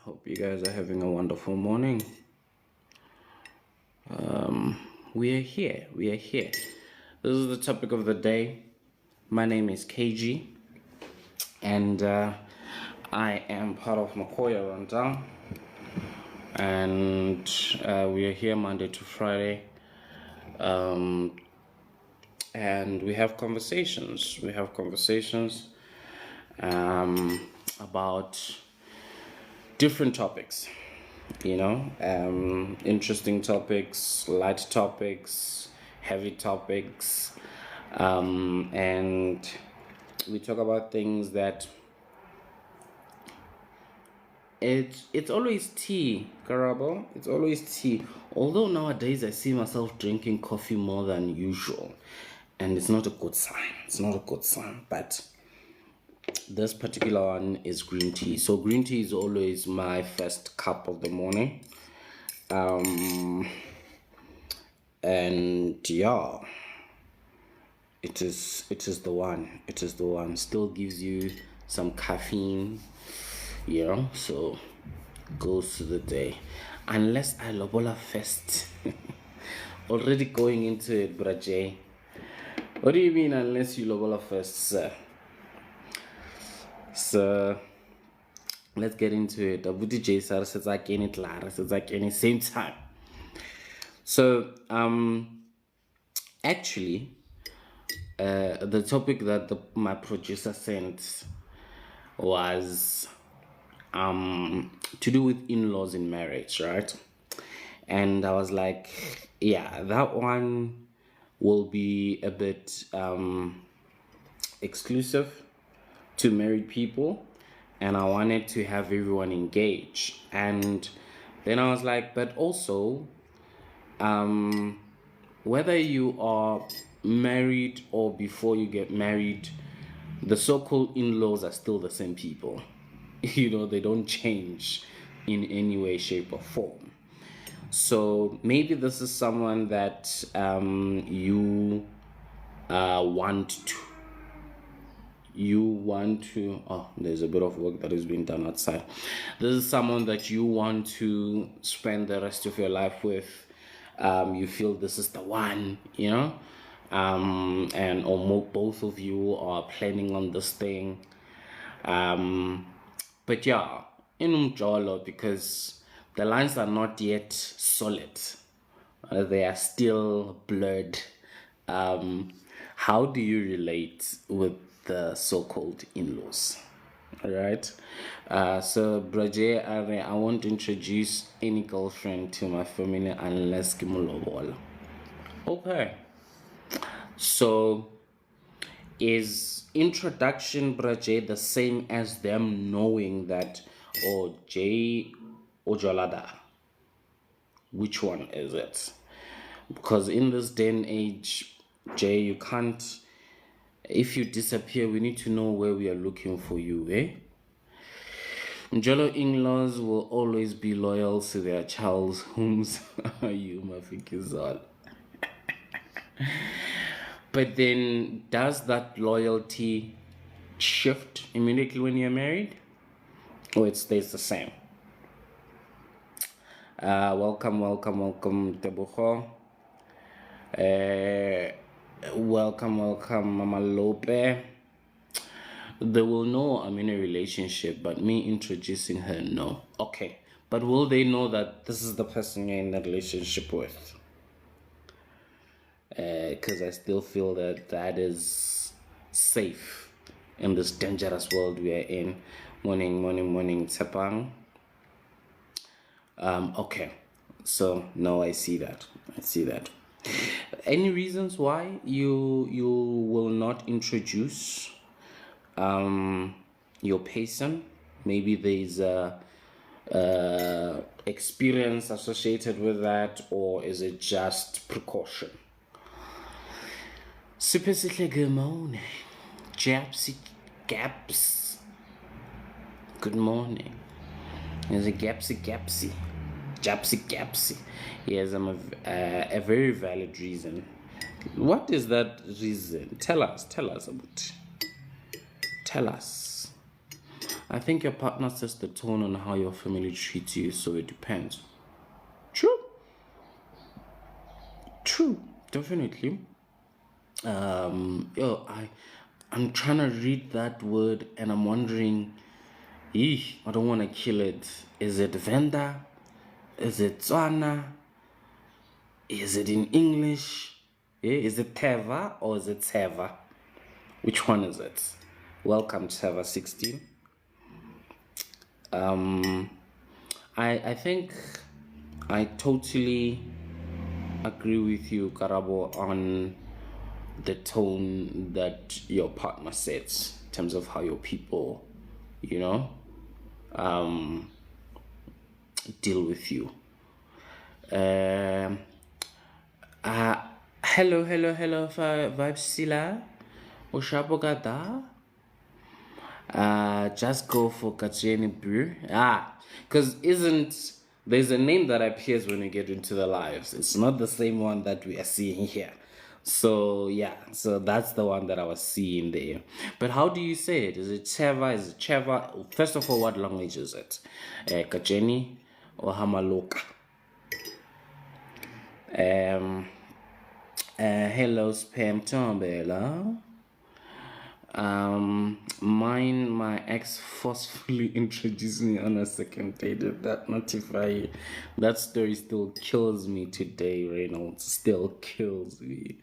Hope you guys are having a wonderful morning. We are here. We are here. This is the topic of the day. My name is KG, and I am part of Makoya Rundown. And we are here Monday to Friday. And we have conversations. We have conversations about different topics, interesting topics, light topics, heavy topics, and we talk about things that it's always tea, Karabo. It's always tea. Although nowadays I see myself drinking coffee more than usual, and it's not a good sign. It's not a good sign, but this particular one is green tea. So green tea is always my first cup of the morning. And yeah, it is the one. It is the one. Still gives you some caffeine, so goes to the day. Unless I lobola first. Already going into it, Brajay. What do you mean unless you lobola first, sir? So let's get into it. Abuti J Sar says like any Clara says like any same time. So actually the topic that my producer sent was to do with in-laws in marriage, right? And I was like, yeah, that one will be a bit exclusive to married people, and I wanted to have everyone engage. And then I was like, but also whether you are married or before you get married, the so-called in-laws are still the same people. They don't change in any way, shape, or form. So maybe this is someone that you want to there's a bit of work that is being done outside. This is someone that you want to spend the rest of your life with. You feel this is the one, and both of you are planning on this thing. But yeah, in Umjolo, because the lines are not yet solid, they are still blurred. How do you relate with the so-called in-laws? All right. So Braje, I won't introduce any girlfriend to my family unless Kimulobola. Okay. So is introduction, Braje, the same as them knowing that, Jay Ojolada? Which one is it? Because in this day and age, Jay, you can't. If you disappear, we need to know where we are looking for you, eh? Njolo in-laws will always be loyal to their child's homes. You mafikizal. But then, does that loyalty shift immediately when you're married? Or it stays the same? Welcome, Tebucho. Welcome, Mama Lope. They will know I'm in a relationship, but me introducing her, no. Okay, but will they know that this is the person you're in a relationship with? Because I still feel that is safe in this dangerous world we are in. Morning, Tsepang. Okay, so no, I see that. Any reasons why you will not introduce your patient? Maybe there's experience associated with that, or is it just precaution? Super good morning, Japsy Gaps. Good morning. Is it Japsy Gapsy? Yes, I'm a very valid reason. What is that reason? Tell us about it. Tell us. I think your partner sets the tone on how your family treats you, so it depends. True. True. Definitely. I'm trying to read that word and I'm wondering, I don't want to kill it. Is it Venda? Is it Tswana? Is it in English? Is it Teva or is it Seva? Which one is it? Welcome to Seva 16. I think I totally agree with you, Karabo, on the tone that your partner sets in terms of how your people, you know, deal with you. Um, hello, Vibesila. Ushapo gada. Just go for Kacheni Brew. Because there's a name that appears when you get into the lives. It's not the same one that we are seeing here. So yeah, so that's the one that I was seeing there. But how do you say it? Is it Cheva? Is it Cheva? First of all, what language is it? Kacheni or Hamaloka? Hello, Spam Tombela. My ex forcefully introduced me on a second date. Did that notify you? That story still kills me today, Reynolds. Still kills me.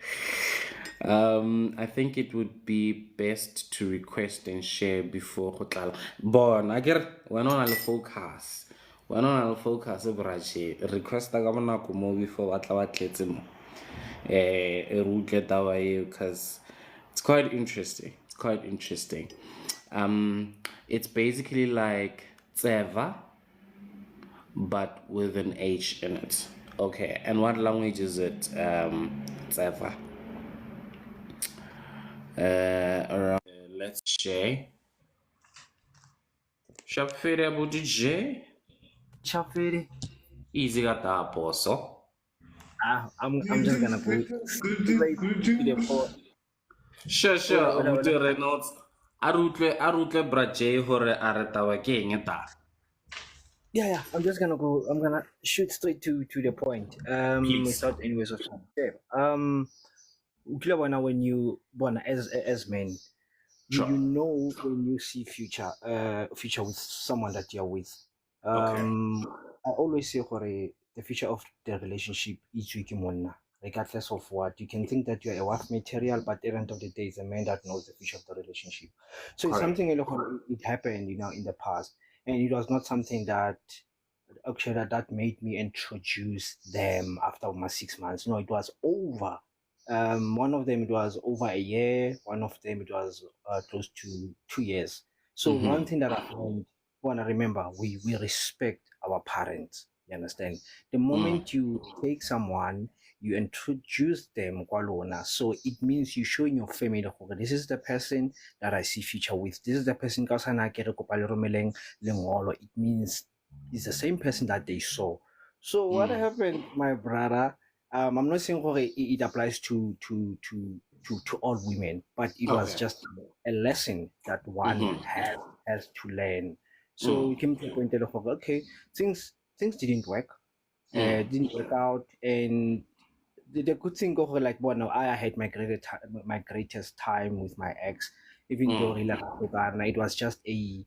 I think it would be best to request and share before hotel. Bon, I get we're not on focus. We're not on focus, Brache. Request a governor come before what our kids because it's quite interesting. It's quite interesting. It's basically like tseva, but with an H in it. Okay, and what language is it? Tseva. Around. Let's share. Shapfere abuti J. Chafiri. Easy gata poso. I'm just gonna go straight to the point. Sure, Ola, abuti ola. Reynolds. A rutle bra J hore a re taba ke eng ta. Yeah. I'm gonna shoot straight to the point. Please. Without any waste of time. Yeah. Ukila wana when you wana as men, you Sure. know when you see future with someone that you're with. Okay. I always say the future of the relationship is with you, regardless of what. You can think that you're a wife material, but at the end of the day, it's a man that knows the future of the relationship. So it's Correct. something it happened, in the past, and it was not something that actually that made me introduce them after my 6 months. No, it was over. One of them it was over a year. One of them it was close to 2 years. So one thing that I want to remember, we respect our parents. You understand? The moment you take someone, you introduce them kwalona. So it means you showing your family okay, this is the person that I see future with. This is the person kasana kere kopa le romeleng lengolo. It means it's the same person that they saw. So what happened, my brother? I'm not saying okay, it applies to all women, but it was Okay. just a lesson that one has to learn. So we came to a point of okay, things didn't work out, and the good thing go like well, no, I had my greatest time with my ex, even though it was just a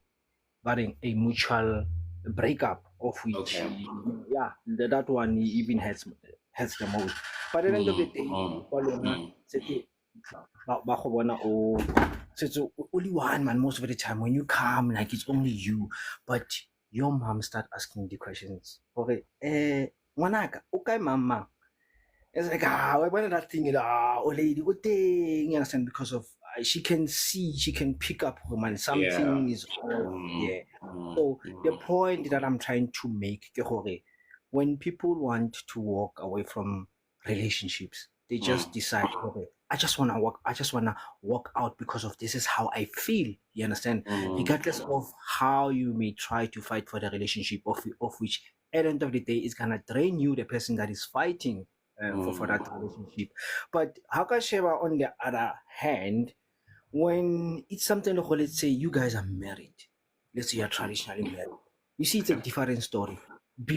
mutual breakup of which Okay. yeah that one even has the most, but at the end of the day ba go bona only one man most of the time when you come like it's only you, but your mom start asking the questions okay ngwanaka o kae mama. It's like when that thing oh lady good thing, you understand, because of she can see, she can pick up man Yeah. something is off. Yeah. So the point that I'm trying to make ke hore, when people want to walk away from relationships, they just decide, okay, I just wanna walk out because of this is how I feel. You understand? Regardless of how you may try to fight for the relationship of which at the end of the day is gonna drain you, the person that is fighting for that relationship. But Hakasheva, on the other hand, when it's something like, let's say you guys are married, let's say you're traditionally married. You see, it's a different story.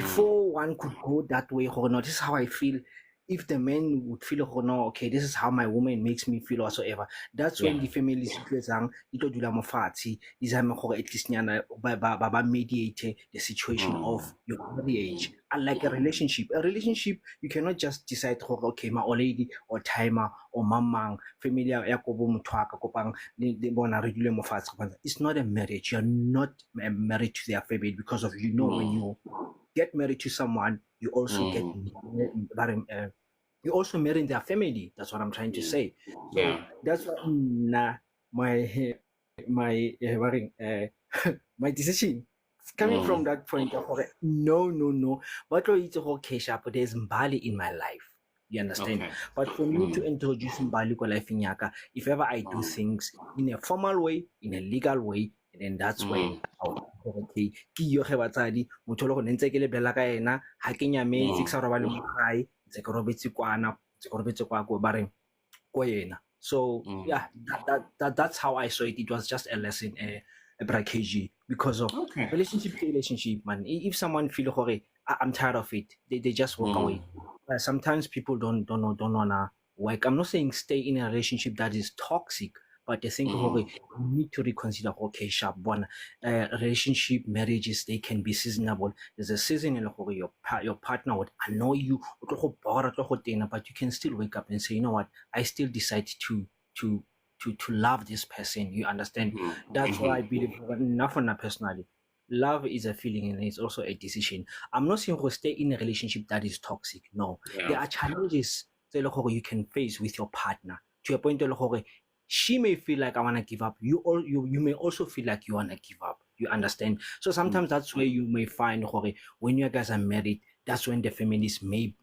Mm, Before one could go that way, oh no, this is how I feel. If the man would feel, oh no, okay, this is how my woman makes me feel whatsoever. That's yeah. when the families utlwetsang di tlo dula mo fatshe, di zame gore at least nyana ba mediate the situation of Mm, your marriage. Unlike a relationship, you cannot just decide, okay, my old lady or timer or mamang, family ya ko bo motho a ka kopang le bona re dule mo fatshe. It's not a marriage. You're not married to their family because of, when mm, you get married to someone, you also get mm, you also marry their family. That's what I'm trying to mm. say. So Yeah. that's why my my decision is coming from Mm, that point of, okay, no. But it's okay, sharp. There's Mbali in my life. You understand? okay. But for me to Mm, introduce Mbali ko life nyaka, if ever I do mm, things in a formal way, in a legal way, then that's when mm, I'll, okay, ke yo ge batsadi motho le go ntse ke le bela ka ena ha ke nyametse ke mm, sa roba le mo gae ntse ke robetse kwana ntse ke robetse kwa ko ba reng ko yena. So mm. yeah, that's how I saw it. It was just a lesson, a breakage because of Okay. relationship to relationship, man. If someone feel hore, I'm tired of it, they just walk Mm, away. Sometimes people don't wanna work. I'm not saying stay in a relationship that is toxic, but they think, hore, mm, you need to reconsider, okay, sharp one. Relationship, marriages, they can be seasonable. There's a season in hore your partner would annoy you, o tlo go bora, o tlo go tena, but you can still wake up and say, you know what, I still decide to to love this person. You understand? mm, That's why I mm. believe, not for now personally. Love is a feeling and it's also a decision. I'm not saying to stay in a relationship that is toxic. No, there Yeah. are challenges tse e leng gore you can face with your partner to a point where she may feel like I want to give up. You may also feel like you want to give up. You understand? So Mm, sometimes that's where you may find when you guys are married, that's when the families may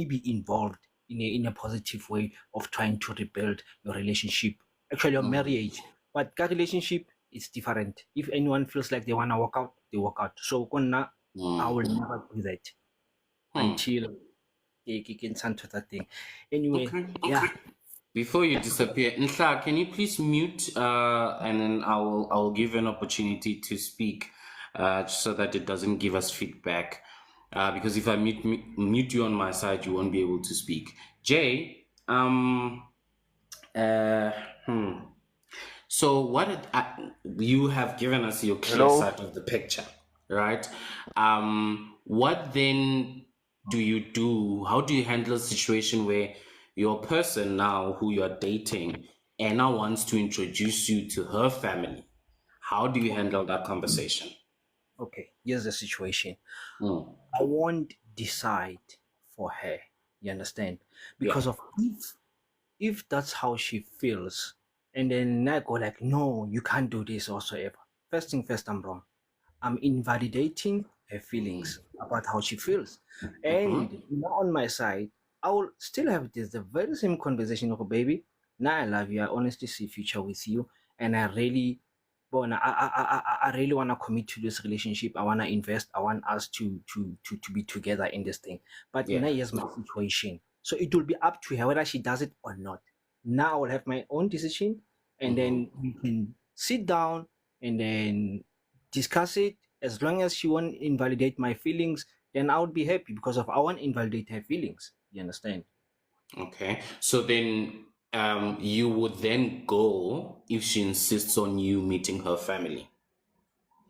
be involved in a positive way of trying to rebuild your relationship, actually your mm, marriage. But that relationship is different. If anyone feels like they want to walk out, they walk out. So konna, I will mm, never do that mm. until they can turn to that thing. Anyway, Okay. yeah. Before you disappear, Nsha, can you please mute, and then I will give you an opportunity to speak, so that it doesn't give us feedback. Because if I mute you on my side, you won't be able to speak. Jay, uh, hmm. So you have given us your clear Hello. side of the picture, right? What then do you do? How do you handle a situation where your person now who you're dating and now wants to introduce you to her family? How do you handle that conversation? Okay, here's the situation. Mm, I won't decide for her. You understand? yeah. Because of if that's how she feels, and then I go like, no, you can't do this whatsoever. First thing first, I'm wrong. I'm invalidating her feelings about how she feels. Mm-hmm. And now on my side, I will still have this the very same conversation of, baby, now I love you. I honestly see future with you. And I really I really want to commit to this relationship. I want to invest. I want us to be together in this thing. But now Yeah. here's my situation. So it will be up to her whether she does it or not. Now I will have my own decision, and Mm-hmm. then we can sit down and then discuss it. As long as she won't invalidate my feelings, then I would be happy because of I won't invalidate her feelings. You understand? Okay. So then, you would then go if she insists on you meeting her family,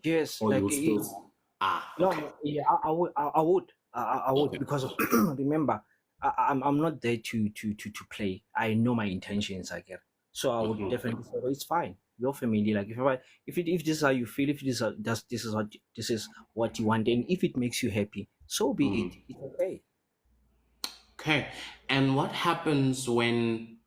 Yes, or you like would still. Ah, okay. no, yeah, I would, I would Okay. because of, remember, I'm not there to play. I know my intentions. I get, so I would Mm-hmm. definitely say, "Oh, it's fine. Your family, like if this is how you feel, if this is what you want, and if it makes you happy, so be it. Mm. It's okay." Okay. And what happens when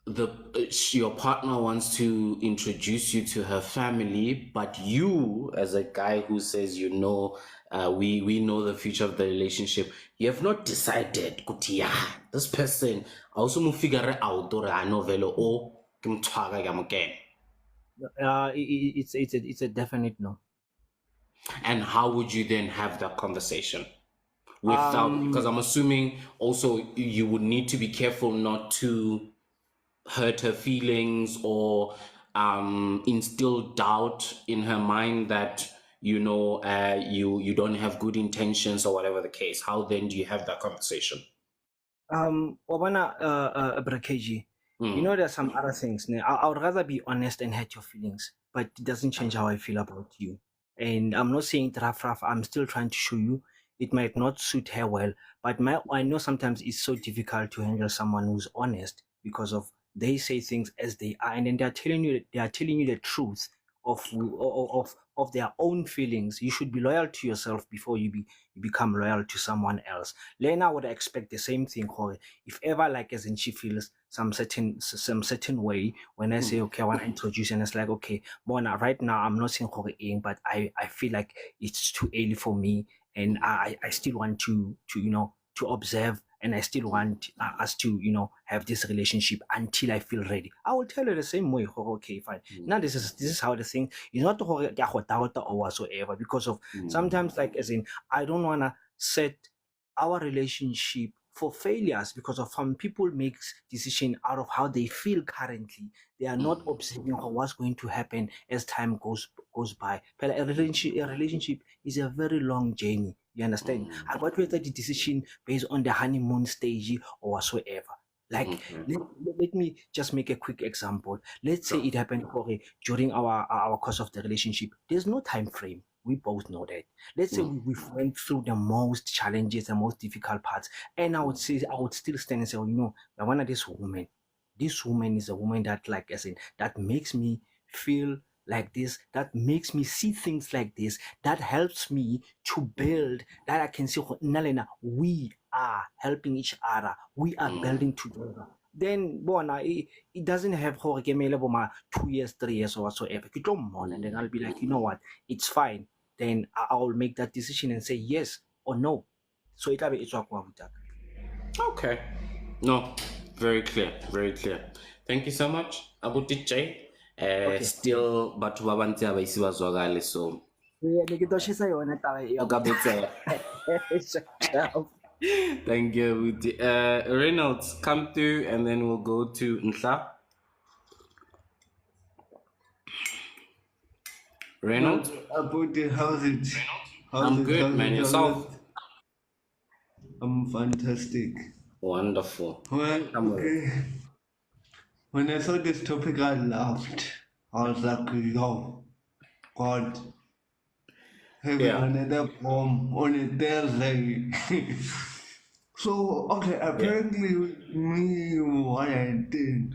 your partner wants to introduce you to her family, but you, as a guy who says we know the future of the relationship, you have not decided, "Kuti, yeah, this person I also mo figure out or I know velo o ke mo tshwara ke a mo kena." It's a definite no. And how would you then have that conversation? Without, because Um, I'm assuming also you would need to be careful not to hurt her feelings or instill doubt in her mind that you don't have good intentions or whatever the case. How then do you have that conversation? Wabana, Brakeji, you Mm, know, there's some other things. I would rather be honest and hurt your feelings, but it doesn't change how I feel about you. And I'm not saying it rough. I'm still trying to show you. It might not suit her well, but I know sometimes it's so difficult to handle someone who's honest because of they say things as they are, and then they are telling you the truth of their own feelings. You should be loyal to yourself before you become loyal to someone else. Lena would expect the same thing. If ever, like, as in, she feels some certain way when I say, mm, okay, I want to introduce, and it's like, okay, Mona, right now I'm not saying but I feel like it's too early for me, and I still want to observe, and I still want us to have this relationship until I feel ready. I will tell her the same way. Okay, fine. Now this is how the thing is not or whatsoever, because of mm, sometimes, like, as in, I don't wanna set our relationship for failures because of some people makes decision out of how they feel currently. They are not mm, observing what's going to happen as time goes by. But a relationship is a very long journey. You understand? mm. I got to the decision based on the honeymoon stage or whatsoever. Like, Okay. let me just make a quick example. Let's say Sure. it happened, during our course of the relationship. There's no time frame. We both know that. Let's say Mm, we went through the most challenges, the most difficult parts, and I would mm, say, I would still stand and say, oh, I want this woman. This woman is a woman that, like, as in, that makes me feel like this, that makes me see things like this, that helps me to mm, build, that I can see, "Oh, Nalena, we are helping each other, we are mm, building together." Then, bona, it doesnn't have 2 years, 3 years, or whatsoever. You don't mourn, and then I'll be like, you know what, it's fine. Then I'll make that decision and say yes or no. So it's aqua. okay. No, very clear, very clear. Thank you so much, Abu DJ. Okay. Still, but babantsi ba isi ba zwakale, so Yeah, nikitoshisa yona taba e o ya ka buta. botsega. Ciao. Thank you, Abu DJ. Reynolds, come through, and then we'll go to Nhla. Well, Reynolds, about the how's it? How's I'm it? good, How's man. it? How's Yourself? it? I'm fantastic. Wonderful. Well, Come with it. okay. When I saw this topic, I laughed. I was like, yo, God, having Yeah, another bomb on a Thursday. So, okay, yeah. apparently, me, what I did,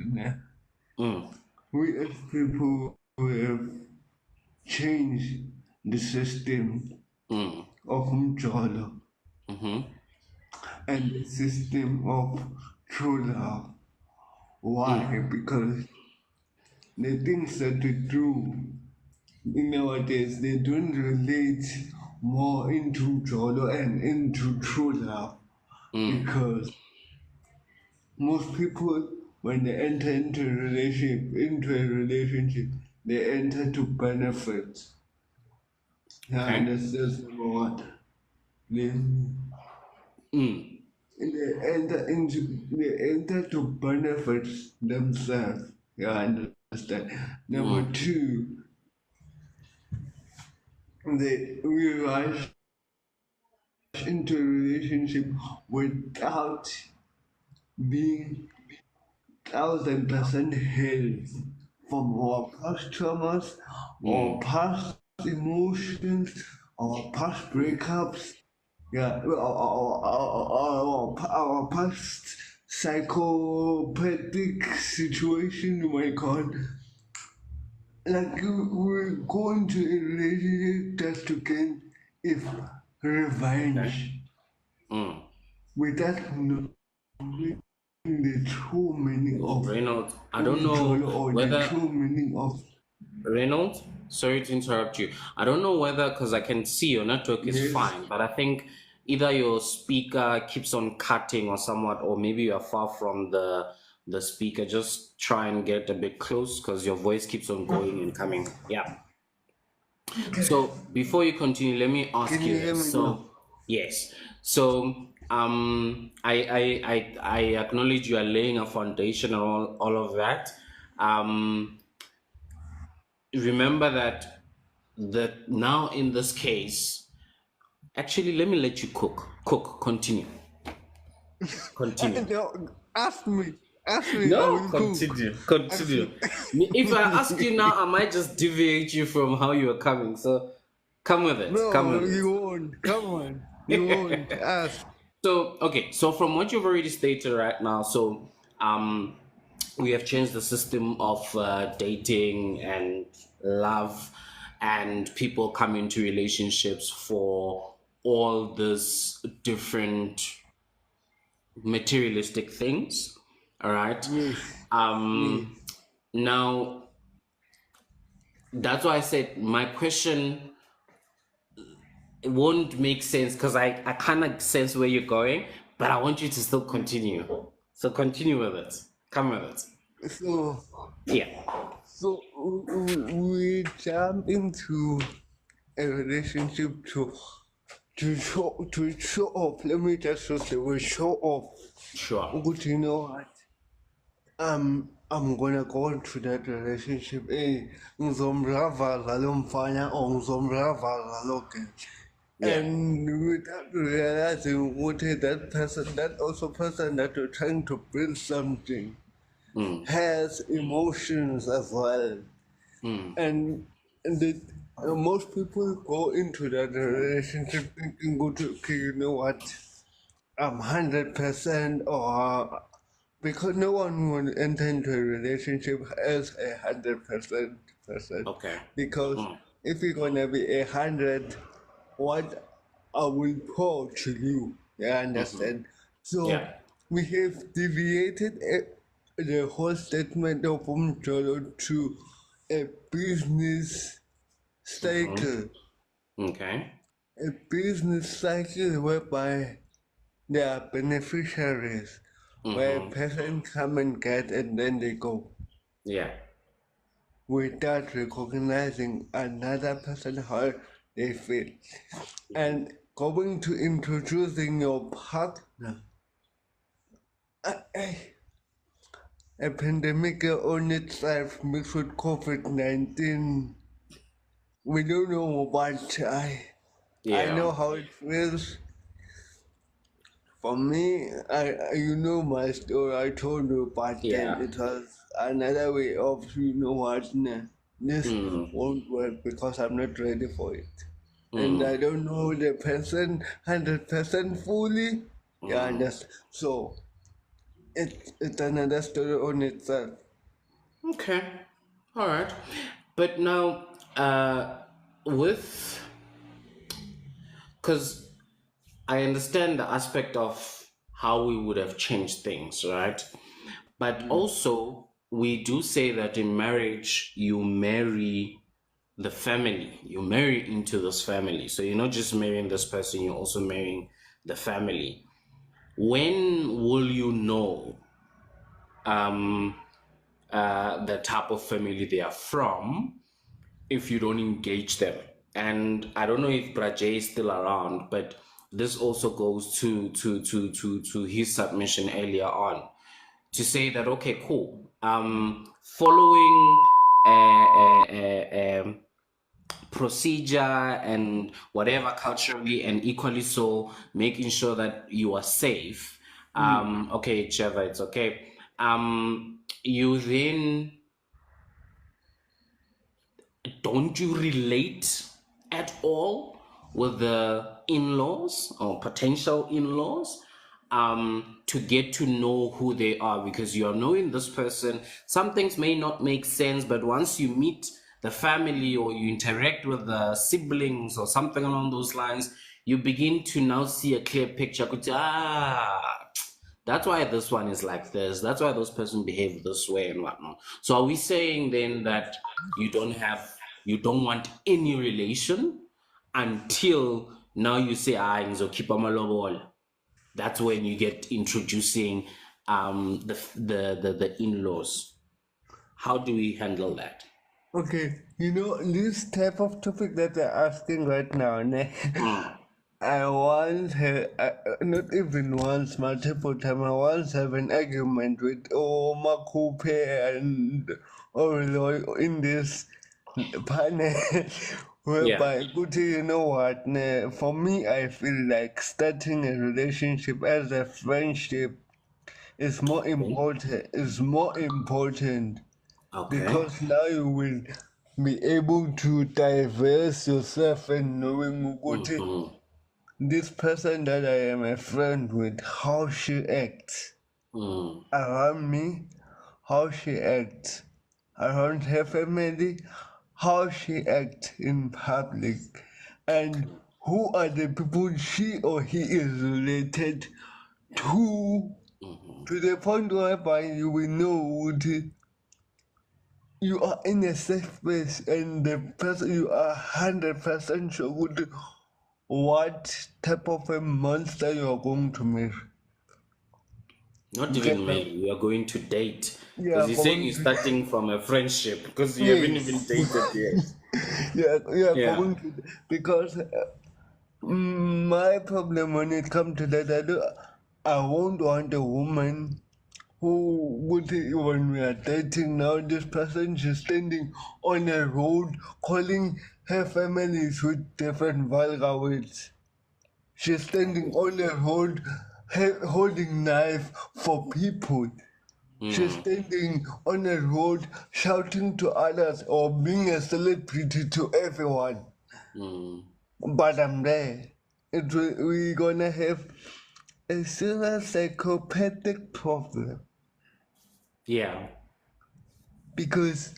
Mm, we as people, we have changed the system mm, of Mjolo mm-hmm, and the system of true love. Why? mm, Because the things that we do nowadays, they don't relate more into Jolo and into true love. mm, Because most people, when they enter into a relationship, they enter to benefit. Yeah, okay. that's number one. They, Mm, they enter to benefit themselves. Yeah, I understand. Number mm, two, we rush into a relationship without being 1000% healed from our past traumas, our mm, past emotions, our past breakups, yeah, our past psychopathic situation, oh my god. Like we're going to a relationship just to gain if okay. revenge Mm. without knowing the true meaning of Reynolds, I don't know Umjolo or the whether true meaning of Reynolds, sorry to interrupt you. I don't know whether because I can see your network is yes. fine, but I think either your speaker keeps on cutting or somewhat, or maybe you are far from the speaker. Just try and get a bit close because your voice keeps on going and coming. Yeah. So before you continue, let me Can ask you you hear this. me now? So yes, so I acknowledge you are laying a foundation and all of that. Um, remember that now in this case, actually, let me let you cook. Continue. No, ask me, I No, will cook. continue. If I ask you now, I might just deviate you from how you are coming. So come with it. Come No, with you won't. Come on, you won't. it. Ask. So okay, so from what you've already stated right now, so we have changed the system of dating and love, and people come into relationships for all this different materialistic things. All right. Yes, yes. Um, now that's why I said my question it won't make sense because I kind of sense where you're going, but I want you to still continue. So continue with it. Come with it. So, Yeah. we jump into a relationship to show off. Let me just use the word show off. Sure. But you know what? I'm gonna go into that relationship. Hey, ngizomrava lo mfana or ngizomrava lo girl. Yeah. And without realizing what that person, that also person that you're trying to build something, Mm. has emotions as well. And most people go into that relationship thinking, okay, you know what, I'm 100% or because no one will enter into a relationship as 100% person. Okay. Because Mm. if you're gonna be 100, what I will pour to you, you understand? So Yeah. we have deviated the whole statement of Umjolo to a business cycle. Okay. A business cycle whereby there are beneficiaries, where a person come and get and then they go Yeah. without recognizing another person how they feel. And going to introducing your partner, a pandemic on itself mixed with COVID-19, we don't know, but I Yeah. know how it feels. For me, you know my story. I told you, but then Yeah. it was another way of, you know what, nah, this Mm. won't work because I'm not ready for it, and I Mm. don't know the person 100% fully. Yeah, understand. So it's another story on itself. Okay. All right. But now, with because I understand the aspect of how we would have changed things, right? But also, we do say that in marriage, you marry the family, you marry into this family. So you're not just marrying this person, you're also marrying the family. When will you know the type of family they are from if you don't engage them? And I don't know if Braje is still around, but this also goes to his submission earlier on to say that okay, cool. Following procedure and whatever culturally, and equally so, making sure that you are safe. Okay, Trevor, it's okay. You then don't you relate at all with the in-laws or potential in-laws to get to know who they are, because you are knowing this person, some things may not make sense, but once you meet the family or you interact with the siblings or something along those lines, you begin to now see a clear picture. That's why this one is like this. That's why those person behave this way and whatnot. So are we saying then that you don't want any relation until now you say keep malobol? That's when you get introducing the in-laws. How do we handle that? Okay, you know this type of topic that they're asking right now, ne? Mm, I once had, not even once, multiple times, I once have an argument with Makupe and Orlo in this partner whereby you know what, for me I feel like starting a relationship as a friendship is more important Okay. because now you will be able to diverse yourself and knowing Mm-hmm. this person that I am a friend with, how she acts Mm. around me, how she acts around her family, how she acts in public, and who are the people she or he is related to, to the point whereby you will know you are in a safe place and the person you are 100% sure what type of a monster you are going to meet. Not You get even that? married, you are going to date. Yeah, Because you're saying going you're to starting from a friendship because you haven't even yes. dated yet. Yeah, Yeah. going to because my problem when it comes to that, I won't want a woman who would when we are dating now. This person is standing on a road calling her families with different vulgar words. She's standing on a road holding knife for people. She's Mm. standing on a road shouting to others or being a celebrity to everyone. Mm. But I'm there. We're gonna have a serious psychopathic problem Yeah. because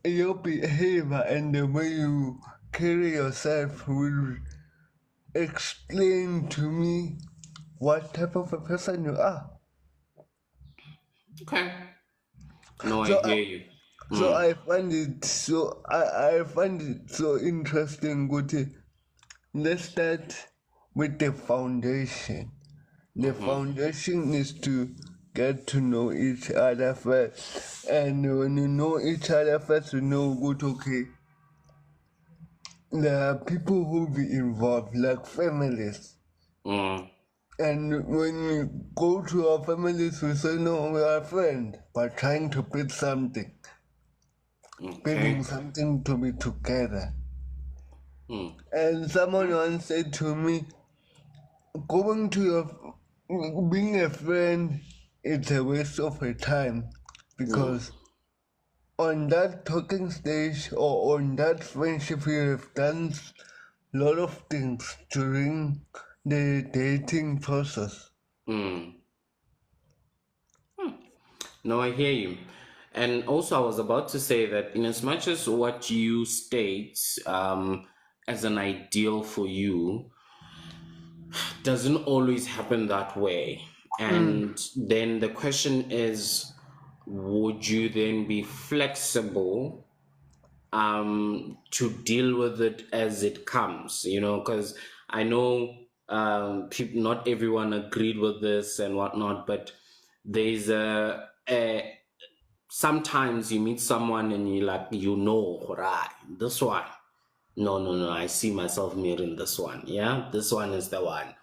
your behavior and the way you carry yourself will explain to me what type of a person you are. Okay. No, I So I, hear you. so Mm. I find it I find it so interesting, Guti. Let's start with the foundation. The Mm-hmm. foundation is to get to know each other first. And when you know each other first, you know good okay. There are people who be involved, like families. Mm. And when we go to our families, we say, no, we are friends, but trying to build something, building Okay. something to be together. Mm. And someone once said to me, going to being a friend is a waste of your time Mm. because on that talking stage or on that friendship you have done a lot of things during the dating process. Mm. No, I hear you. And also, I was about to say that, in as much as what you state as an ideal for you doesn't always happen that way. And then the question is, would you then be flexible to deal with it as it comes? Because I know people, not everyone agreed with this and whatnot, but there's a sometimes you meet someone and you like, right, this one. No, no, no. I see myself mirroring this one. Yeah, this one is the one.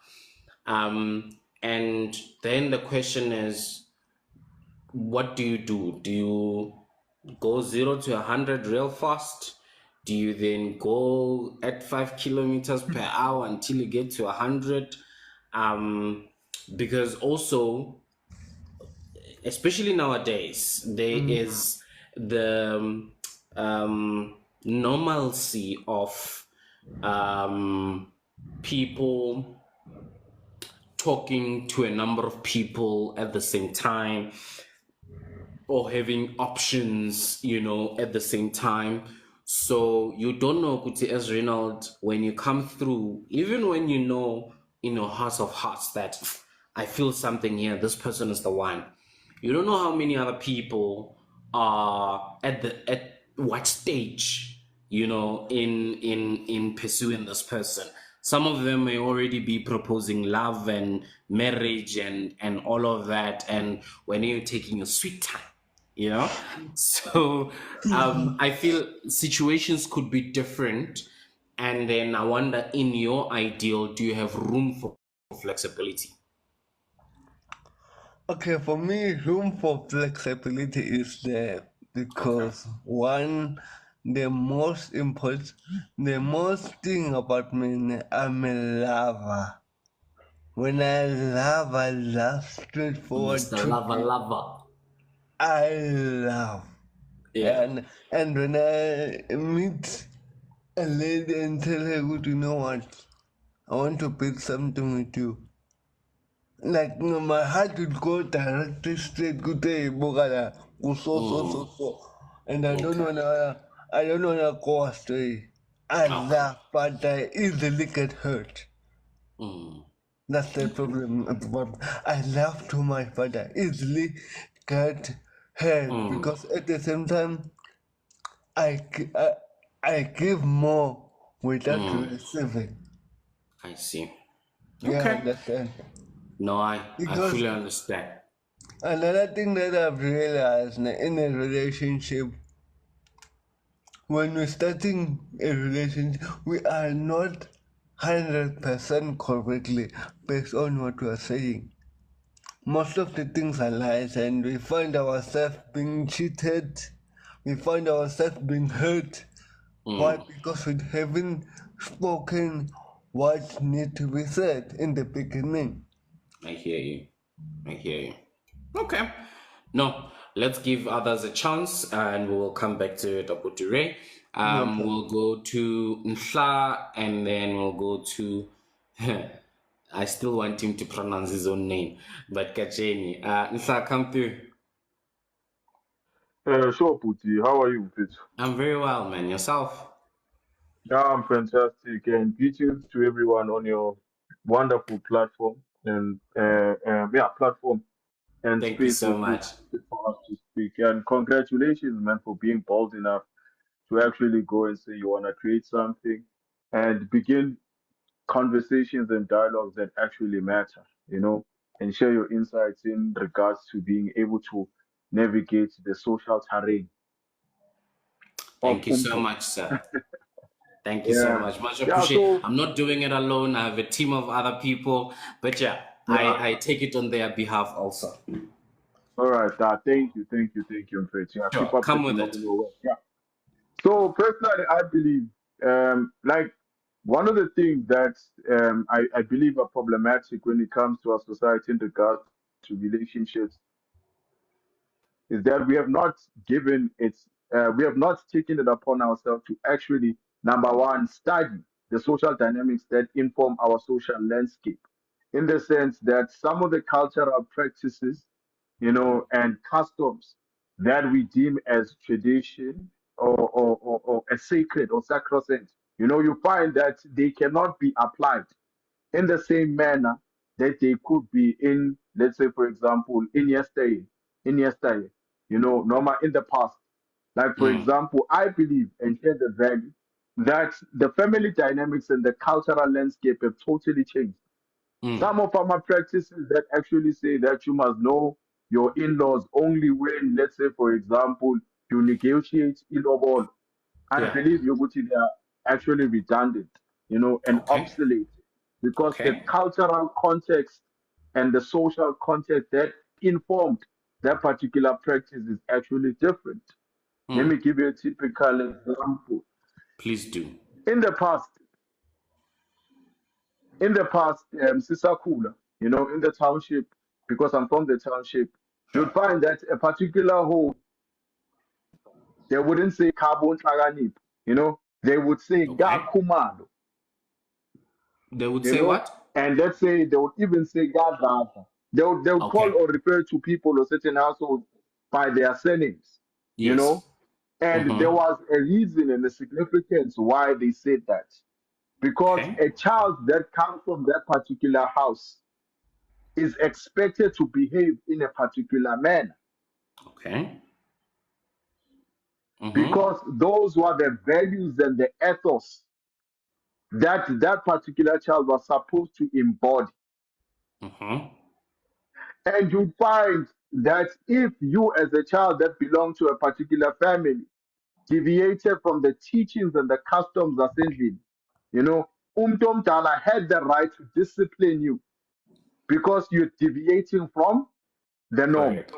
And then the question is, what do you do? Do you go 0 to 100 real fast? Do you then go at 5 kilometers per hour until you get to 100? Because also, especially nowadays, there is the normalcy of people talking to a number of people at the same time or having options, at the same time. So you don't know, Kuti, as Reynald, when you come through, even when you know in your heart of hearts that I feel something here, this person is the one. You don't know how many other people are at what stage, in pursuing this person. Some of them may already be proposing love and marriage and all of that, and when you're taking a sweet time, you know so I feel situations could be different, and then I wonder, in your ideal, do you have room for flexibility? Okay, for me, room for flexibility is there Okay. because one, the most important, the most thing about me, I'm a lover. When I love straightforward Mr. to Lover people. Lover. I love. Yeah. And when I meet a lady and tell her, "Good, you know what? I want to build something with you." Like my heart would go directly straight to the Bogala, go so. And Okay. I don't wanna go astray. I Okay. laugh, but I easily get hurt. Mm. That's the problem. I laugh too much, but I easily get hurt Mm. because at the same time, I, gi- I, I give more without Mm. receiving. I see. Yeah, Okay. understand. No, I Because fully understand. another thing that I've realized in a relationship, when we're starting a relationship, we are not 100% correctly based on what we are saying. Most of the things are lies, and we find ourselves being cheated, we find ourselves being hurt. Why? Mm. Because we haven't spoken what need to be said in the beginning. I hear you. I hear you. Okay. No, let's give others a chance and we will come back to Dr. Ture. No We'll problem. go to Nsha and then we'll go to. I still want him to pronounce his own name, but Kacheni. Nsha, come through. Sure, Puti. How are you, Pete? I'm very well, man. Yourself? Yeah, I'm fantastic, and greetings to everyone on your wonderful platform and platform and Thank you space so that you much. for us to speak. And congratulations, man, for being bold enough to actually go and say you want to create something and begin conversations and dialogues that actually matter, and share your insights in regards to being able to navigate the social terrain of Thank you so Umto. much, sir. Thank you so Yeah. much. Much Yeah, appreciate. so I'm not doing it alone. I have a team of other people, but yeah, yeah. I take it on their behalf also. All right. Thank you, Faith. Yeah, keep Sure, up the come with it. phenomenal work. Yeah. So personally, I believe, like one of the things that I believe are problematic when it comes to our society in regards to relationships is that we have not taken it upon ourselves to actually, number one, study the social dynamics that inform our social landscape, in the sense that some of the cultural practices, and customs that we deem as tradition or as sacred or sacrosanct, you find that they cannot be applied in the same manner that they could be in, let's say, for example, in yesterday, normal in the past. Like, for Mm, example, I believe and share the value that the family dynamics and the cultural landscape have totally changed. mm, Some of our practices that actually say that you must know your in-laws only when, let's say, for example, you negotiate in all. I yeah. believe Yoguti, they are actually redundant, and Okay. obsolete because the Okay. cultural context and the social context that informed that particular practice is actually different. Let me Mm, give you a typical example. please do. In the past, Sisakula, in the township, because I'm from the township, you'd Sure. find that a particular home, they wouldn't say carbon taganip, they would say Okay. gakumalo, They would say what? and let's say they would even say Gaddafi. They would call Okay. or refer to people or certain households by their surnames, you know, Yes. and there Mm-hmm. was a reason and a significance why they said that. Because Okay. a child that comes from that particular house is expected to behave in a particular manner Okay. Mm-hmm. because those were the values and the ethos that that particular child was supposed to embody. Mm-hmm. And you find that if you, as a child that belonged to a particular family, deviated from the teachings and the customs assembly, Umtom Tala had the right to discipline you because you're deviating from the norm. Correct.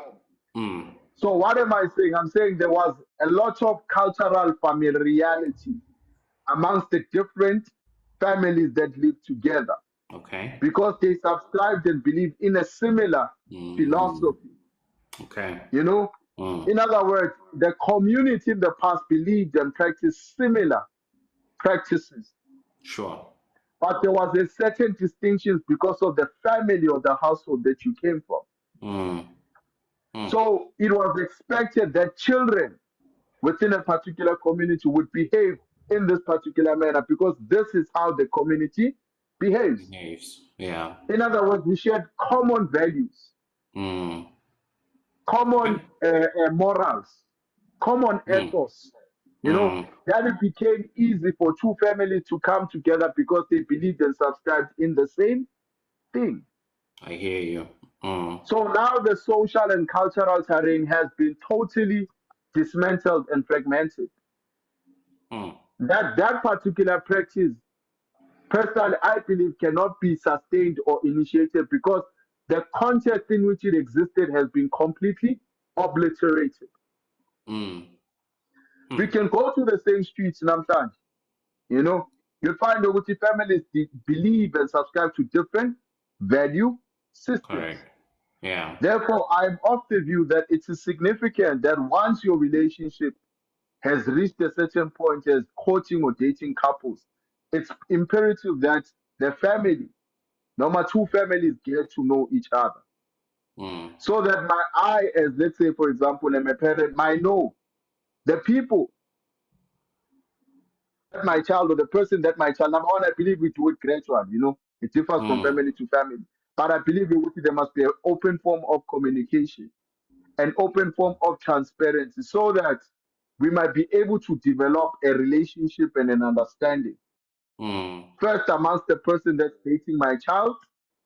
Mm. So what am I saying? I'm saying there was a lot of cultural familiarity amongst the different families that lived together Okay. because they subscribed and believed in a similar philosophy. Okay. You know, in other words, the community in the past believed and practiced similar practices, Sure. but there was a certain distinctions because of the family or the household that you came from. So it was expected that children within a particular community would behave in this particular manner because this is how the community behaves. Behaves. Yeah. In other words, we shared common values, common Okay. morals, common ethos. You know, that it became easy for two families to come together because they believed and subscribed in the same thing. I hear you. So now the social and cultural terrain has been totally dismantled and fragmented. That particular practice, personally, I believe cannot be sustained or initiated because the context in which it existed has been completely obliterated. We can go to the same streets sometimes, you know, you find that the families believe and subscribe to different value systems. Correct. Yeah. Therefore, I'm of the view that it is significant that once your relationship has reached a certain point as courting or dating couples, it's imperative that the family, number two families, get to know each other. So that as let's say, for example, I'm a parent, might know the people that my child or the person that my child, number one, I believe we do it gradually, you know, it differs from family to family. But I believe there must be an open form of communication, an open form of transparency, so that we might be able to develop a relationship and an understanding. First, amongst the person that's dating my child,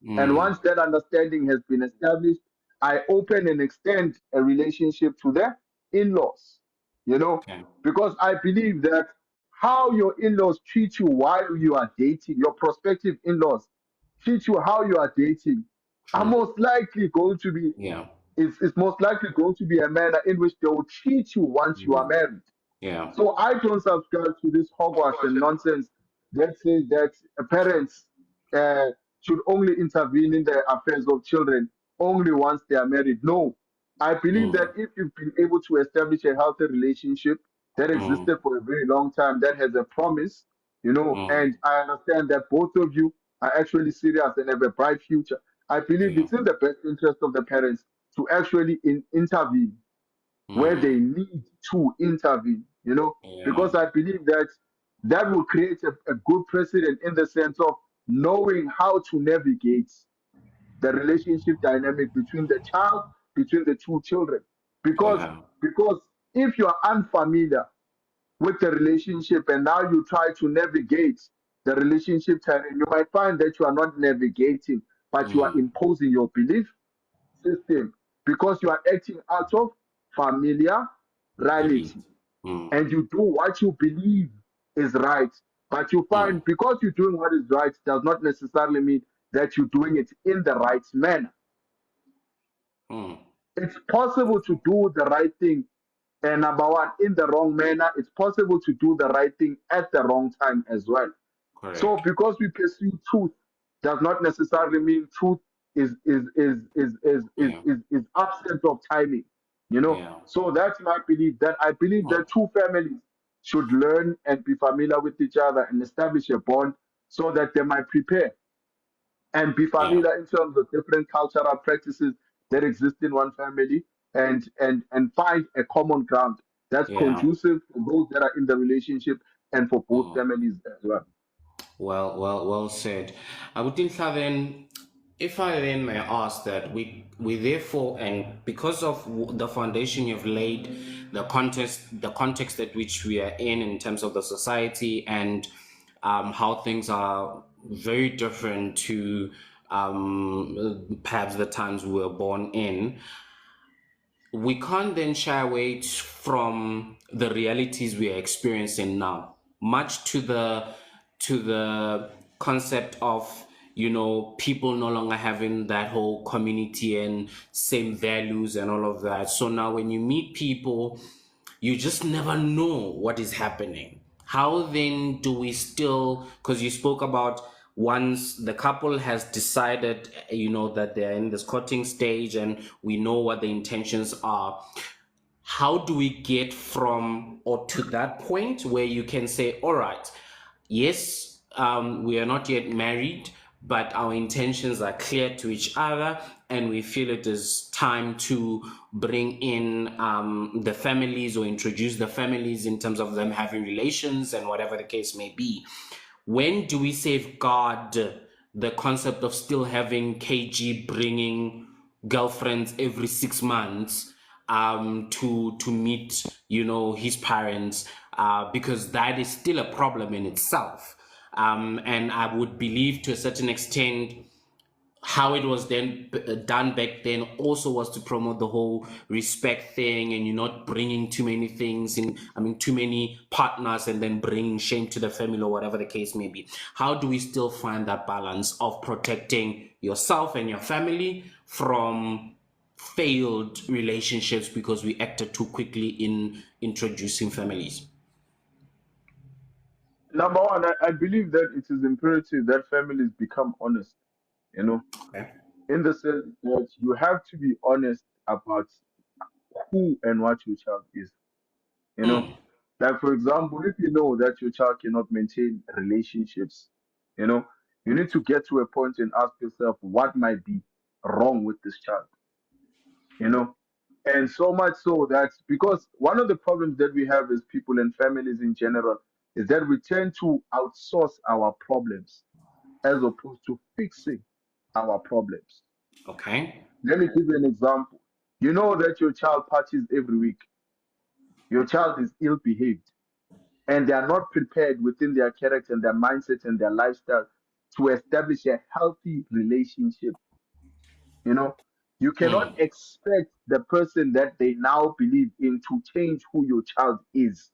and once that understanding has been established, I open and extend a relationship to the in laws, you know, Okay. because I believe that how your in laws treat you while you are dating, your prospective in laws treat you how you are dating, are True. most likely going to be, Yeah. is most likely going to be a manner in which they will treat you once you are married. Yeah. So I don't subscribe to this hogwash and nonsense that says that parents uh, should only intervene in the affairs of children only once they are married. No, I believe that if you've been able to establish a healthy relationship that existed for a very long time, that has a promise, you know, and I understand that both of you are actually serious and have a bright future. I believe Yeah. it's in the best interest of the parents to actually intervene where they need to intervene, you know, Yeah. because I believe that that will create a good precedent in the sense of knowing how to navigate the relationship dynamic between the child, between the two children. Because Yeah. because if you are unfamiliar with the relationship and now you try to navigate the relationship terrain, you might find that you are not navigating, but you are imposing your belief system because you are acting out of Believe. familiarity and you do what you believe is right. But you find because you're doing what is right does not necessarily mean that you're doing it in the right manner. It's possible to do the right thing, and number one, in the wrong manner. It's possible to do the right thing at the wrong time as well. So Correct. because we pursue truth does not necessarily mean truth Yeah. is absent of timing. You know, Yeah. so that's my belief that I believe that two families should learn and be familiar with each other and establish a bond so that they might prepare and be Yeah. familiar in terms of different cultural practices that exist in one family and find a common ground that's Yeah. conducive for those that are in the relationship and for both families as well. Well said. I would think that then, if I then may ask that we therefore, and because of the foundation you've laid, the context at which we are in terms of the society and how things are very different to perhaps the times we were born in, we can't then shy away from the realities we are experiencing now, much to the concept of people no longer having that whole community and same values and all of that. So now when you meet people, you just never know what is happening. How then do we still, because you spoke about once the couple has decided, that they're in this courting stage and we know what the intentions are, how do we get from or to that point where you can say, all right, yes, we are not yet married, but our intentions are clear to each other, and we feel it is time to bring in the families or introduce the families in terms of them having relations and whatever the case may be. When do we safeguard the concept of still having KG bringing girlfriends every 6 months to meet his parents, because that is still a problem in itself, and I would believe to a certain extent how it was then done back then also was to promote the whole respect thing, and you're not bringing too many things in, too many partners and then bringing shame to the family or whatever the case may be. How do we still find that balance of protecting yourself and your family from failed relationships because we acted too quickly in introducing families? Number one, I believe that it is imperative that families become honest, you know, Okay. in the sense that you have to be honest about who and what your child is, you know. Mm, Like, for example, if you know that your child cannot maintain relationships, you know, you need to get to a point and ask yourself what might be wrong with this child, you know. And so much so that because one of the problems that we have as people and families in general is that we tend to outsource our problems as opposed to fixing our problems. okay. Let me give you an example. You know that your child parties every week, your child is ill behaved, and they are not prepared within their character and their mindset and their lifestyle to establish a healthy relationship. You know, you cannot Mm, expect the person that they now believe in to change who your child is.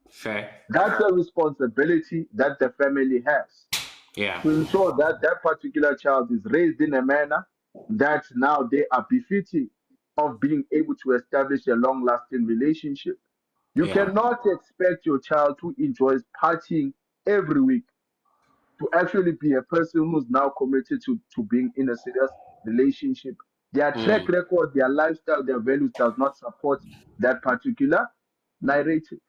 fair. That's a responsibility that the family has Yeah. to ensure that that particular child is raised in a manner that now they are befitting of being able to establish a long lasting relationship. You Yeah. cannot expect your child who enjoys partying every week to actually be a person who's now committed to being in a serious relationship. Their track Mm, record, their lifestyle, their values does not support that particular narrative.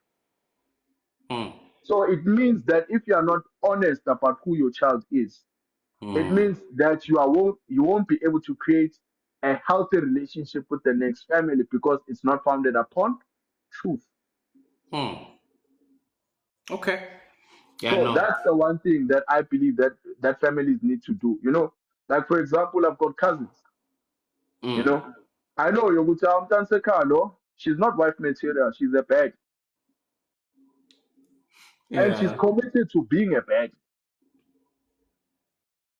mm, So it means that if you are not honest about who your child is, it mm, means that you won't be able to create a healthy relationship with the next family because it's not founded upon truth. mm. Okay. Yeah, So no. that's the one thing that I believe that families need to do. You know, like for example, I've got cousins. You Mm, know, I know Yoguta Amtansekalo. She's not wife material. She's a bad, and she's yeah. committed to being a bad.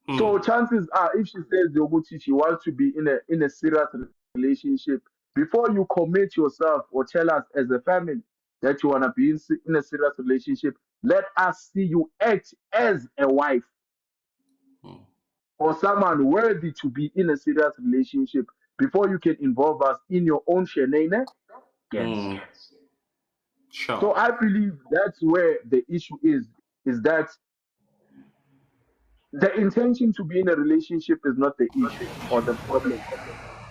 So Mm, chances are, if she says Yoguti, she wants to be in a serious relationship. Before you commit yourself or tell us as a family that you want to be in a serious relationship, let us see you act as a wife mm, or someone worthy to be in a serious relationship before you can involve us in your own shenanigans. mm. So Sure. I believe that's where the issue is that the intention to be in a relationship is not the issue or the problem.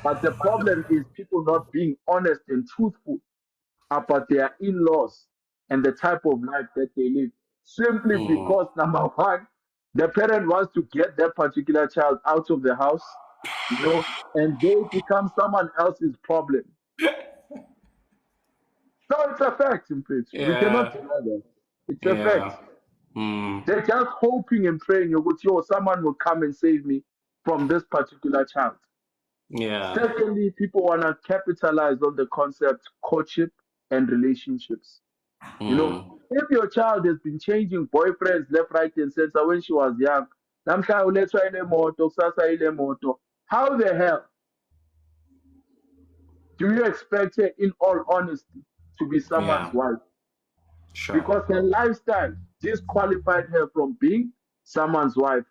But the problem is people not being honest and truthful about their in-laws and the type of life that they live. Simply Mm, because number one, the parent wants to get that particular child out of the house, you know, and they become someone else's problem. No, it's a fact, in fact. We cannot yeah. deny that. It's a fact. Yeah. Mm, They're just hoping and praying, yo, someone will come and save me from this particular child. yeah. Secondly, people want to capitalize on the concept courtship and relationships. You know, Mm, if your child has been changing boyfriends left, right, and center when she was young, namhlanje ulethwa ile moto, kusasa ile moto. How the hell do you expect her, in all honesty, to be someone's yeah. wife? Sure. because her lifestyle disqualified her from being someone's wife.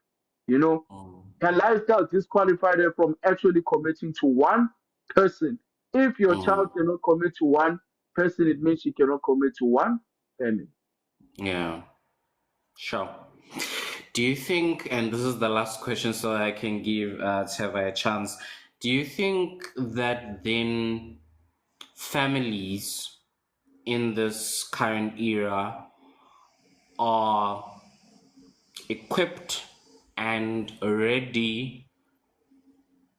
You know, Mm. her lifestyle disqualified her from actually committing to one person. If your child Mm. cannot commit to one person, it means she cannot commit to one family. Yeah. Sure. Do you think, and this is the last question so I can give Teva a chance, do you think that then families in this current era are equipped and ready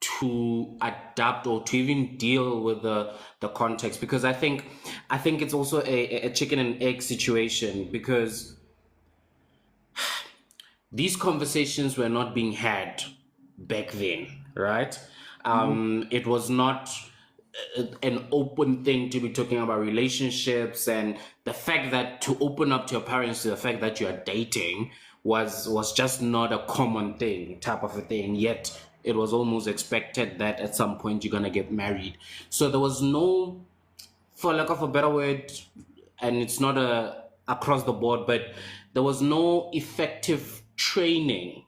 to adapt or to even deal with the context? Because I think it's also a chicken and egg situation, because these conversations were not being had back then, right? Mhm. It was not an open thing to be talking about relationships, and the fact that to open up to your parents to the fact that you are dating was just not a common thing, type of a thing. Yet it was almost expected that at some point you're gonna get married. So there was no, for lack of a better word, and it's not a across the board, but there was no effective training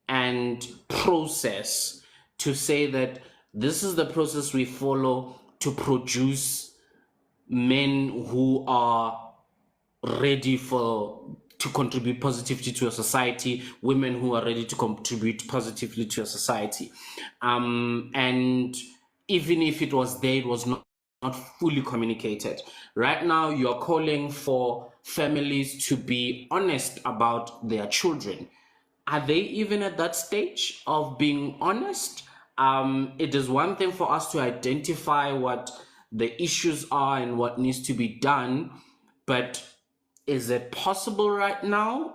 and process to say that this is the process we follow to produce men who are ready for to contribute positively to a society, women who are ready to contribute positively to a society. And even if it was there, it was not fully communicated. Right now, you're calling for families to be honest about their children. Are they even at that stage of being honest? It is one thing for us to identify what the issues are and what needs to be done, but is it possible right now?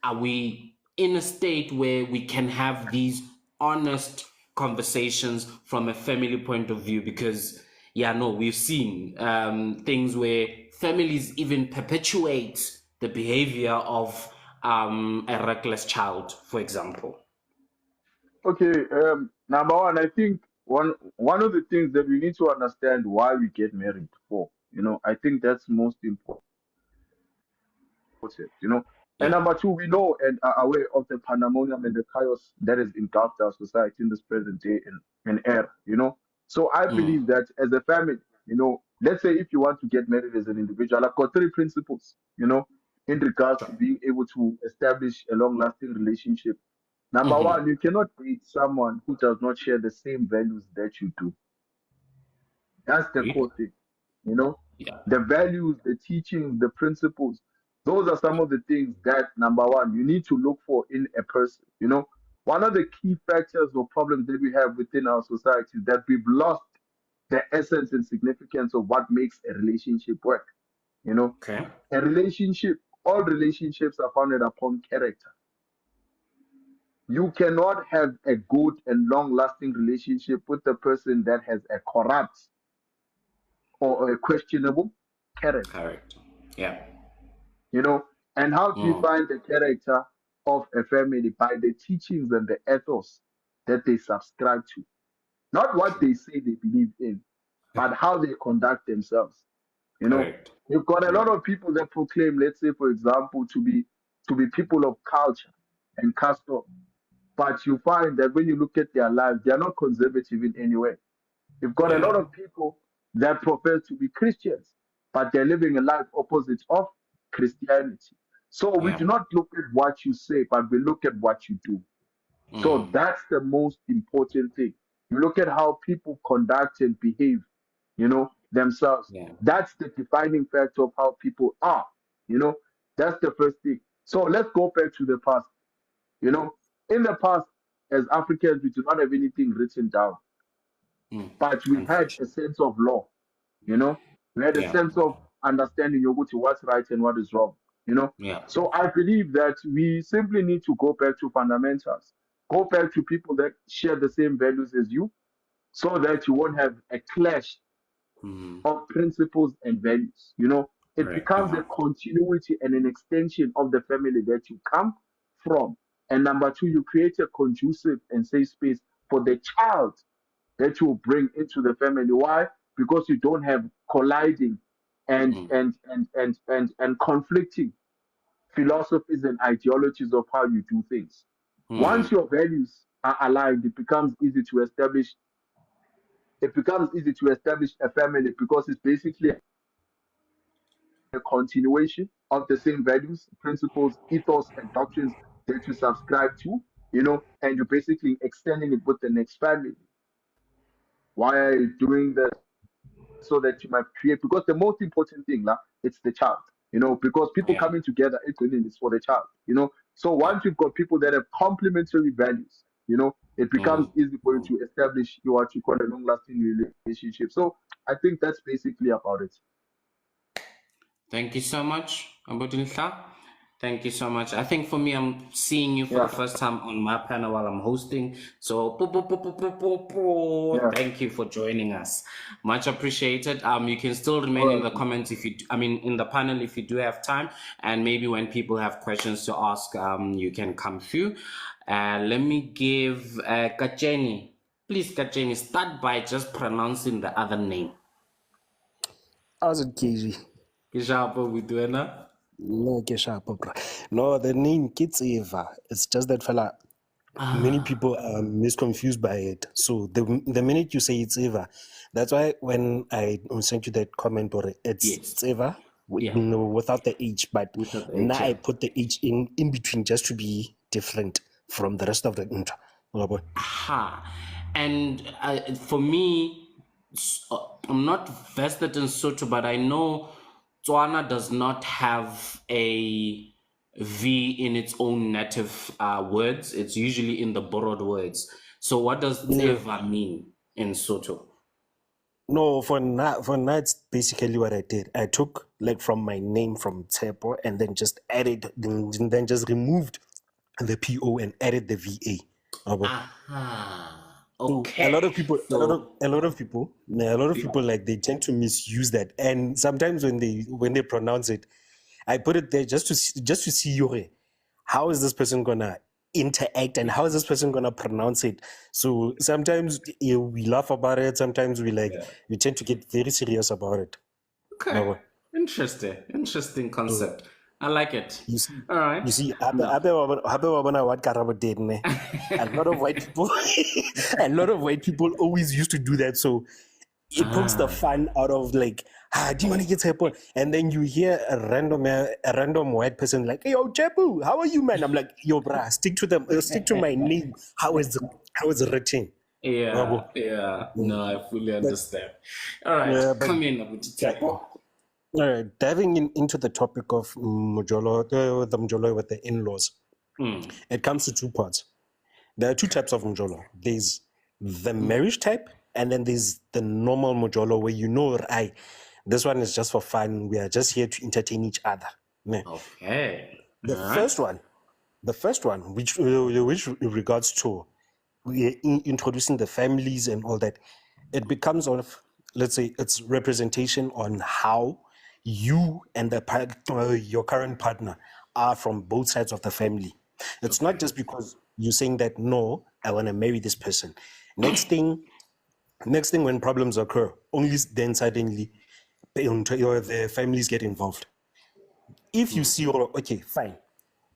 Are we in a state where we can have these honest conversations from a family point of view? Because, yeah, no, we've seen things where families even perpetuate the behavior of a reckless child, for example. Okay, number one, I think one of the things that we need to understand why we get married for. I think that's most important. And Yeah. number two, we know and are aware of the pandemonium and the chaos that has engulfed our society in this present day and era. So I Mm. believe that as a family, let's say if you want to get married as an individual, I've got three principles, in regards to Sure. being able to establish a long-lasting relationship. Number Mm-hmm. one, you cannot date someone who does not share the same values that you do. That's the Agreed. core thing. You know, Yeah. the values, the teachings, the principles. Those are some of the things that, number one, you need to look for in a person. One of the key factors or problems that we have within our society is that we've lost the essence and significance of what makes a relationship work. You know, Okay. a relationship, all relationships are founded upon character. You cannot have a good and long lasting relationship with a person that has a corrupt or a questionable character. Correct. Yeah. you know. And how do you Mm. find the character of a family? By the teachings and the ethos that they subscribe to. Not what True. they say they believe in, but how they conduct themselves. You know, Correct. you've got a lot Correct. of people that proclaim, let's say, for example, to be people of culture and custom. But you find that when you look at their lives, they are not conservative in any way. You've got a Yeah. lot of people that profess to be Christians, but they're living a life opposite of Christianity. So we Yeah. do not look at what you say, but we look at what you do. So Mm. that's the most important thing. You look at how people conduct and behave, themselves. Yeah. That's the defining factor of how people are. You know, that's the first thing. So let's go back to the past. You know, in the past, as Africans, we do not have anything written down, Mm. but we had a Unfortunately. sense of law. You know, we had a Yeah. sense of understanding what's right and what is wrong. You know, Yeah. so I believe that we simply need to go back to fundamentals, go back to people that share the same values as you, so that you won't have a clash Mm. of principles and values. It Correct. becomes Yeah. a continuity and an extension of the family that you come from. And number two, you create a conducive and safe space for the child that you bring into the family. Why? Because you don't have colliding, and conflicting philosophies and ideologies of how you do things. Once your values are aligned, it becomes easy to establish a family because it's basically a continuation of the same values, principles, ethos, and doctrines that you subscribe to, and you're basically extending it with the next family. Why are you doing that? So that you might create, because the most important thing, it's the child, because people Yeah. coming together, it's for the child, So Yeah. once you've got people that have complementary values, it becomes easy for you to establish what you call a long lasting relationship. So I think that's basically about it. Thank you so much, Abudinsa. Thank you so much. I think for me, I'm seeing you for the Yeah. first time on my panel while I'm hosting. So, Yeah. thank you for joining us. Much appreciated. You can still remain All in right. the comments in the panel if you do have time, and maybe when people have questions to ask, you can come through. Let me give Kacheni. Please, Kacheni, start by just pronouncing the other name. How's it, KG? Kishapo Buduena. No, Keshapo, bro. No, the name Kids Eva. It's just that fella. Many people are misconfused by it. So the minute you say it's Eva, that's why when I sent you that comment or Yes. it's Eva, Yeah. without the H, but Without the now H, yeah. I put the H in between just to be different from the rest of the intro. And for me, I'm not vested in Soto, but I know Tswana does not have a V in its own native words. It's usually in the borrowed words. So what does Tseva mean in Soto? No, for now it's basically what I did. I took like from my name from Tsepo and then just added, then just removed the PO and added the VA. Okay. A lot of people, So, a lot of people like they tend to misuse that, and sometimes when they pronounce it, I put it there just to see how is this person gonna interact and how is this person gonna pronounce it. So sometimes we laugh about it, sometimes we tend to get very serious about it. okay. Interesting concept. I like it. You see, All right. what Karabo did, ne? A lot of white people, a lot of white people always used to do that. So it pokes the fun out of like, do you want to get Chepo? And then you hear a random white person like, hey, yo, Chepo, how are you, man? I'm like, yo, bruh, stick to my name. How is it written? Yeah. No, I fully understand. All right, come in, Abuti. All right, diving into the topic of Mujolo, the Mujolo with the in-laws, it comes to two parts. There are two types of Mujolo. There's the marriage type, and then there's the normal Mujolo where this one is just for fun. We are just here to entertain each other. Okay. The first one, which in regards to introducing the families and all that, it becomes let's say, it's representation on how you and your current partner are from both sides of the family. It's not just because you're saying that, no, I want to marry this person. Next thing, when problems occur, only then suddenly the families get involved. If you see, okay, fine,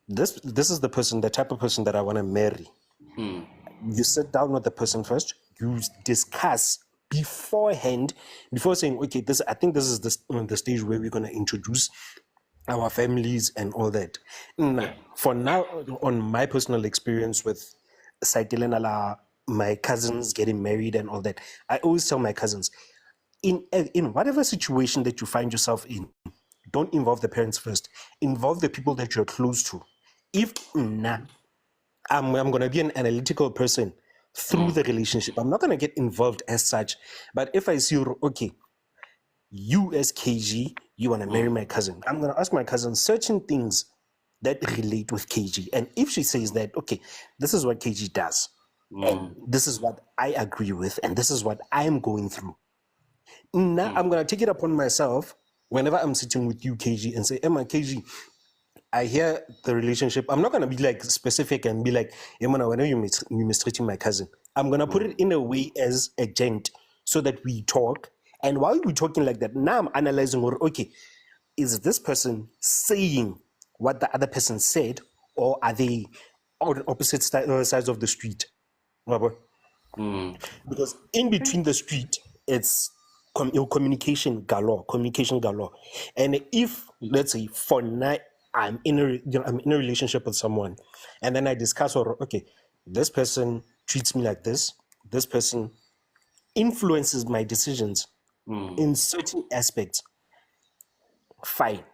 this is the type of person that I want to marry. You sit down with the person first, you discuss beforehand, before saying, okay, I think this is the stage where we're going to introduce our families and all that. For now, on my personal experience with Saitelenala, my cousins getting married and all that, I always tell my cousins, in whatever situation that you find yourself in, don't involve the parents first. Involve the people that you're close to. If I'm going to be an analytical person through the relationship, I'm not going to get involved as such. But if I see, okay, you as KG, you want to marry my cousin, I'm going to ask my cousin certain things that relate with KG. And if she says that, okay, this is what KG does, and this is what I agree with, and this is what I'm going through, now I'm going to take it upon myself whenever I'm sitting with you, KG, and say, Emma, KG, I hear the relationship. I'm not going to be like specific and be like, Emma, I know you're mistreating my cousin. I'm going to put it in a way as a gent so that we talk And while we're talking like that, now I'm analyzing, okay, is this person saying what the other person said, or are they on opposite sides of the street? Because in between the street, it's communication galore. And if, let's say, for now, I'm in a relationship with someone, and then I discuss, okay, this person treats me like this. This person influences my decisions in certain aspects. Fine.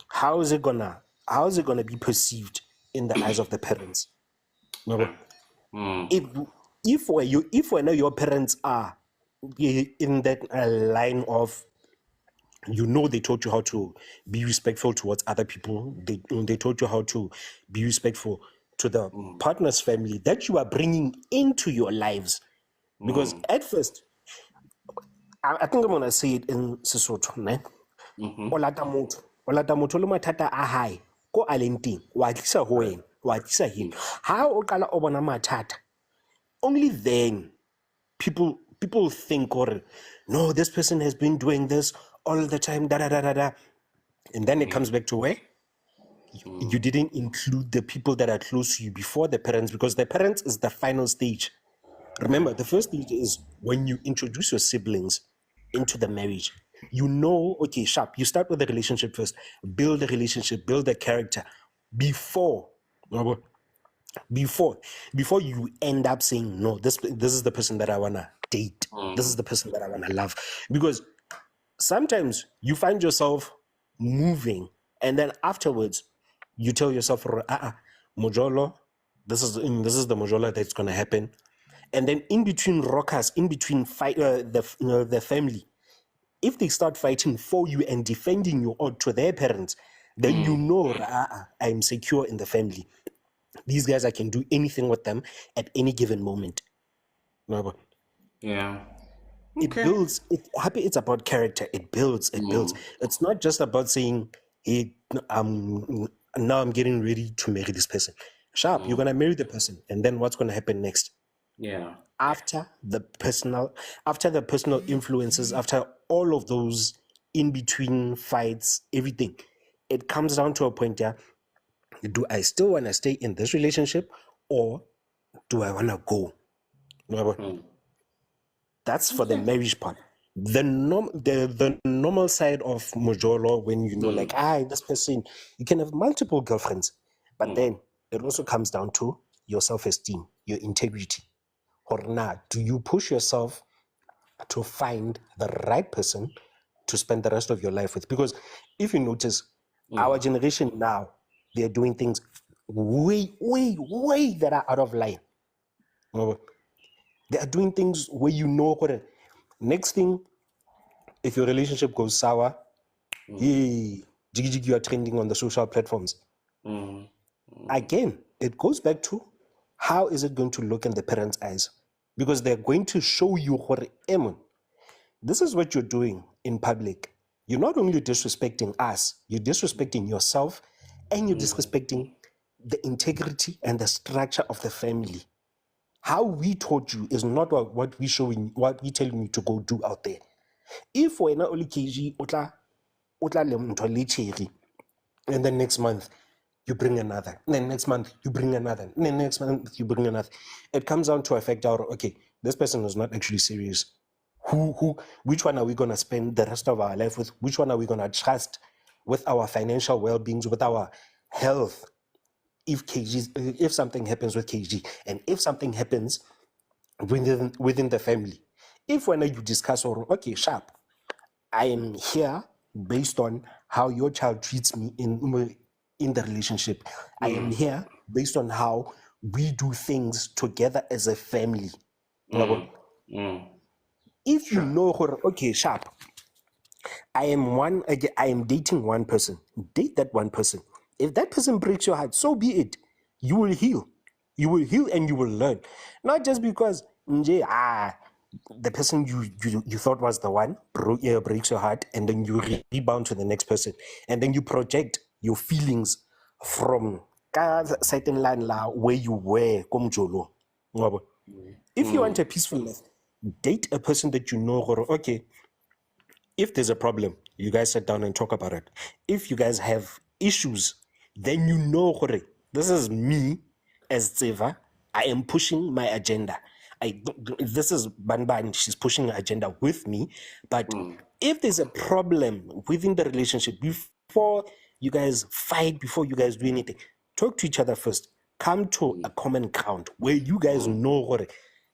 How is it gonna be perceived in the eyes of the parents? If your parents are in that line of, they taught you how to be respectful towards other people. They taught you how to be respectful to the partner's family that you are bringing into your lives. Because at first, I think I'm gonna say it in Sesotho, ne? O lata motho le mathata a hae ko a leng teng wa tlisa ho wena, wa tlisa heno. Ha o qala o bona mathata, only then people think, or no, this person has been doing this all the time, da da da da da, and then it comes back to where you didn't include the people that are close to you before the parents, because the parents is the final stage. Remember, the first stage is when you introduce your siblings into the marriage. Okay, sharp. You start with the relationship first, build the relationship, build the character before you end up saying, no, this is the person that I wanna date. This is the person that I wanna love. Because sometimes you find yourself moving, and then afterwards you tell yourself, Mojolo, this is the Mojola that's gonna happen. And then in between rockers, in between the family, if they start fighting for you and defending you or to their parents, then I'm secure in the family. These guys, I can do anything with them at any given moment. Yeah. It builds. It's about character. It builds. It's not just about saying, hey, now I'm getting ready to marry this person. Sharp, you're gonna marry the person, and then what's gonna happen next? Yeah. After the personal influences, after all of those in between fights, everything, it comes down to a point, do I still want to stay in this relationship, or do I want to go? That's for the marriage part. The normal side of Mojolo, when like, this person, you can have multiple girlfriends, but then it also comes down to your self-esteem, your integrity. Or not, do you push yourself to find the right person to spend the rest of your life with? Because if you notice, our generation now, they're doing things way, way, way that are out of line. They are doing things where next thing, if your relationship goes sour, jiggy, you are trending on the social platforms. Again, it goes back to, how is it going to look in the parents' eyes? Because they're going to show you, this is what you're doing in public. You're not only disrespecting us, you're disrespecting yourself, and you're disrespecting the integrity and the structure of the family. How we taught you is not what we're telling you to go do out there. If we're not only KG, and then next month you bring another, and then next month you bring another, and then next month you bring another, it comes down to a fact out, okay, this person is not actually serious. Which one are we going to spend the rest of our life with? Which one are we going to trust with our financial well-beings, with our health? If something happens with KG, and if something happens within the family, if when you discuss, okay, sharp, I am here based on how your child treats me in the relationship. I am here based on how we do things together as a family. If you know, okay, sharp, I am dating one person. Date that one person. If that person breaks your heart, so be it. You will heal. You will heal and you will learn. Not just because the person you thought was the one breaks your heart, and then you rebound to the next person, and then you project your feelings from certain line where you were. If you want a peaceful life, date a person that you know, okay, If there's a problem, you guys sit down and talk about it. If you guys have issues, then you know, hore, this is me as Tseva. I am pushing my agenda. This is Banban, she's pushing her agenda with me. But if there's a problem within the relationship, before you guys fight, before you guys do anything, talk to each other first. Come to a common ground where you guys know, hore,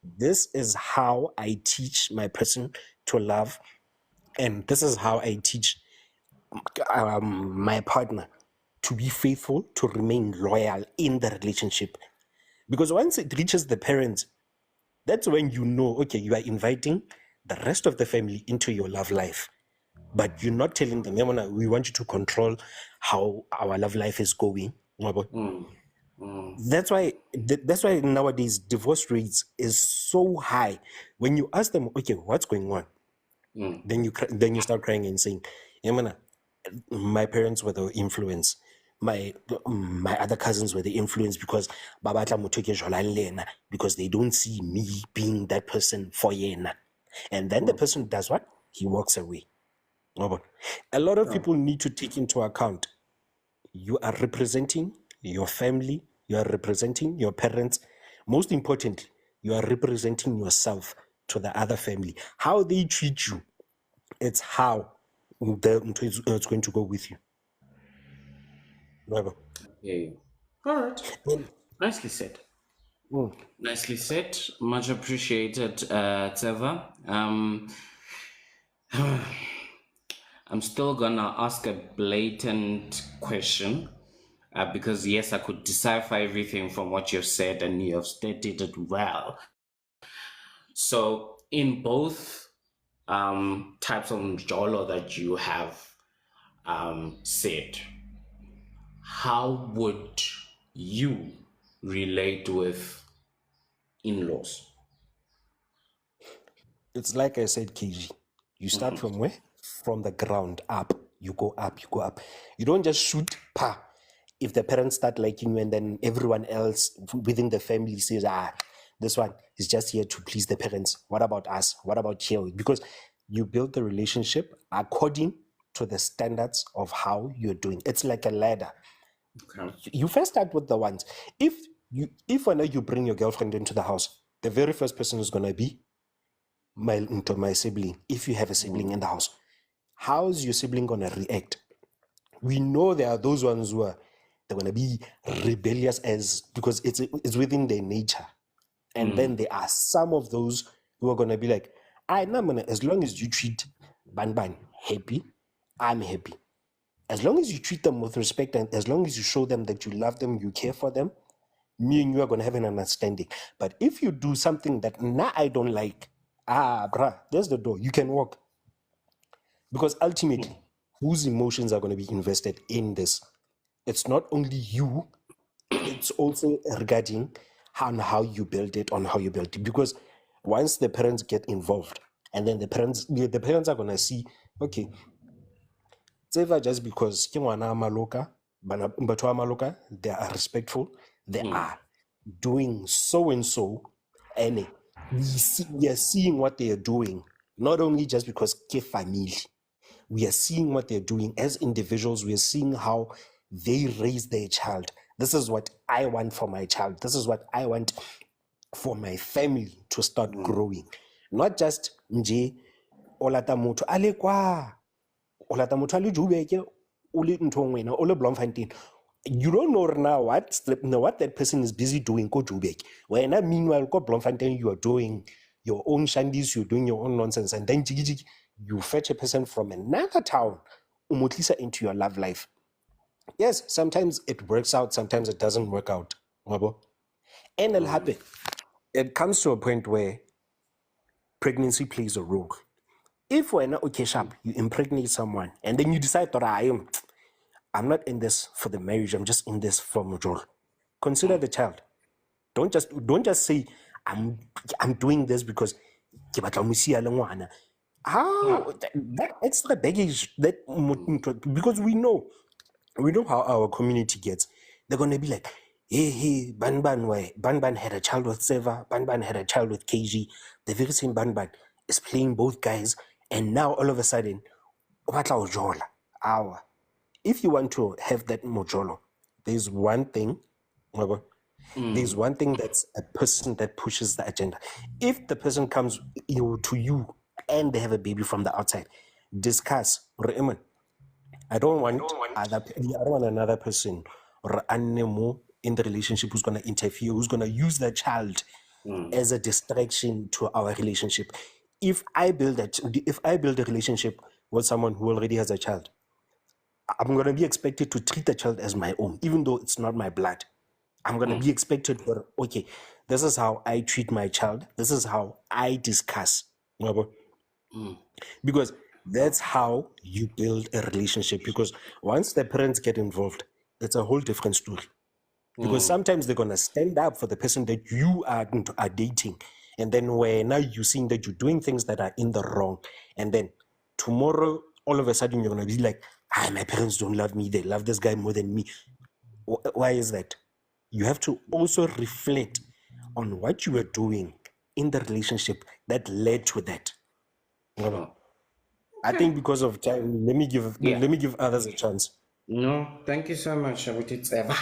this is how I teach my person to love, and this is how I teach my partner to be faithful, to remain loyal in the relationship. Because once it reaches the parents, that's when you know, okay, you are inviting the rest of the family into your love life. But you're not telling them, "Yamana, we want you to control how our love life is going." That's why nowadays divorce rates is so high. When you ask them, okay, what's going on? Then you start crying and saying, "Yamana, my parents were the influence. My other cousins were the influence because babatla motho ke jwala le yena, because they don't see me being that person for yena." And then the person does what? He walks away. A lot of people need to take into account, you are representing your family, you are representing your parents. Most importantly, you are representing yourself to the other family. How they treat you, it's how it's going to go with you. Okay. All right. Nicely said. Nicely said. Much appreciated, Tseva. I'm still gonna ask a blatant question, because yes, I could decipher everything from what you've said, and you have stated it well. So, in both types of njolo that you have said, how would you relate with in-laws? It's like I said, KG. You start from where? From the ground up. You go up, you go up. You don't just shoot, pa. If the parents start liking you and then everyone else within the family says, this one is just here to please the parents. What about us? What about here? Because you build the relationship according to the standards of how you're doing. It's like a ladder. Okay. You first start with the ones. If when you bring your girlfriend into the house, the very first person is gonna be my sibling. If you have a sibling in the house, how's your sibling gonna react? We know there are those ones who are, they're gonna be rebellious because it's within their nature. And then there are some of those who are gonna be like, as long as you treat Ban happy, I'm happy. As long as you treat them with respect and as long as you show them that you love them, you care for them, me and you are going to have an understanding. But if you do something that I don't like, bruh, there's the door. You can walk. Because ultimately, whose emotions are going to be invested in this? It's not only you, it's also regarding how you build it, on how you build it. Because once the parents get involved, and then the parents are going to see, okay, Tseva, just because ke ngwana wa Maloka, batho ba Maloka, they are respectful, they are doing so and so, and we are seeing what they are doing, not only just because ke family, we are seeing what they're doing as individuals, we are seeing how they raise their child. This is what I want for my child. This is what I want for my family to start growing. Not just nje olata motho ale kwa olata motho ale Joburg o le nthong wena o le Bloemfontein. You don't know now what that person is busy doing ko Joburg. Wena meanwhile ko Bloemfontein you are doing your own shandies, you're doing your own nonsense, and then you fetch a person from another town umutlisa into your love life. Yes, sometimes it works out, sometimes it doesn't work out. And it'll happen. It comes to a point where pregnancy plays a role. If we're not okay sharp, you impregnate someone and then you decide that I'm not in this for the marriage, I'm just in this for Mujol. Consider the child. Don't just say I'm doing this because how that extra baggage because we know how our community gets. They're gonna be like, hey, Ban had a child with Seva, Ban had a child with KG. The very same Ban is playing both guys, and now all of a sudden if you want to have that mojolo, there's one thing, there's one thing that's a person that pushes the agenda. If the person comes to you and they have a baby from the outside, discuss. I don't want another person or animal in the relationship who's going to interfere, who's going to use the child as a distraction to our relationship. If I build a relationship with someone who already has a child, I'm going to be expected to treat the child as my own, even though it's not my blood. I'm going to be expected for, okay, this is how I treat my child. This is how I discuss. Because that's how you build a relationship. Because once the parents get involved, it's a whole different story. Because sometimes they're going to stand up for the person that you are dating. And then when now you're seeing that you're doing things that are in the wrong. And then tomorrow, all of a sudden, you're going to be like, my parents don't love me. They love this guy more than me. Why is that? You have to also reflect on what you were doing in the relationship that led to that. I think because of time, let me give others a chance. No, thank you so much. It's ever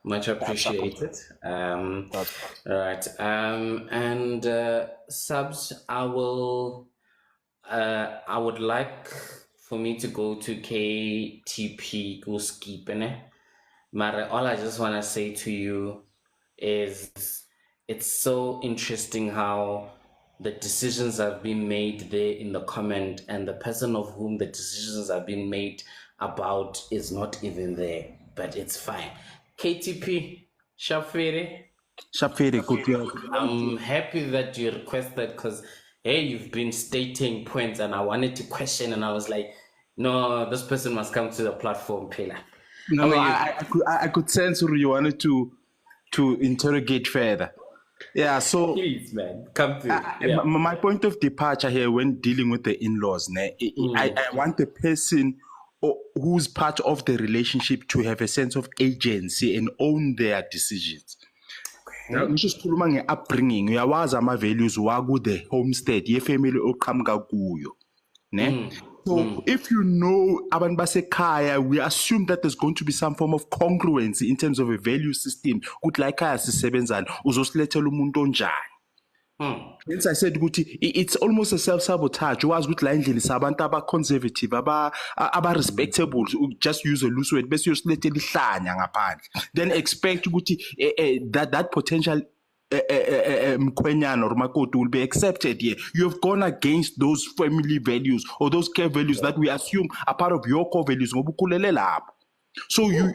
much appreciated. All right. And subs, I would like for me to go to KTP, go skip, Mara, all I just want to say to you is it's so interesting how the decisions have been made there in the comment, and the person of whom the decisions have been made about is not even there, but it's fine. KTP, Shafiri, good. I'm happy that you requested, because hey, you've been stating points and I wanted to question, and I was like, no, this person must come to the platform, Pela. No, I could sense you wanted to interrogate further. Yeah, so please, man, come through. My point of departure here when dealing with the in-laws, I want the person who's part of the relationship to have a sense of agency and own their decisions. Ngishisikhuluma nge-upbringing, uyawazi ama-values wakude homestead ye-family oqhamuka kuyo, ne? So if you know abantu basekhaya, we assume that there's going to be some form of congruency in terms of a value system. Ukuthi la ekhaya sisebenzani, uzosilethela umuntu onjani. Hence I said ukuthi it's almost a self-sabotage. Wazi ukuthi la endlini sabantu aba-conservative, aba-respectable, just use a loose word, bese uyosilethela ihlanya ngaphandle. Then expect ukuthi that potential mkhwenyana or makoti will be accepted here. You have gone against those family values or those care values that we assume are part of your core values. So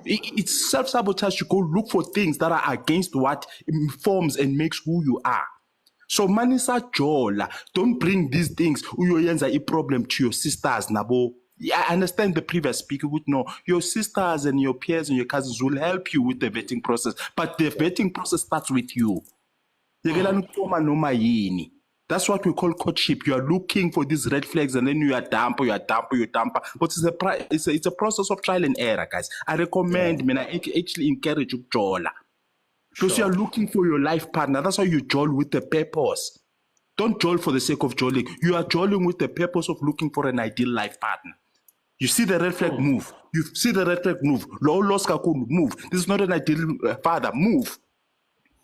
it's self-sabotage to go look for things that are against what informs and makes who you are. So manisa jola, don't bring these things uyoyenza a problem to your sisters nabo. Yeah, I understand the previous speaker would know your sisters and your peers and your cousins will help you with the vetting process, but the vetting process starts with you. That's what we call courtship. You are looking for these red flags and then you are dump. But it's a process of trial and error, guys. I recommend, I actually encourage you to jola. Because you are looking for your life partner. That's how you jol with the purpose. Don't jol for the sake of jolling. You are jolling with the purpose of looking for an ideal life partner. You see the red flag, move. You see the red flag, move. Move. This is not an ideal father. Move.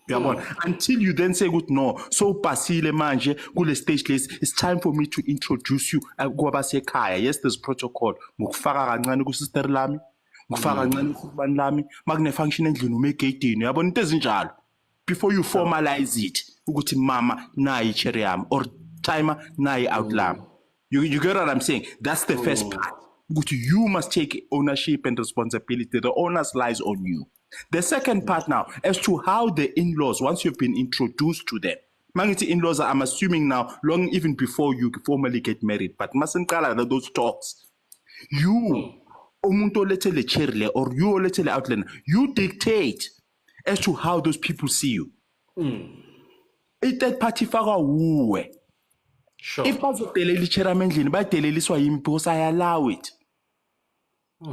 Until you then say, good, no, so pasile manje, kule stage place, it's time for me to introduce you. Yes, there's protocol. Mukufaka kancane kusister lami, mukufaka kancane kubani lami, magne function endlini umeke idini. Yabona into ezinjalo. Before you formalize it, ukuthi mama nayi cherry yami or timer nayi outlam. You get what I'm saying? That's the first part. You must take ownership and responsibility. The onus lies on you. The second part now, as to how the in-laws, once you've been introduced to them, Mangiti in-laws, I'm assuming now, long even before you formally get married, but mustn't call those talks. You, omuntu letele cherle, or you letele outline, you dictate as to how those people see you. That party faga uwe. Sure. If bazodelela ichairman endlini badeleliswa yimi because I allow it.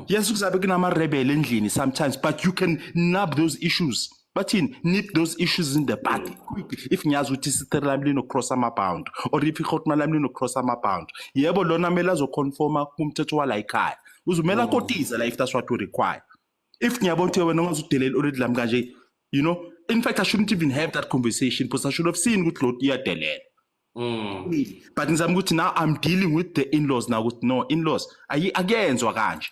Yes, kuzabe kunama rebel endlini sometimes, but you can nab those issues But nip those issues in the bud quickly. If ngiyazi ukuthi isitelamlini ukross ama-bound or if ihotmalamlini ukross ama-bound, yebo lona mele azoconforma kumthetho wala ekhaya. Uzumela kotiza la if that's what we require. If ngiyabona ukuthi wena ungazudelela already lami kanje, you know, in fact I shouldn't even have that conversation because I should have seen ukuthi lo iyadelela. But ngizama ukuthi now I'm dealing with the in-laws now with no in-laws. Akuyenzwa kanje.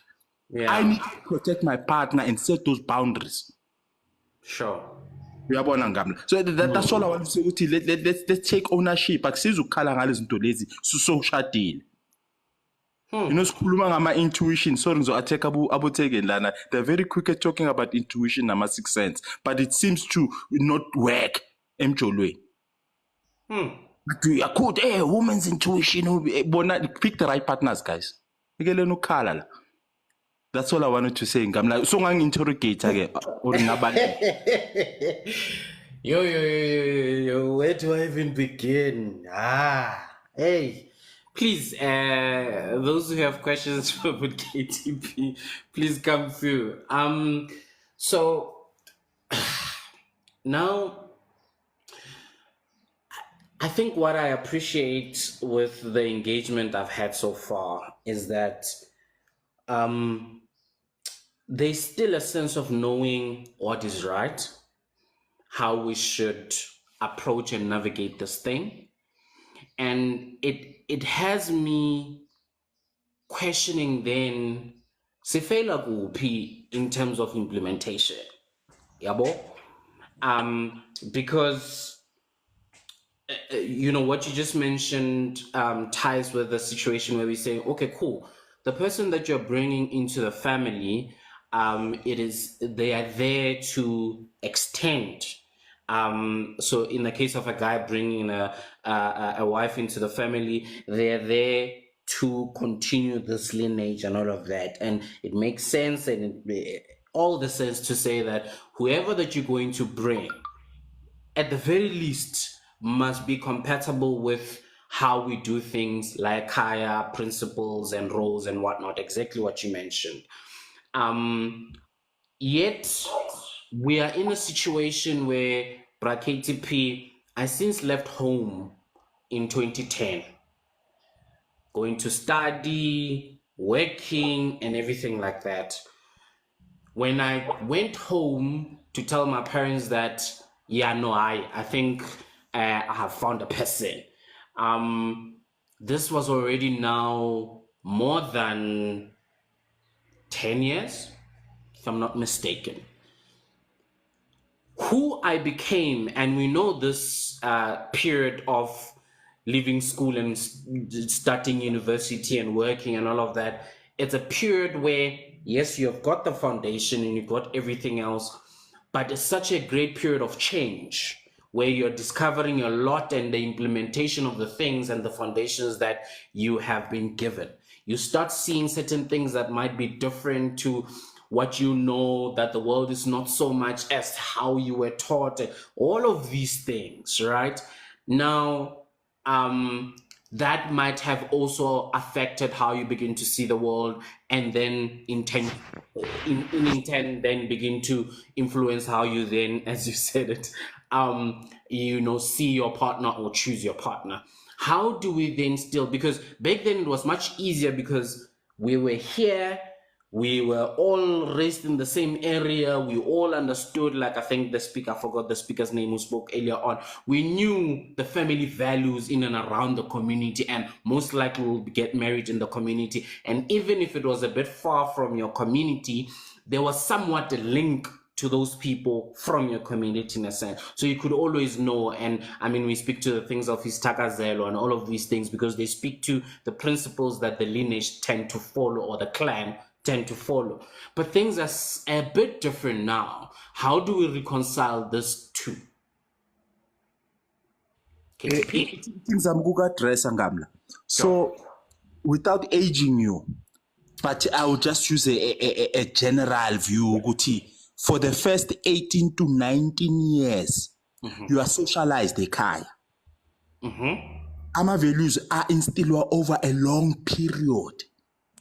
I need to protect my partner and set those boundaries. Sure. Uyabona ngamla. So that's all I want to say ukuthi let's take ownership. Akusiza ukukhala ngalezi zinto lezi sokushadile. You know, sikhuluma ngama intuition. Sorry ngizo-attack abuthekeni lana. They're very quick at talking about intuition nama sixth sense, but it seems to not work emjolweni. But we are good. Hey, woman's intuition. Pick the right partners, guys. Ikeleni ukukhala la. That's all I wanted to say. I'm like, so I'm interrogate again. Yo, where do I even begin? Hey, please, those who have questions for KTP, please come through. So now, I think what I appreciate with the engagement I've had so far is that there's still a sense of knowing what is right, how we should approach and navigate this thing. And it has me questioning then sifela kuphi in terms of implementation. Yabo? Because you know what you just mentioned ties with the situation where we say, okay, cool. The person that you're bringing into the family, they are there to extend. So in the case of a guy bringing a wife into the family, they're there to continue this lineage and all of that. And it makes sense, and all the sense to say that whoever that you're going to bring, at the very least, must be compatible with how we do things, like higher principles and roles and whatnot, exactly what you mentioned. Yet, we are in a situation where KTP, I since left home in 2010, going to study, working, and everything like that. When I went home to tell my parents that, I think I have found a person. This was already now more than 10 years, if I'm not mistaken. Who I became, and we know this period of leaving school and starting university and working and all of that, it's a period where, yes, you've got the foundation and you've got everything else, but it's such a great period of change where you're discovering a lot and the implementation of the things and the foundations that you have been given. You start seeing certain things that might be different to what you know, that the world is not so much as how you were taught, all of these things, right? Now, that might have also affected how you begin to see the world, and then in intent then begin to influence how you then, as you said it, see your partner or choose your partner. How do we then still, because back then it was much easier because we were here, we were all raised in the same area, we all understood, like I think I forgot the speaker's name who spoke earlier on, we knew the family values in and around the community, and most likely we'll get married in the community. And even if it was a bit far from your community, there was somewhat a link to those people from your community in a sense. So you could always know, and I mean, we speak to the things of his Takazelo and all of these things because they speak to the principles that the lineage tend to follow, or the clan tend to follow. But things are a bit different now. How do we reconcile this two? Things I'm going to address, Ngamla. So, without aging you, but I will just use a general view, Guti. For the first 18 to 19 years, you are socialized, Ekaya. Our values are instilled over a long period.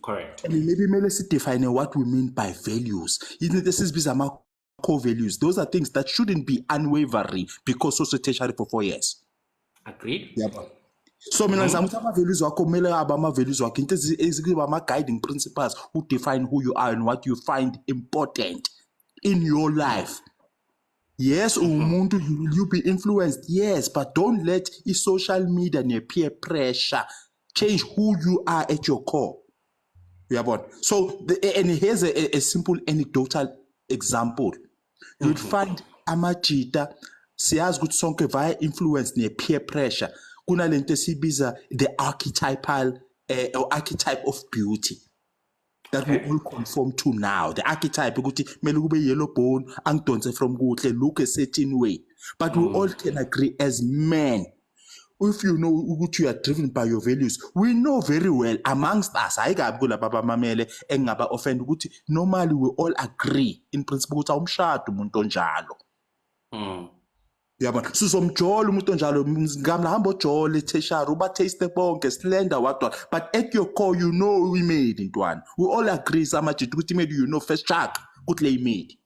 Correct. And maybe let's define what we mean by values. This is bizarre core values, those are things that shouldn't be unwavering because tertiary for 4 years. Agreed. Yabo. So mina ngizama ukuthi ama-values wakho kumele abe ama-values wakho into ezikuba ama-guiding principles who define who you are and what you find important in your life. Yes, umuntu, you be influenced, yes, but don't let social media and peer pressure change who you are at your core. So, and here's a simple anecdotal example. You'd find amajita siyazi ukuthi sonke via influence ne-peer pressure kunalento esibiza the archetypal or archetype of beauty that we all conform to now. The archetype ukuthi kumele kube yellow bone, angidonse from kuhle, look a certain way. But we all can agree as men, if you know ukuthi you are driven by your values, we know very well amongst us, ayikabi kulaba bamamele engaba offend ukuthi normally we all agree in principle ukuthi awumshado umuntu onjalo. Yabona, sizomjola umuntu onjalo, ngamla hamba ojola eTheshari uba taste bonke slender what, but at your core you know we made intwana. We all agree samajita ukuthi maybe you know first track ukuthi le made.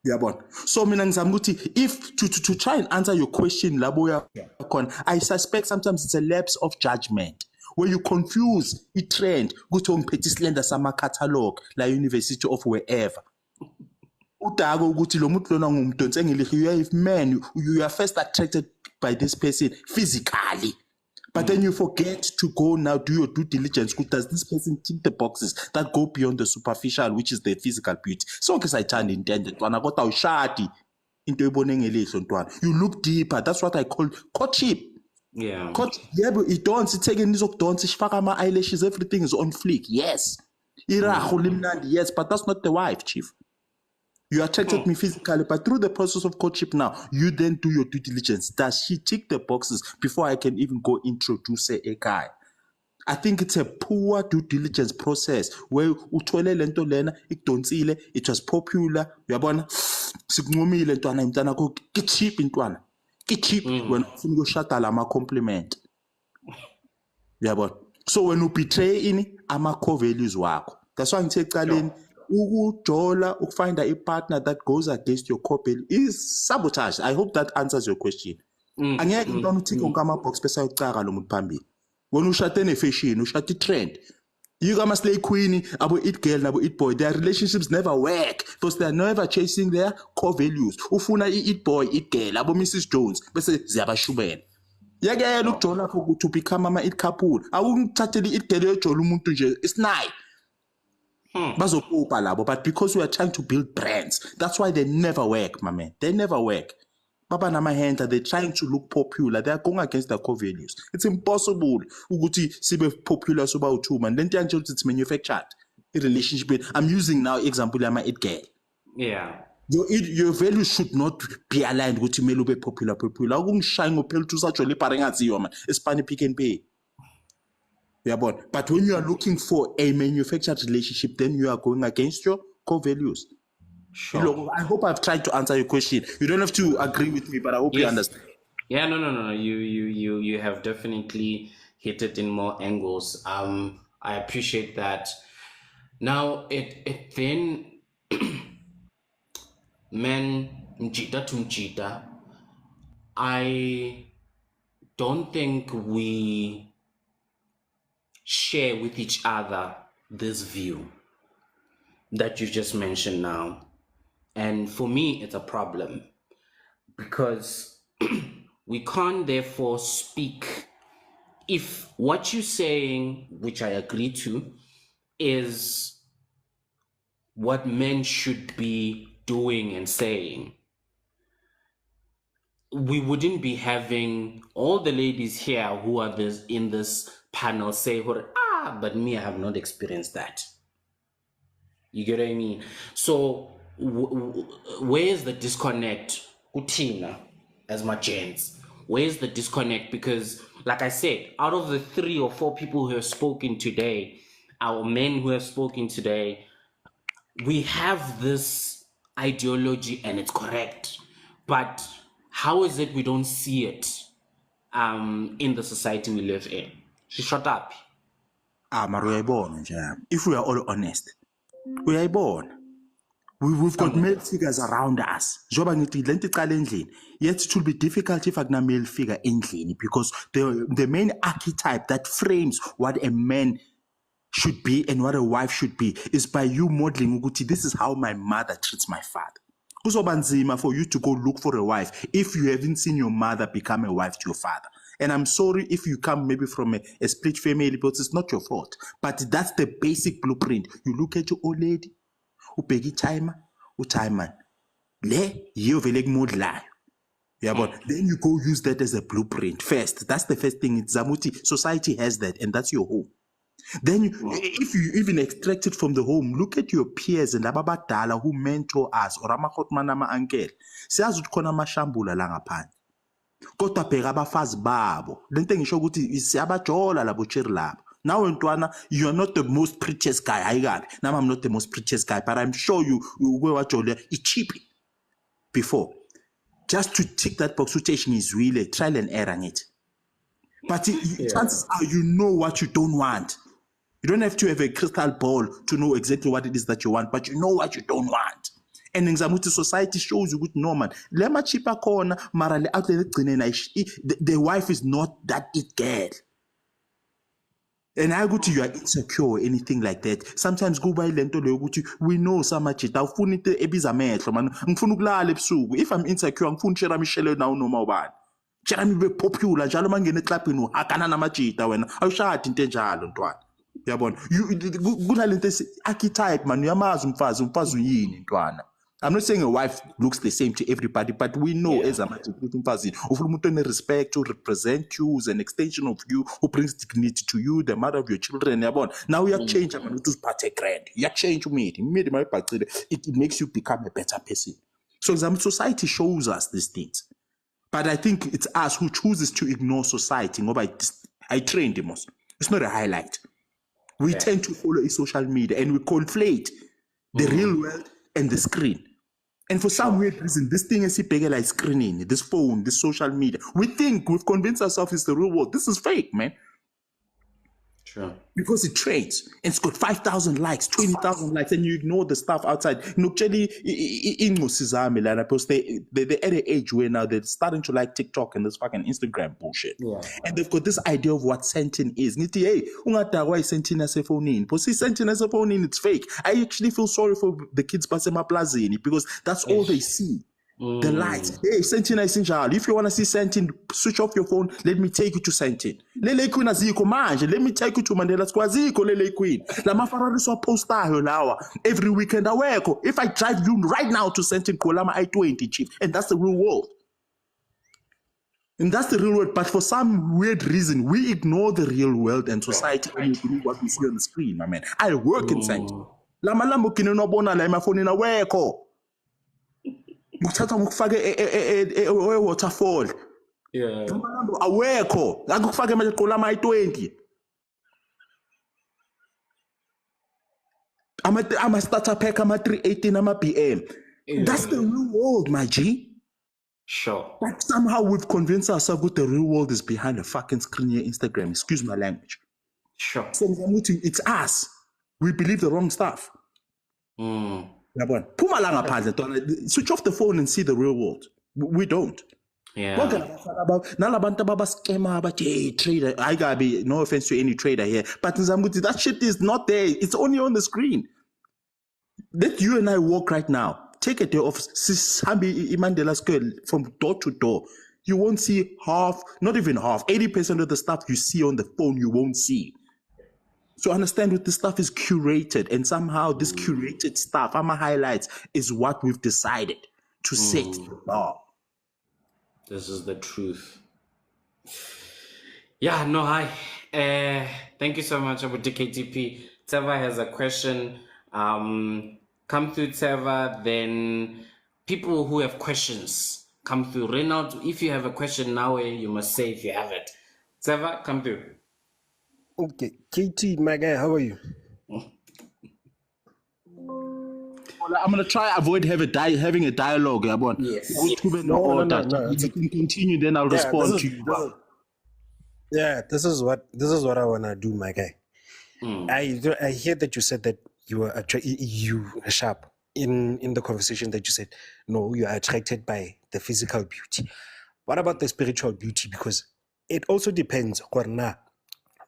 Yabona. So mina ngizama ukuthi if to try and answer your question labo yakona, I suspect sometimes it's a lapse of judgment where you confuse i-trend ukuthi ongiphethe islender sama catalog la University of wherever. Udako ukuthi lo muntu lona ngumdonsi engilihle, you are man, you are first attracted by this person physically, but then you forget to go now do your due diligence. Does this person tick the boxes that go beyond the superficial, which is the physical beauty? So ke sayithanda intended ntwana kodwa awushadi into ebone ngelihlo ntwana. You look deeper. That's what I call courtship. Yeah. Yebo idonsi ithekeni izokudonsa ishifaka ama eyelashes, everything is on fleek. Yes. Irahu limnandi, yes, but that's not the wife, chief. You attracted me physically, but through the process of courtship now, you then do your due diligence. Does she tick the boxes before I can even go introduce a guy? I think it's a poor due diligence process where uthole lento lena ikudonsile, it was popular, uyabona, sikunqumile ntwana imntana ko cheap intwana. Cheap when ufuna ukushada la compliment. Uyabona. So when you betray ini ama core values wakho. That's why ngithe ecaleni ukujola ukufind a partner that goes against your core value is sabotage. I hope that answers your question. Angeke intwana uthike ngama box bese ayocaka lo muntu phambili. Wena ushate ne-fashion, ushate i-trend. You kama slay queen, abo it girl, nabo it boy, their relationships never work because they are never chasing their core values. Ufuna it boy, it girl, abo Mrs. Jones, bese ziyabashubela. Yakela ukujola to become ama it couple. Awungithatheli it girl yojola umuntu nje, it's nice. But because we are trying to build brands, that's why they never work, my man. They never work. Baba Namahenda, they're trying to look popular. They are going against their core values. It's impossible. Uguti sibe popular so about two man. Then it's manufactured. A relationship. I'm using now example I'm it girl. Yeah. Your values should not be aligned with you be popular. I'm shine opel to such a liparengazi man. It's funny pick and pay. Yeah, but when you are looking for a manufactured relationship, then you are going against your core values. Sure. I hope I've tried to answer your question. You don't have to agree with me, but I hope you understand. Yeah, no. You have definitely hit it in more angles. I appreciate that. Now it then men mjita to mjita. I don't think we share with each other this view that you just mentioned now. And for me, it's a problem because we can't therefore speak if what you're saying, which I agree to, is what men should be doing and saying. We wouldn't be having all the ladies here who are in this panel say, but me, I have not experienced that. You get what I mean? So where's the disconnect? Utina, as my gents, where's the disconnect? Because like I said, out of the 3 or 4 people who have spoken today, our men who have spoken today, we have this ideology and it's correct. But how is it we don't see it in the society we live in? Shut up. Maru, if we are all honest, we are born. We've got male figures around us. Njengoba ngithi le nto iqala endlini. Yet it will be difficult if akuna male figure endlini because the main archetype that frames what a man should be and what a wife should be is by you modeling ukuthi this is how my mother treats my father. Kuzoba nzima for you to go look for a wife if you haven't seen your mother become a wife to your father. And I'm sorry if you come maybe from a split family, but it's not your fault. But that's the basic blueprint. You look at your old lady, ubheka timer, utimer. Le yiyo vele kumodlayo. Yeah, but then you go use that as a blueprint first. That's the first thing. It's Zamuti. Society has that, and that's your home. Then, if you even extract it from the home, look at your peers and ababadala who mentor us or amakhotmana ama-uncle. Siyazi ukuthi khona amashambula la ngaphandle. Kodwa bheka abafazi babo. Le nto engisho ukuthi siyabajola labo cheri labo. Now, Ntwana, you are not the most prettiest guy. Now I'm not the most prettiest guy, but I'm sure you go watch all the cheap before. Just to tick that box, which is really trial and error in it. But chances are you know what you don't want. You don't have to have a crystal ball to know exactly what it is that you want, but you know what you don't want. And in Zamuti society shows you good no man. Lema cheaper corner, mara le out the wife is not that it girl. And I go to you are insecure or anything like that. Sometimes go by lento le ukuthi we know so much it. Awufuni into ebiza amehlo man. Ngifuna ukulala ebusuku. If I'm insecure, ngifuna share Michelle now noma ubani. Share mi be popular njalo mangene clubini uhakana namajita wena. Awushadi into enjalo ntwana. Yabona. Kunalento archetype man uyamazi umfazi uyini ntwana. I'm not saying a wife looks the same to everybody, but we know as a matter of respect to represent you as an extension of you who brings dignity to you, the mother of your children. Now we are changing grand. You change it makes you become a better person. So society shows us these things. But I think it's us who chooses to ignore society. I trained them. It's not a highlight. We tend to follow a social media and we conflate the real world and the screen. And for some weird reason, this thing is like screening, this phone, this social media. We think we've convinced ourselves it's the real world. This is fake, man. Sure. Because it trades and it's got 5,000 likes, 20,000 likes, and you ignore the stuff outside. Actually, they're at an age where now they're starting to like TikTok and this fucking Instagram bullshit. Yeah. And they've got this idea of what sentient is. Ngithi, hey, ungadakwa sentient as a phone in. But see, sentient as a phone in, it's fake. I actually feel sorry for the kids basemaplazini because that's all they see. The lights. Hey, Sentin essential. If you want to see Sentin, switch off your phone. Let me take you to Sentin. Lele Queen aziko manje. Let me take you to Mandela Squaziko, Lele Queen. La mafarari so posta lawa. Every weekend I work. If I drive you right now to Sentin Kolama I-20, chief. And that's the real world. And that's the real world. But for some weird reason, we ignore the real world and society and we believe what we see on the screen, my man. I work in Sentin. Lama lambo kinenobona la my phone in a work. Muthatha ngikufake e waterfall. Yeah. Awekho. Ngakufake manje qolama i20. Ama starter pack ama 318 ama BM. That's the real world, my G. Sure. But somehow we've convinced ourselves that the real world is behind a fucking screen here, Instagram. Excuse my language. Sure. So it's us. We believe the wrong stuff. Switch off the phone and see the real world. We don't. Yeah. Trader. I gotta be no offense to any trader here, but that shit is not there. It's only on the screen. Let you and I walk right now. Take a day off. Sambi Mandela's girl from door to door. You won't see half, not even half, 80% of the stuff you see on the phone, you won't see. So understand that this stuff is curated, and somehow this curated stuff, AMA highlights, is what we've decided to set the bar. This is the truth. Yeah, no, hi. Thank you so much, Abu KTP. Teva has a question. Come through Teva, then people who have questions, come through. Reynald, if you have a question now, you must say if you have it. Teva, come through. Okay, KT, my guy, how are you? I'm gonna try avoid having a dialogue. Yes. No. If you can continue, then I'll respond to you. This is what I wanna do, my guy. I hear that you said that you are sharp in the conversation that you said, no, you are attracted by the physical beauty. What about the spiritual beauty? Because it also depends on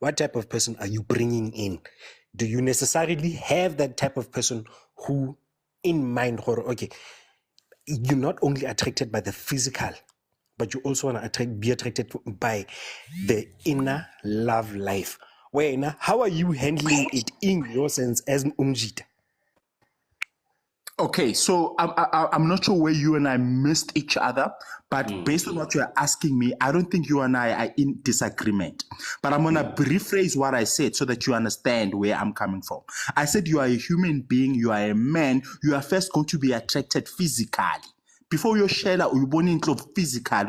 what type of person are you bringing in. Do you necessarily have that type of person who in mind, or okay, you're not only attracted by the physical, but you also want to be attracted by the inner love life. Where how are you handling it in your sense as Umjita? Okay, so I'm not sure where you and I missed each other, but based on what you're asking me, I don't think you and I are in disagreement. But I'm going to rephrase what I said so that you understand where I'm coming from. I said you are a human being, you are a man, you are first going to be attracted physically. Before you share you born into physical,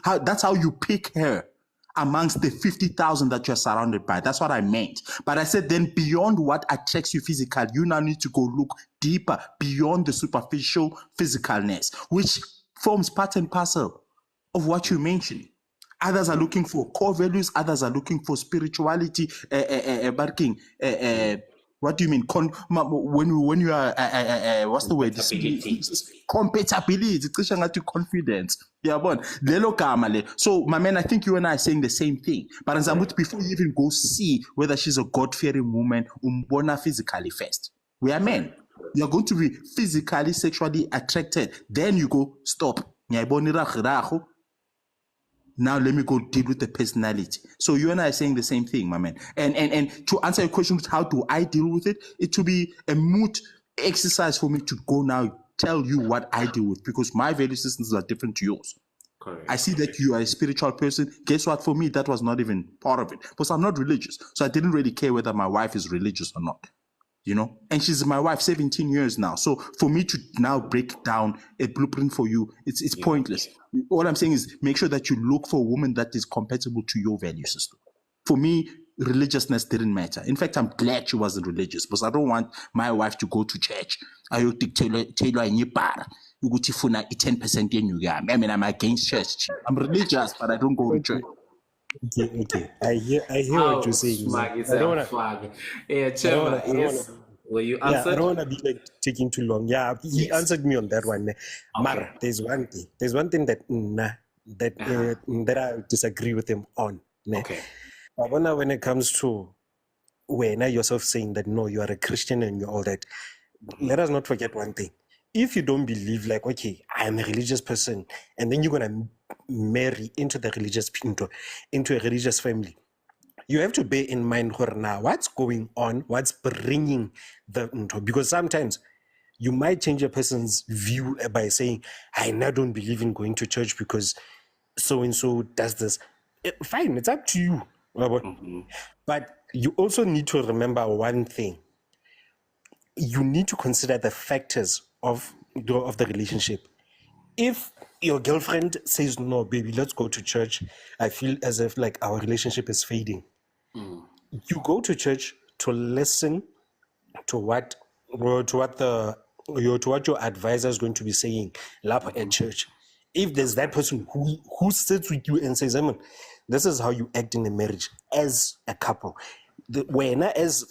that's how you pick her amongst the 50,000 that you're surrounded by. That's what I meant. But I said then beyond what attracts you physically, you now need to go look deeper beyond the superficial physicalness, which forms part and parcel of what you mentioned. Others are looking for core values. Others are looking for spirituality, what do you mean? When you are what's the word? Compatibility. It's confidence. Yeah, but so my man, I think you and I are saying the same thing. But before you even go see whether she's a God-fearing woman, umbona physically first. We are men. You're going to be physically, sexually attracted. Then you go stop. Now let me go deal with the personality. So you and I are saying the same thing, my man. And to answer your question, how do I deal with it? It will be a moot exercise for me to go now tell you what I deal with, because my value systems are different to yours. Correct. I see that you are a spiritual person. Guess what? For me, that was not even part of it, because I'm not religious. So I didn't really care whether my wife is religious or not. And she's my wife 17 years now. So for me to now break down a blueprint for you, it's pointless. All I'm saying is make sure that you look for a woman that is compatible to your value system. For me, religiousness didn't matter. In fact, I'm glad she wasn't religious, because I don't want my wife to go to church. I 10% I mean, I'm against church. I'm religious, but I don't go to church. Okay. I hear what you're saying. I don't want to. Yeah, Trevor, yes. Were you answered? I don't want to be like taking too long. Yeah, he answered me on that one. Mara, there's one thing. There's one thing that that I disagree with him on. Okay. When it comes to when yourself saying that no, you are a Christian and you're all that, let us not forget one thing. If you don't believe, like, okay, I'm a religious person, and then you're gonna marry into a religious family, you have to bear in mind now what's going on, what's bringing because sometimes you might change a person's view by saying, I now don't believe in going to church because so and so does this. Fine, it's up to you. But you also need to remember one thing. You need to consider the factors of the relationship. If your girlfriend says, no, baby, let's go to church, I feel as if like our relationship is fading. You go to church to listen to what your advisor is going to be saying at church. If there's that person who sits with you and says, this is how you act in a marriage as a couple. When as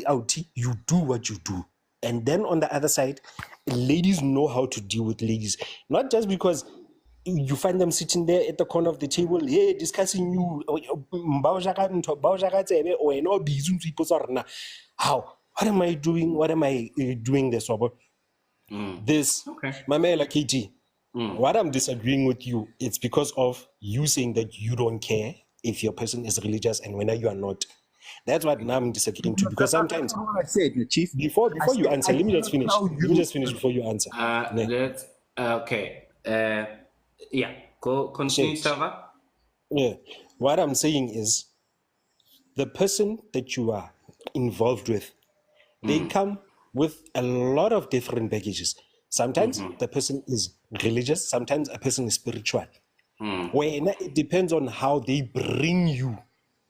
out, you do what you do. And then on the other side, ladies know how to deal with ladies. Not just because you find them sitting there at the corner of the table, hey, discussing you. How? What am I doing? What am I doing this? This, Mamela KT, what I'm disagreeing with you, it's because of you saying that you don't care if your person is religious and when you are not. That's what now I'm disagreeing to, because sometimes I said, Chief. Before you answer, let me just finish. Let me just finish before you answer. Yeah. Go continue, Trevor. Yeah. What I'm saying is the person that you are involved with, they come with a lot of different baggages. Sometimes the person is religious, sometimes a person is spiritual. It depends on how they bring you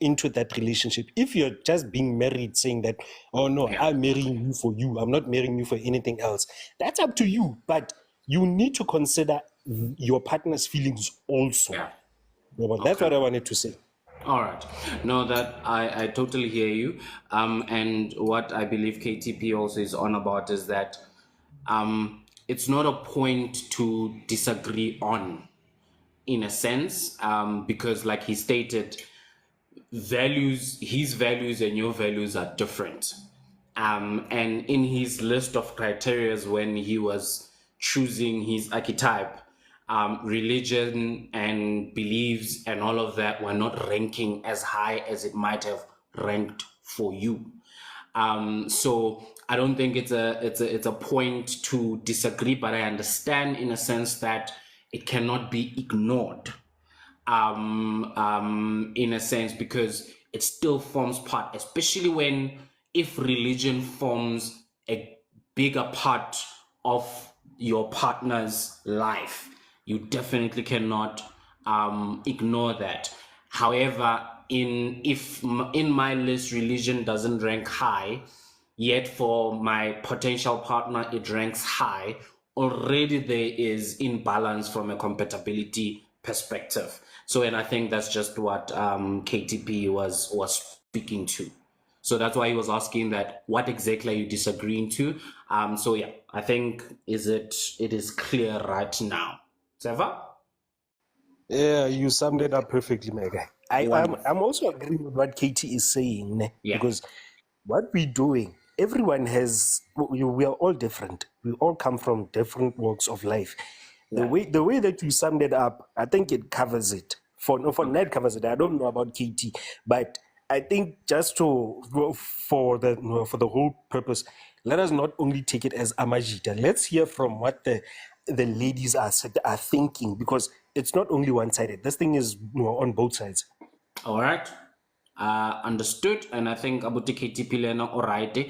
into that relationship. If you're just being married saying that, oh no, I'm marrying you for you, I'm not marrying you for anything else, that's up to you. But you need to consider your partner's feelings also. That's what I wanted to say. All right. No, that I totally hear you. And what I believe KTP also is on about is that it's not a point to disagree on, in a sense, because like he stated, his values and your values are different. And in his list of criterias when he was choosing his archetype, religion and beliefs and all of that were not ranking as high as it might have ranked for you. So I don't think it's a point to disagree, but I understand in a sense that it cannot be ignored, in a sense, because it still forms part, especially if religion forms a bigger part of your partner's life. You definitely cannot ignore that. However, in my list, religion doesn't rank high, yet for my potential partner it ranks high, already there is imbalance from a compatibility perspective. So, and I think that's just what KTP was speaking to. So that's why he was asking that what exactly are you disagreeing to? So yeah, I think it is clear right now. Seva? Yeah, you summed it up perfectly, my guy. Wonderful. I'm also agreeing with what Katie is saying, ne? Yeah. Because what we're doing, everyone we are all different. We all come from different walks of life. Yeah. The way that you summed it up, I think it covers it. For Ned covers it. I don't know about Katie, but I think just for the whole purpose, let us not only take it as Amajita. Let's hear from what the ladies are thinking, because it's not only one-sided. This thing is on both sides. All right. Understood. And I think Abuti KTP Lena, all right. The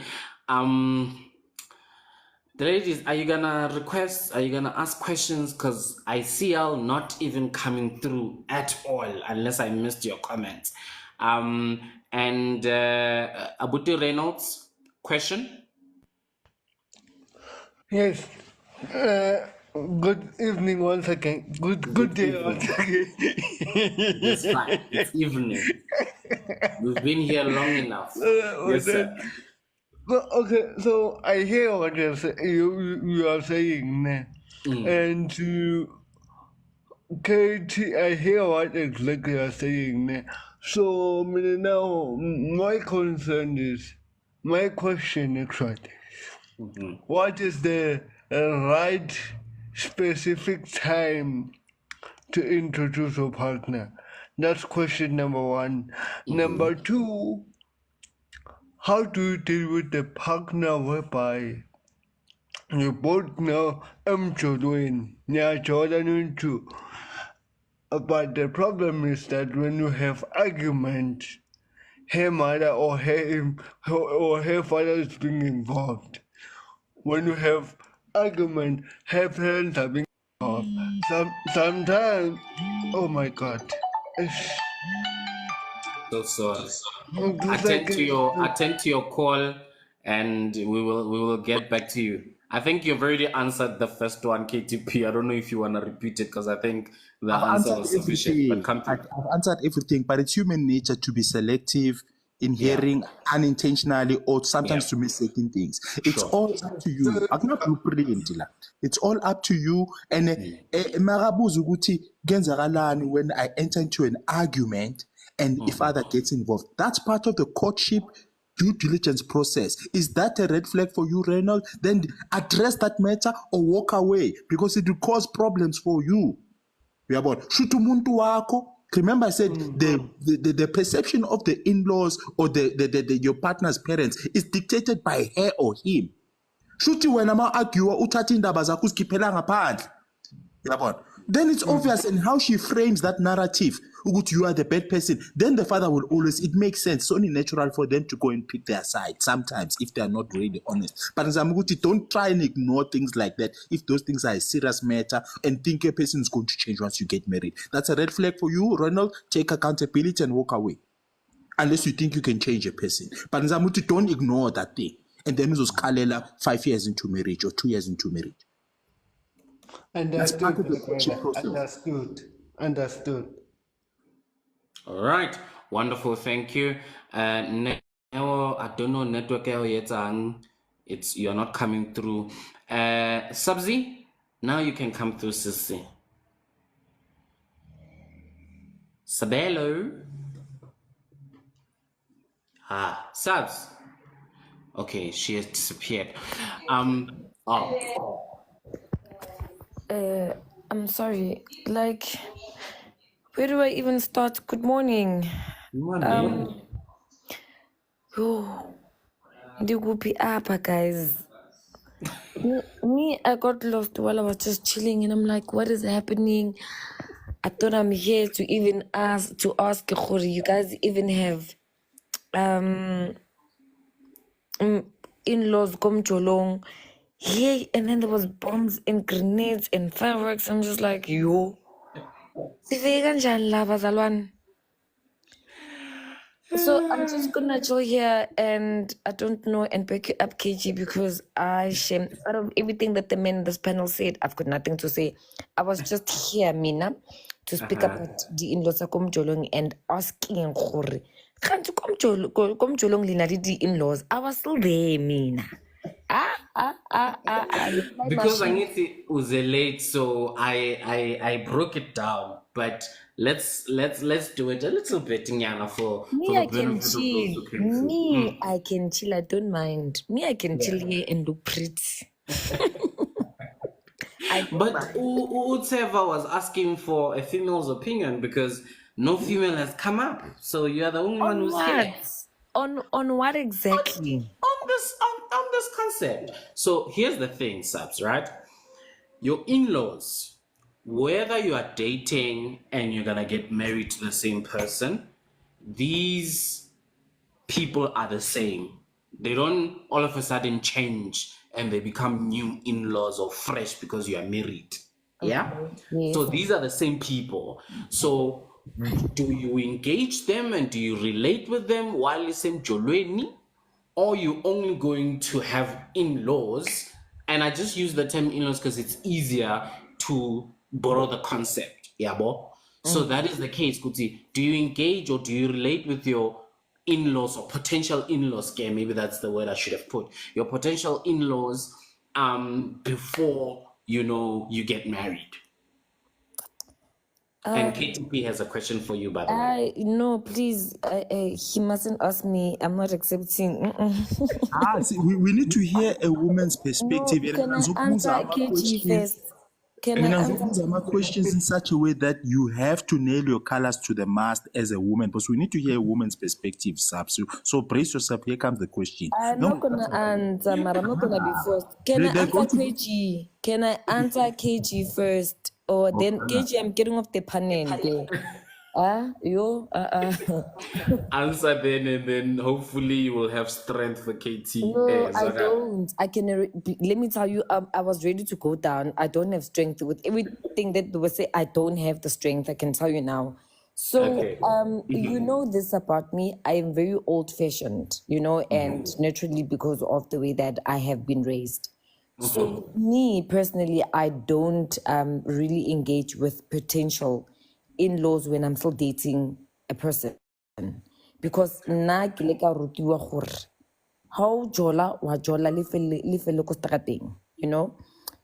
ladies, are you gonna ask questions? Because I see y'all not even coming through at all, unless I missed your comments. And Abuti Reynolds, question? Yes. Good evening once again. Good day once again. It's fine. It's evening. We've been here long enough. Yes, sir. Okay, so I hear what you are saying, ne? And to Katie, I hear what exactly you are saying, ne? So now my concern is, my question actually, what is the right specific time to introduce a partner? That's question number one. Number two, how do you deal with the partner whereby you both know I'm Jordan, yeah, Jordan too. But the problem is that when you have argument, her mother or her father is being involved. When you have argument, her parents are being involved. Sometimes, oh my God. So sorry. Attend to your call, and we will get back to you. I think you've already answered the first one, KTP. I don't know if you want to repeat it, because I think the I've answer answered was sufficient. But come through. I've answered everything, but it's human nature to be selective in hearing unintentionally, or sometimes to miss certain things. It's all up to you. It's all up to you. And marabuzu ukuthi kenzakalani when I enter into an argument and if other gets involved. That's part of the courtship due diligence process. Is that a red flag for you, Reynolds? Then address that matter or walk away, because it will cause problems for you. Shoot umuntu wako. Remember, I said the perception of the in-laws or your partner's parents is dictated by her or him. Shuti wena ma argue uthatha indaba zakho uzikhiphela ngaphandle. Then it's obvious in how she frames that narrative. You are the bad person. Then the father will always, it makes sense. It's only natural for them to go and pick their side sometimes if they are not really honest. But don't try and ignore things like that if those things are a serious matter and think a person is going to change once you get married. That's a red flag for you, Ronald. Take accountability and walk away. Unless you think you can change a person. But don't ignore that thing. And then uzosikhalela 5 years into marriage or 2 years into marriage. Understood. Understood. Understood. All right. Wonderful, thank you. I don't know network you're not coming through. Subzi, now you can come through, Sissy. Sabelo. Subs. Okay, she has disappeared. Oh, I'm sorry. Like, where do I even start? Good morning. Yo, Ndigupi Apa, guys. Me, I got lost while I was just chilling, and I'm like, what is happening? I thought I'm here to even ask Khori, you guys even have in-laws come Jolong. Yeah, and then there was bombs and grenades and fireworks. I'm just like, yo. Sifike kanjani la bazalwane? So I'm just gonna chill here and I don't know and back you up KG because out of everything that the men in this panel said, I've got nothing to say. I was just here, Mina, to speak about the in-laws of Komjolong and asking Khori. Can't you Komjolong lina di in-laws? I was still there, Mina. Because I need to was late, so I broke it down. But let's do it a little bit, Nyana, for I the can benefit of those chill. who came through. I can chill. I don't mind. I can chill here and look pretty. But Utseva was asking for a female's opinion because no female has come up. So you're the only one who's here. On what exactly? On this concept. So here's the thing, Subs, right? Your in-laws, whether you are dating and you're gonna get married to the same person, these people are the same. They don't all of a sudden change and they become new in-laws or fresh because you are married. Yeah? Yes. So these are the same people. So do you engage them and do you relate with them while you same Jolweni? Or you only going to have in-laws? And I just use the term in-laws because it's easier to borrow the concept. Yeah, bo? So that is the case, Kuti. Do you engage or do you relate with your in-laws or potential in-laws? Okay, maybe that's the word I should have put. Your potential in-laws before you get married. And KTP has a question for you, by the way. No, please. He mustn't ask me. I'm not accepting. See, we need to hear a woman's perspective. No, can I answer KG first? And answer my questions in such a way that you have to nail your colors to the mast as a woman, because we need to hear a woman's perspective, Sab. So brace yourself. Here comes the question. I'm not gonna answer, but I'm not gonna be first. Can I answer KG? Can I answer KG first? Or then KG, I'm getting off the panel. Answer then, and then hopefully you will have strength for KT. No, I don't. Let me tell you, I was ready to go down. I don't have strength. With everything that they will say, I don't have the strength. I can tell you now. So, you know this about me. I am very old-fashioned, and naturally because of the way that I have been raised. So, me personally, I don't really engage with potential in-laws when I'm still dating a person, because na ke le ka rutiwa gore how jola wa jola le fele ko strateng,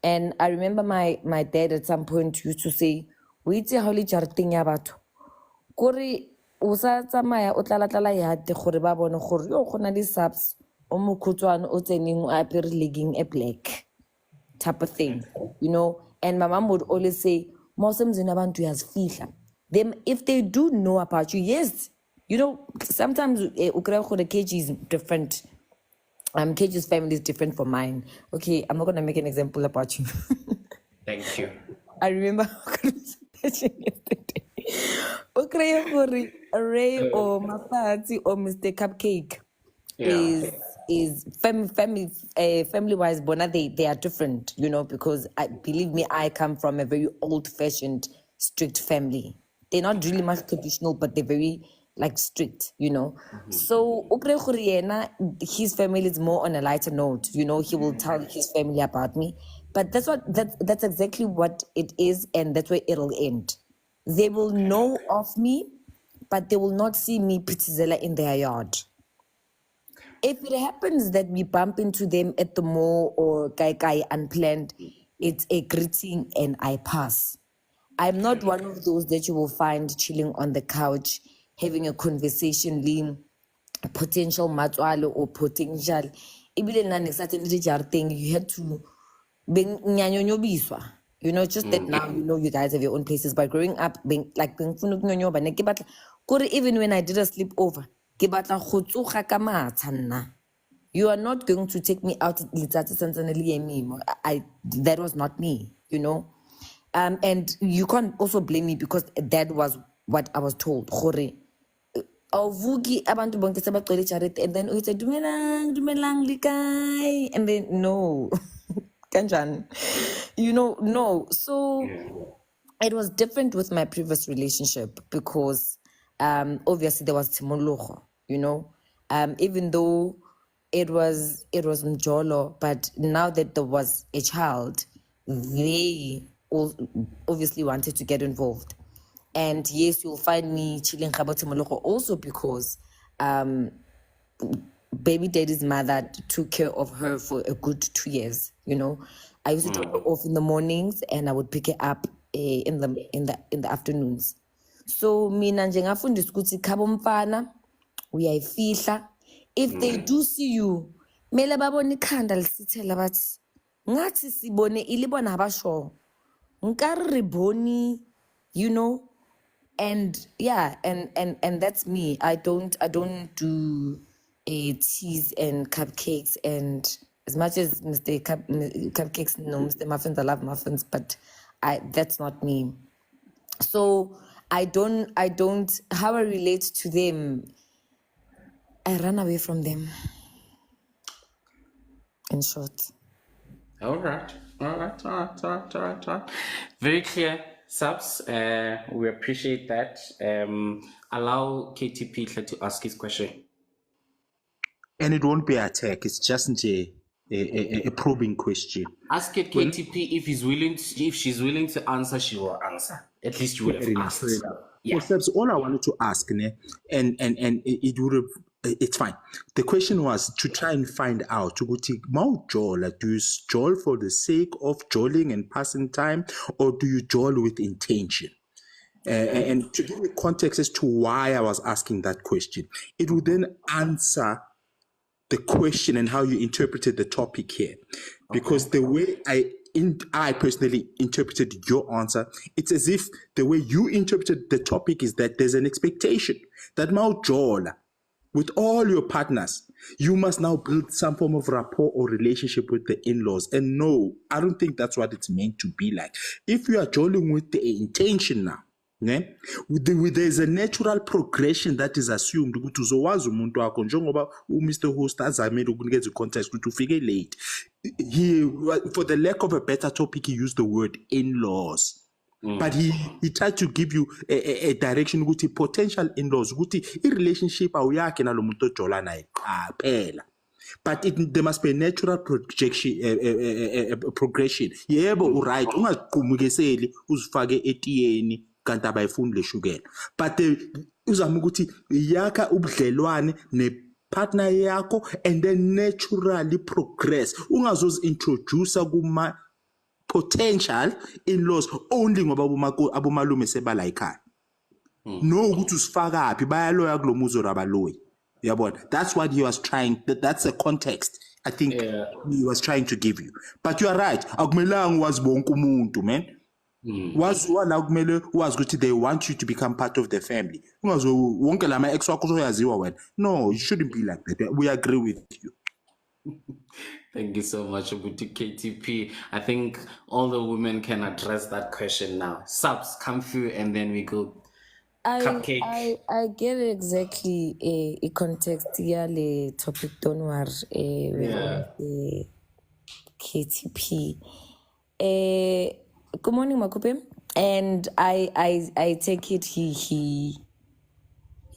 and I remember my dad at some point used to say, o itse ha le jareteng ya batho kore o sa tsamaya o tlala yate gore ba bone gore yo go na le subs o mokhutswana o tseneng o apere legging a black type of thing, and my mom would always say mosemzini abantu uyazifihla. Them, if they do know about you, yes, sometimes KG is different. KG's family is different from mine. Okay, I'm not gonna make an example about you. Thank you. I remember our conversation yesterday. Ray or Mafati or Mr. Cupcake is family wise, Bona, they are different, because believe me, I come from a very old-fashioned, strict family. They're not really much traditional, but they're very strict, So his family is more on a lighter note, he will tell his family about me. But that's exactly what it is, and that's where it'll end. They will know of me, but they will not see me pitizela in their yard. If it happens that we bump into them at the mall or kai unplanned, it's a greeting and I pass. I'm not one of those that you will find chilling on the couch, having a conversation, lean potential matwalo or potential. Even in a certain thing, you had to you know, just that now you know you guys have your own places. But growing up, even when I did a sleepover, you are not going to take me out. That was not me, you know. And you can't also blame me because that was what I was told. Awuki abantu bonke sebagcwele ejarete and then uthi dumelang likay and then no kanjani, you know, no. So it was different with my previous relationship because obviously there was timologo, you know, even though it was mjolo, but now that there was a child, they obviously wanted to get involved. And yes, you'll find me chilling Khabatimoloko also because baby daddy's mother took care of her for a good 2 years, you know. I used to drop her off in the mornings and I would pick her up in the afternoons. So mina njengafundisa ukuthi khabo mfana uyayifihla. If they do see you, mele babone ikhanda lisithela bathi ngathi sibone ilibona abasho. Nkari riboni, you know. And yeah, and that's me. I don't do teas and cupcakes, and as much as Mr. Cupcakes, no, Mr. Muffins, I love muffins, but that's not me. So I don't how I relate to them, I run away from them. In short. All right. Very clear, Subs. We appreciate that. Allow KTP to ask his question. And it won't be an attack. It's just a probing question. Ask it KTP if she's willing to answer, she will answer. At least you would have asked. Yeah. So, all I wanted to ask, and it would have. It's fine. The question was to try and find out do you jol for the sake of jolling and passing time, or do you jol with intention? And to give you context as to why I was asking that question, it would then answer the question and how you interpreted the topic here. Because the way I personally interpreted your answer, it's as if the way you interpreted the topic is that there's an expectation that Maujola, with all your partners, you must now build some form of rapport or relationship with the in-laws. And no, I don't think that's what it's meant to be like. If you are joining with the intention now, there's a natural progression that is assumed ukuthi uzowazi umuntu wakho njengoba Mr. Host azamele ukunikeza context ukuthi ufike late. For the lack of a better topic, he used the word in-laws. But he tried to give you a direction ukuthi potential in-laws ukuthi i-relationship awuyakhe nalo muntu ojola naye phela. But there must be a natural progression. Yebo, right. Ungaziqhumukiseli uzifake etiyeni kanti abayifuni leshukela. But uzama ukuthi yakha ubudlelwane ne-partner yakho and then naturally progress. Ungazozi introduce kuma potential in-laws only ngoba abomalume sebala ekhaya. No ukuthi usifaka aphi bayaloya kulomuzo rabaloyi. Yabona, that's what he was trying, that's the context I think he was trying to give you. But you are right, akumelanga wazi bonke umuntu, man. Waziwa kumele wazi ukuthi they want you to become part of the family. Ungazo wonke lama ex wakho uzoyaziwa wena. No, you shouldn't be like that. We agree with you. Thank you so much, Ubuti KTP. I think all the women can address that question now. Subs, come through and then we go. Cupcake. I get it exactly a context here le topic don't worry KTP. Good morning, Makope. And I take it he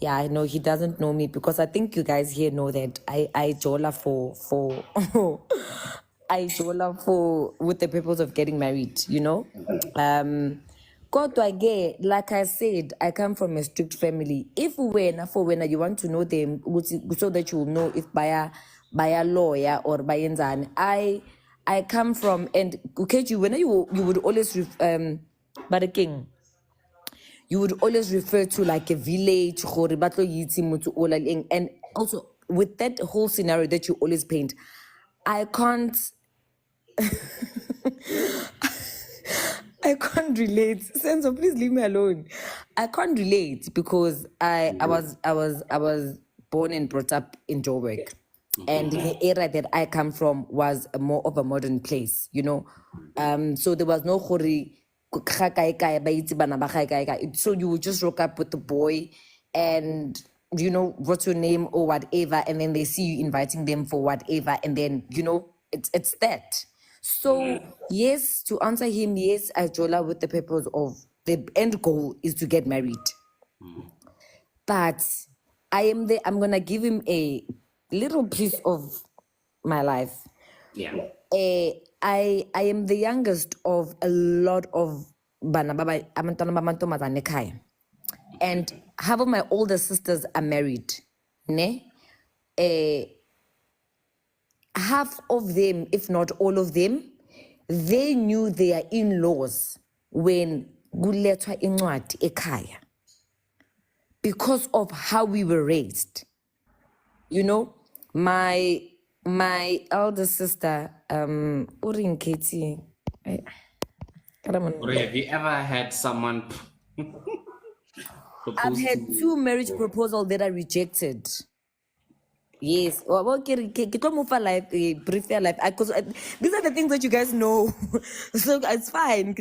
I know he doesn't know me because I think you guys here know that I jola for I jola for with the purpose of getting married, you know. Kodwa ke, like I said, I come from a strict family. If when you want to know them, so that you will know if by a lawyer or by enzani, I come from, and okay, when you would always but the king, you would always refer to like a village, gore ba tlo itse motho o laleng. And also with that whole scenario that you always paint, I can't relate. Senso, please leave me alone. I can't relate because I was born and brought up in Joburg. And the era that I come from was more of a modern place, you know. So there was no hori. So you would just rock up with the boy and you know what's your name or whatever, and then they see you inviting them for whatever, and then you know it's that. So yes, to answer him, yes, I jola with the purpose of the end goal is to get married. But I'm gonna give him a little piece of my life. Yeah. I am the youngest of a lot of bana baba abantwana bamantombazane ekhaya. And half of my older sisters are married. Ne? Half of them, if not all of them, they knew their in-laws when kulethwa incwadi ekhaya because of how we were raised. You know, my elder sister, Urin Katie. Or have you ever had someone I've had 2 marriage proposals that I rejected. Yes. Well, life, brief life. These are the things that you guys know. So it's fine.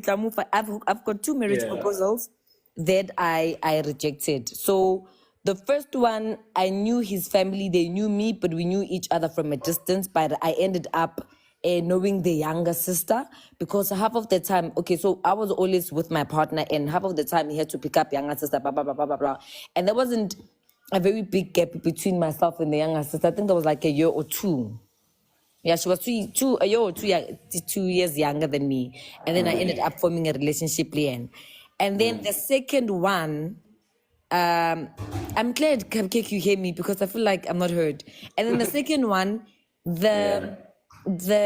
I've got 2 marriage proposals that I rejected. So the first one, I knew his family, they knew me, but we knew each other from a distance. But I ended up knowing the younger sister because half of the time, okay, so I was always with my partner, and half of the time he had to pick up younger sister, blah, blah, blah, blah, blah, blah. And there wasn't a very big gap between myself and the younger sister. I think there was like a year or 2. Yeah, she was a year or 2 years younger than me. And then I ended up forming a relationship, Leanne. And then the second one, I'm glad Cupcake you hear me because I feel like I'm not heard. And then the second one, the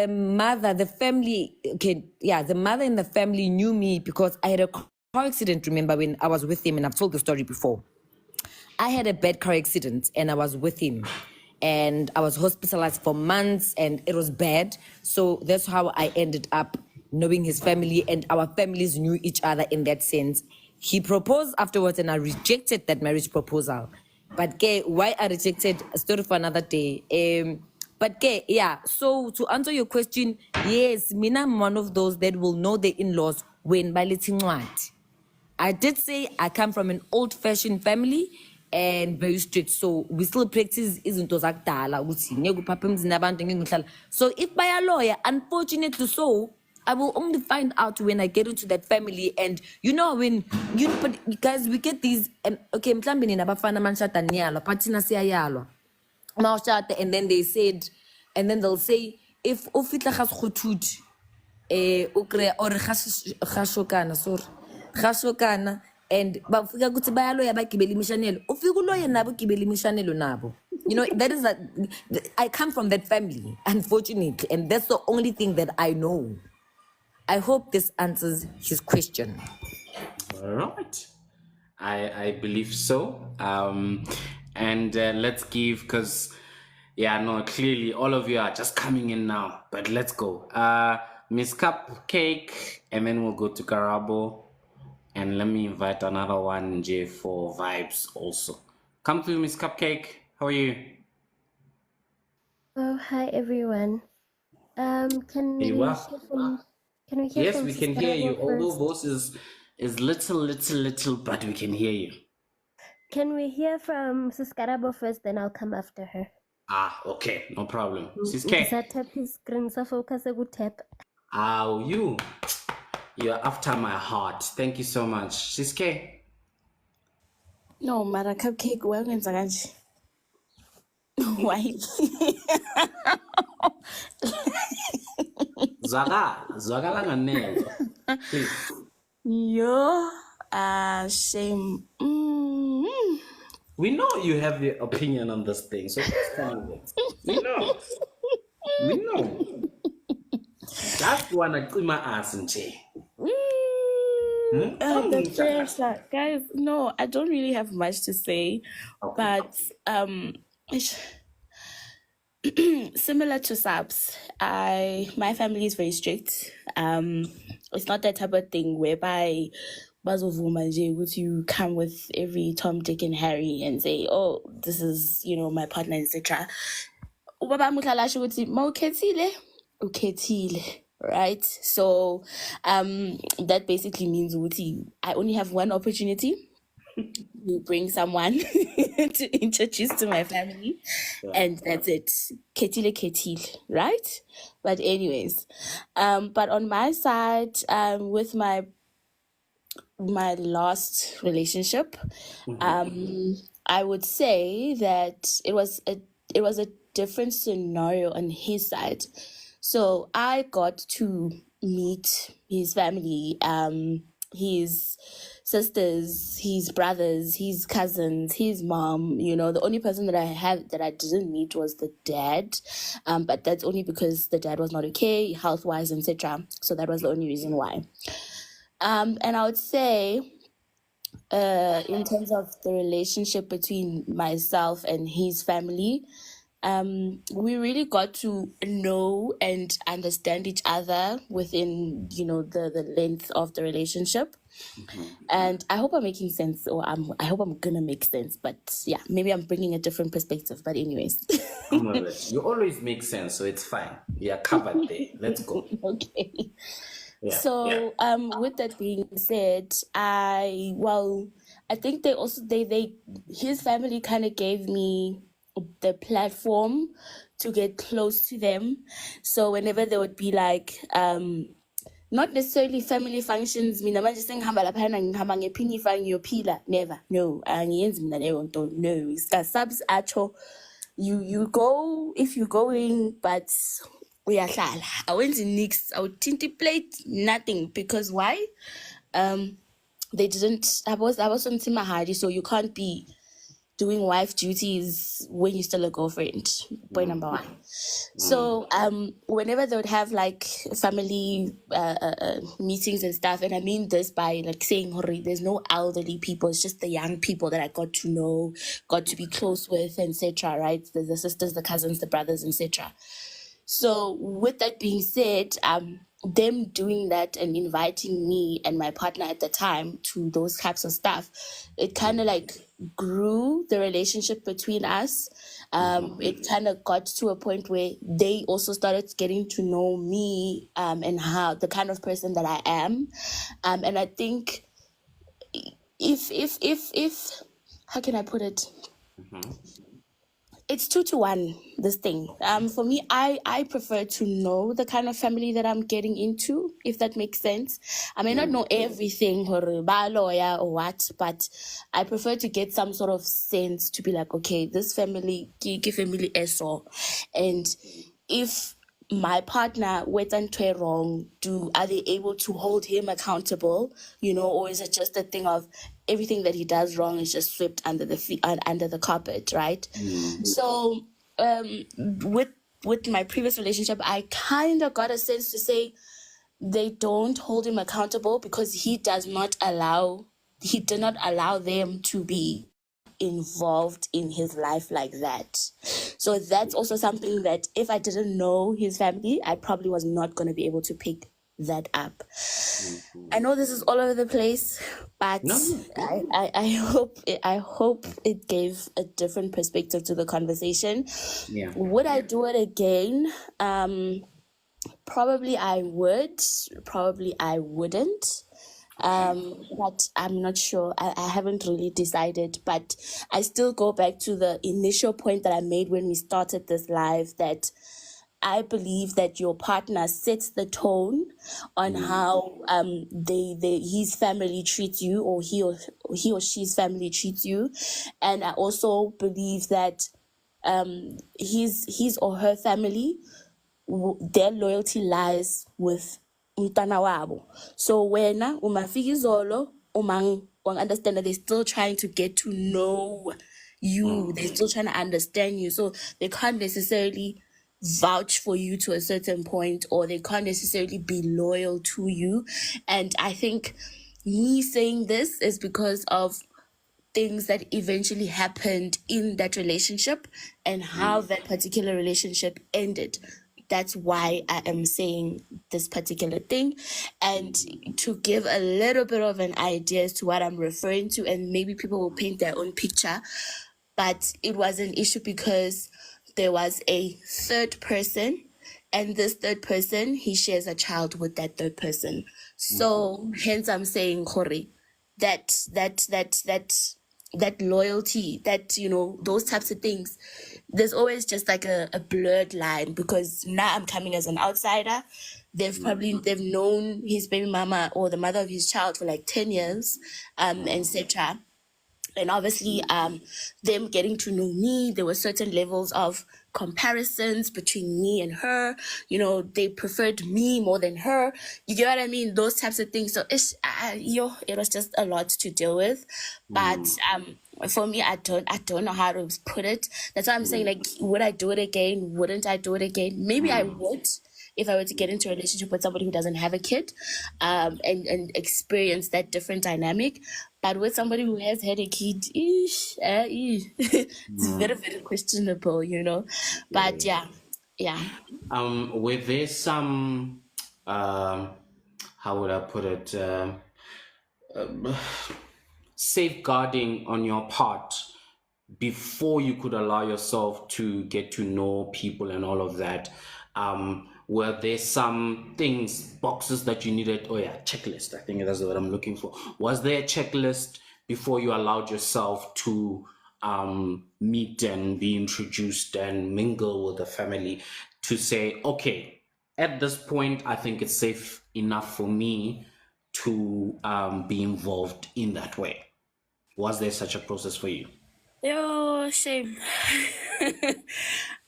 mother, the family, the mother in the family knew me because I had a car accident, remember, when I was with him, and I've told the story before. I had a bad car accident and I was with him and I was hospitalized for months and it was bad. So that's how I ended up knowing his family, and our families knew each other in that sense. He proposed afterwards and I rejected that marriage proposal. But why I rejected, a story for another day. So to answer your question, yes, Mina, I'm one of those that will know the in-laws when baleting what. I did say I come from an old-fashioned family and very strict, so we still practice izinto zakudala ukuthi ngeke uphaphe emzini abantu ngeke ngihlala. So if by a lawyer, unfortunately so, I will only find out when I get into that family. And you know when but guys, we get these okay, mhlambe nina bafana manshada niyalwa but thina siyayalwa mawushada, and then they'll say if ufitla ga Sekgothudi ukre or gashokana sorry gashokana, and bafika ukuthi bayaloya bagibela imishanelo, ufika uloye nabo gibela imishanelo nabo. You know, that is I come from that family, unfortunately, and that's the only thing that I know. I hope this answers his question. All right. I believe so. And let's give, because clearly all of you are just coming in now, but let's go. Miss Cupcake, and then we'll go to Karabo, and let me invite another one, J, for vibes also. Come through, Miss Cupcake. How are you? Oh, hi everyone. Can we hear from Yes, we can hear you. Sister Although first? voice is little, but we can hear you. Can we hear from Siskarabo first, then I'll come after her. Okay, no problem. Sis Because K. I tap his screen, so focus a good tap. You're after my heart. Thank you so much. Sis K. No, mara Cupcake wayenza kanje. Why? Zwakala nganeno. Please. Shame. We know you have the opinion on this thing, so just tell me it. We know. Just wanna clean my ass and chair. The pressure, guys. No, I don't really have much to say, but similar to Sabs, my family is very strict. It's not that type of thing whereby bazovuma nje ukuthi you come with every Tom, Dick, and Harry and say, oh, this is, my partner, etc. Ubaba muhlala asho ukuthi mawukhethile ukhethile, right? So that basically means ukuthi I only have one opportunity to bring someone to introduce to my family, and that's it. Ketile, right? But anyways, but on my side, with my last relationship, I would say that it was a different scenario on his side. So I got to meet his family, his sisters, his brothers, his cousins, his mom. The only person that I didn't meet was the dad, but that's only because the dad was not okay health-wise, etc. So that was the only reason why. And I would say, in terms of the relationship between myself and his family, we really got to know and understand each other within, the length of the relationship. And I hope I'm making sense, or I hope I'm gonna make sense. But yeah, maybe I'm bringing a different perspective. But anyways, you always make sense, so it's fine. You're covered there. Let's go. Okay. Yeah. So, with that being said, I think his family kind of gave me the platform to get close to them. So whenever there would be like, not necessarily family functions, mina manje sengihamba laphana ngihamba ngephinifa ngiyophila, never, no, angiyenzi mina leyo nto, no. Subs acho, you go if you're going, but uyahlala, awenzi nix, awuthinti plate, nothing. Because why? They didn't, I was on Timahadi, so you can't be doing wife duties when you're still a girlfriend. Point number one. So whenever they would have like family meetings and stuff, and I mean this by like saying, there's no elderly people, it's just the young people that I got to know, got to be close with, etc. Right? The sisters, the cousins, the brothers, etc. So with that being said, them doing that and inviting me and my partner at the time to those types of stuff, it kind of like grew the relationship between us. It kind of got to a point where they also started getting to know me, and how the kind of person that I am. And I think if how can I put it? It's 2-1, this thing. For me, I prefer to know the kind of family that I'm getting into, if that makes sense. I may not know everything, or ba lawyer or what, but I prefer to get some sort of sense to be like, okay, this family, ke family eso. And if my partner went and wrong, are they able to hold him accountable, or is it just a thing of everything that he does wrong is just swept under the carpet, right? So with my previous relationship, I kind of got a sense to say they don't hold him accountable because he did not allow them to be involved in his life like that. So that's also something that if I didn't know his family, I probably was not going to be able to pick that up. I know this is all over the place, but I hope it gave a different perspective to the conversation. Yeah. Would I do it again? Probably I would. Probably I wouldn't. But I'm not sure. I haven't really decided, but I still go back to the initial point that I made when we started this live, that I believe that your partner sets the tone on how his family treats you, or he or she's family treats you. And I also believe that his or her family, their loyalty lies with umntwana wabo. So wena umafika izolo understand that they're still trying to get to know you. They're still trying to understand you. So they can't necessarily vouch for you to a certain point, or they can't necessarily be loyal to you. And I think me saying this is because of things that eventually happened in that relationship and how that particular relationship ended. That's why I am saying this particular thing. And to give a little bit of an idea as to what I'm referring to, and maybe people will paint their own picture, but it was an issue because there was a third person, and this third person, he shares a child with that third person. So hence I'm saying, Hori, that loyalty, that, you know, those types of things, there's always just like a blurred line, because now I'm coming as an outsider. They've known his baby mama or the mother of his child for like 10 years, etc. And obviously, them getting to know me, there were certain levels of comparisons between me and her. You know, they preferred me more than her. You get what I mean? Those types of things. So it was just a lot to deal with. But for me, I don't know how to put it. That's why I'm saying, like, would I do it again? Wouldn't I do it again? Maybe I would, if I were to get into a relationship with somebody who doesn't have a kid, and experience that different dynamic. But with somebody who has had a kid, it's very, very questionable, you know. But yeah. Were there some, how would I put it, safeguarding on your part before you could allow yourself to get to know people and all of that? Were there some things, boxes that you needed? Oh yeah, checklist. I think that's what I'm looking for. Was there a checklist before you allowed yourself to meet and be introduced and mingle with the family, to say, okay, at this point, I think it's safe enough for me to be involved in that way? Was there such a process for you? Oh, shame.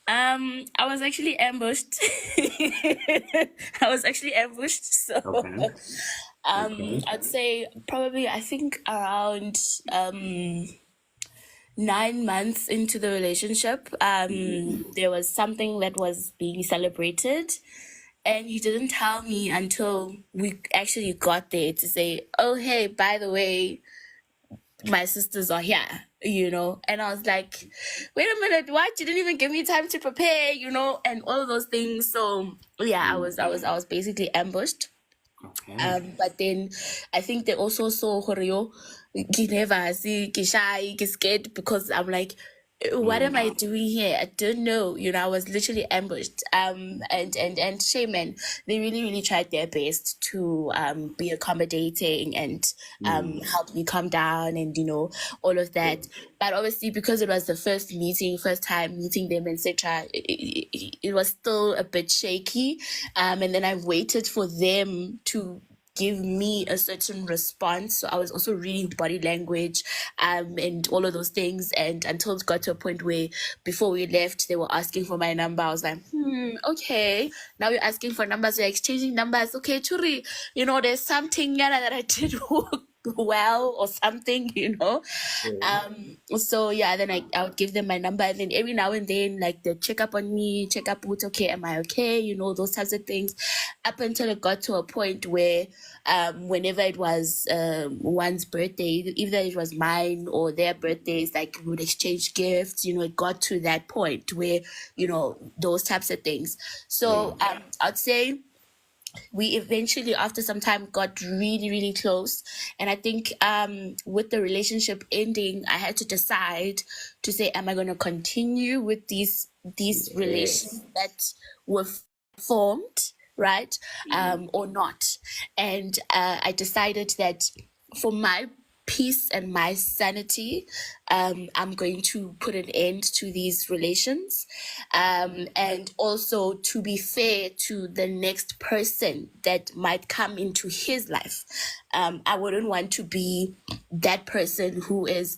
I was actually ambushed. So Okay. I'd say probably, I think around 9 months into the relationship, there was something that was being celebrated, and he didn't tell me until we actually got there to say, oh, hey, by the way, my sisters are here, you know. And I was like, wait a minute, what? You didn't even give me time to prepare, you know, and all of those things. So yeah, I was basically ambushed. Okay. But then I think they also saw Horio, ki shy, ki scared, because I'm like, what am I doing here? I don't know. You know, I was literally ambushed. And Shaman, they really tried their best to be accommodating and help me calm down and, you know, all of that. But obviously, because it was the first time meeting them, etc., it was still a bit shaky. And then I waited for them to give me a certain response. So I was also reading body language and all of those things. And until it got to a point where before we left, they were asking for my number. I was like, okay. Now you're asking for numbers, you're exchanging numbers. Okay, Churi, you know, there's something that I did well or something, you know. So yeah, then I would give them my number, and then every now and then, like, they check up on me, check up with, okay, am I okay, you know, those types of things, up until it got to a point where whenever it was one's birthday, either it was mine or their birthdays, like, we would exchange gifts, you know. It got to that point where, you know, those types of things. So I'd say we eventually, after some time, got really close. And I think with the relationship ending, I had to decide to say, am I going to continue with these relations that were formed, right, or not? And I decided that for my peace and my sanity, I'm going to put an end to these relations, and also to be fair to the next person that might come into his life. I wouldn't want to be that person who is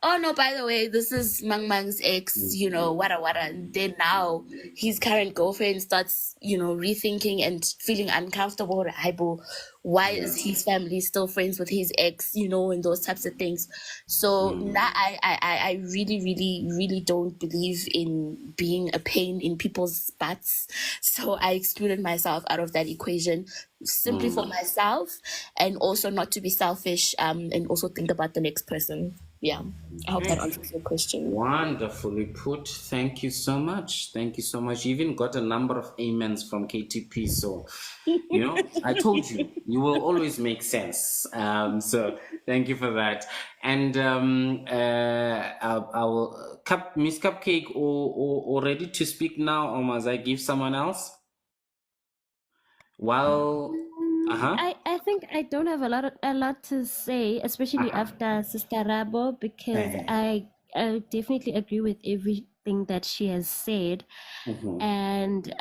oh no, by the way, this is Mang Mang's ex, you know, wada wada. And then now his current girlfriend starts, you know, rethinking and feeling uncomfortable. Haibo, why is his family still friends with his ex, you know, and those types of things. So now I really, really, really don't believe in being a pain in people's butts. So I excluded myself out of that equation simply for myself, and also not to be selfish, and also think about the next person. Yeah, I hope that answers your question. Wonderfully put. Thank you so much. Thank you so much. You even got a number of amens from KTP. So, you know, I told you, you will always make sense. So thank you for that. And I will, Miss Cupcake, or ready to speak now, or must I give someone else? Well, I think I don't have a lot to say, especially after Sister Rabo, because I definitely agree with everything that she has said. And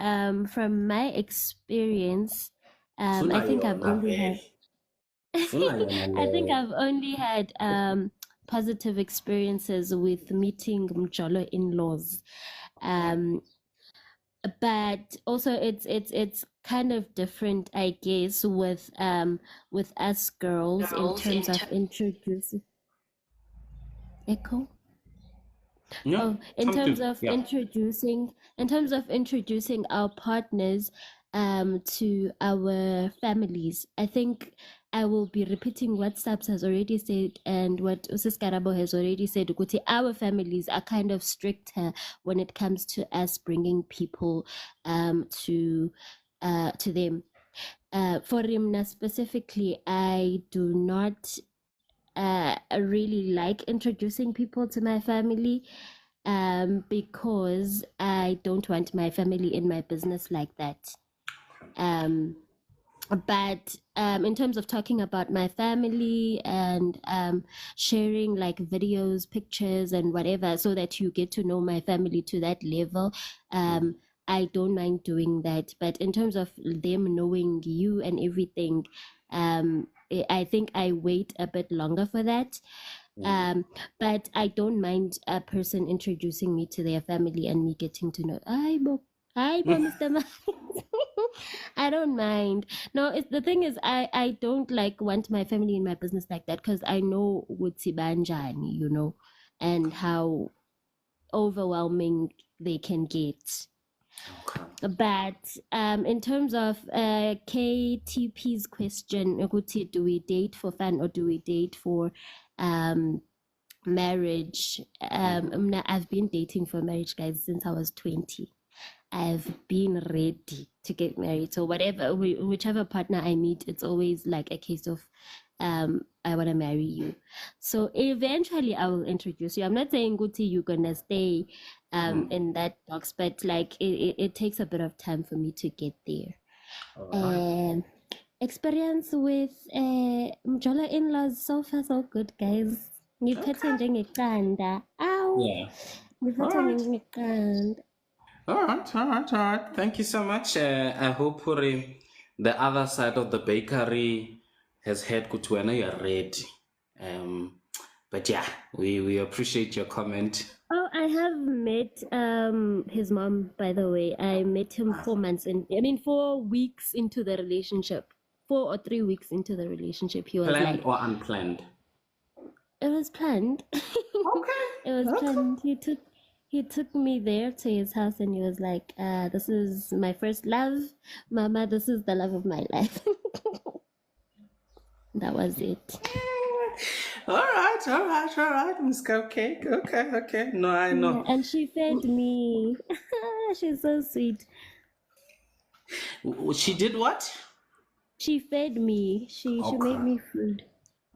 from my experience, I think I've only had I think I've only had positive experiences with meeting Mjolo in-laws. But also it's kind of different, I guess, with us girls in terms of introducing echo. Yeah, In terms something. of Yeah. introducing our partners to our families. I think I will be repeating what Saps has already said and what Usis Karabo has already said. Ukuthi our families are kind of stricter when it comes to us bringing people to them. For Rimna specifically, I do not really like introducing people to my family because I don't want my family in my business like that. But in terms of talking about my family and sharing like videos, pictures, and whatever, so that you get to know my family to that level, I don't mind doing that. But in terms of them knowing you and everything, I think I wait a bit longer for that. But I don't mind a person introducing me to their family and me getting to know, hi, Mr. Man. I don't mind. No, the thing is, I don't like want my family in my business like that because I know Wutsi Banjani, you know, and how overwhelming they can get. But in terms of KTP's question, Uguti, do we date for fun or do we date for marriage? I've been dating for marriage, guys, since I was 20. I've been ready to get married. So whatever, whichever partner I meet, it's always like a case of, I want to marry you. So eventually I will introduce you. I'm not saying, Guti, you're going to stay in that box, but like it takes a bit of time for me to get there. Experience with Mjola in-laws, so far so good, guys. Ngiphethe njengeqanda. Ow. Yeah. Ngiphethe njengeqanda. All right. Thank you so much. I hope the other side of the bakery has heard Kutuena, you're ready. But yeah, we appreciate your comment. Oh, I have met his mom, by the way. I met him 4 weeks into the relationship. 4 or 3 weeks into the relationship. He was Planned like, or unplanned? it was planned. Okay. It was planned. He took me there to his house and he was like, this is my first love. Mama, this is the love of my life. That was it. All right, Miss Cupcake. Okay. No, I know. Yeah, and she fed me. She's so sweet. She did what? She fed me. She made me food.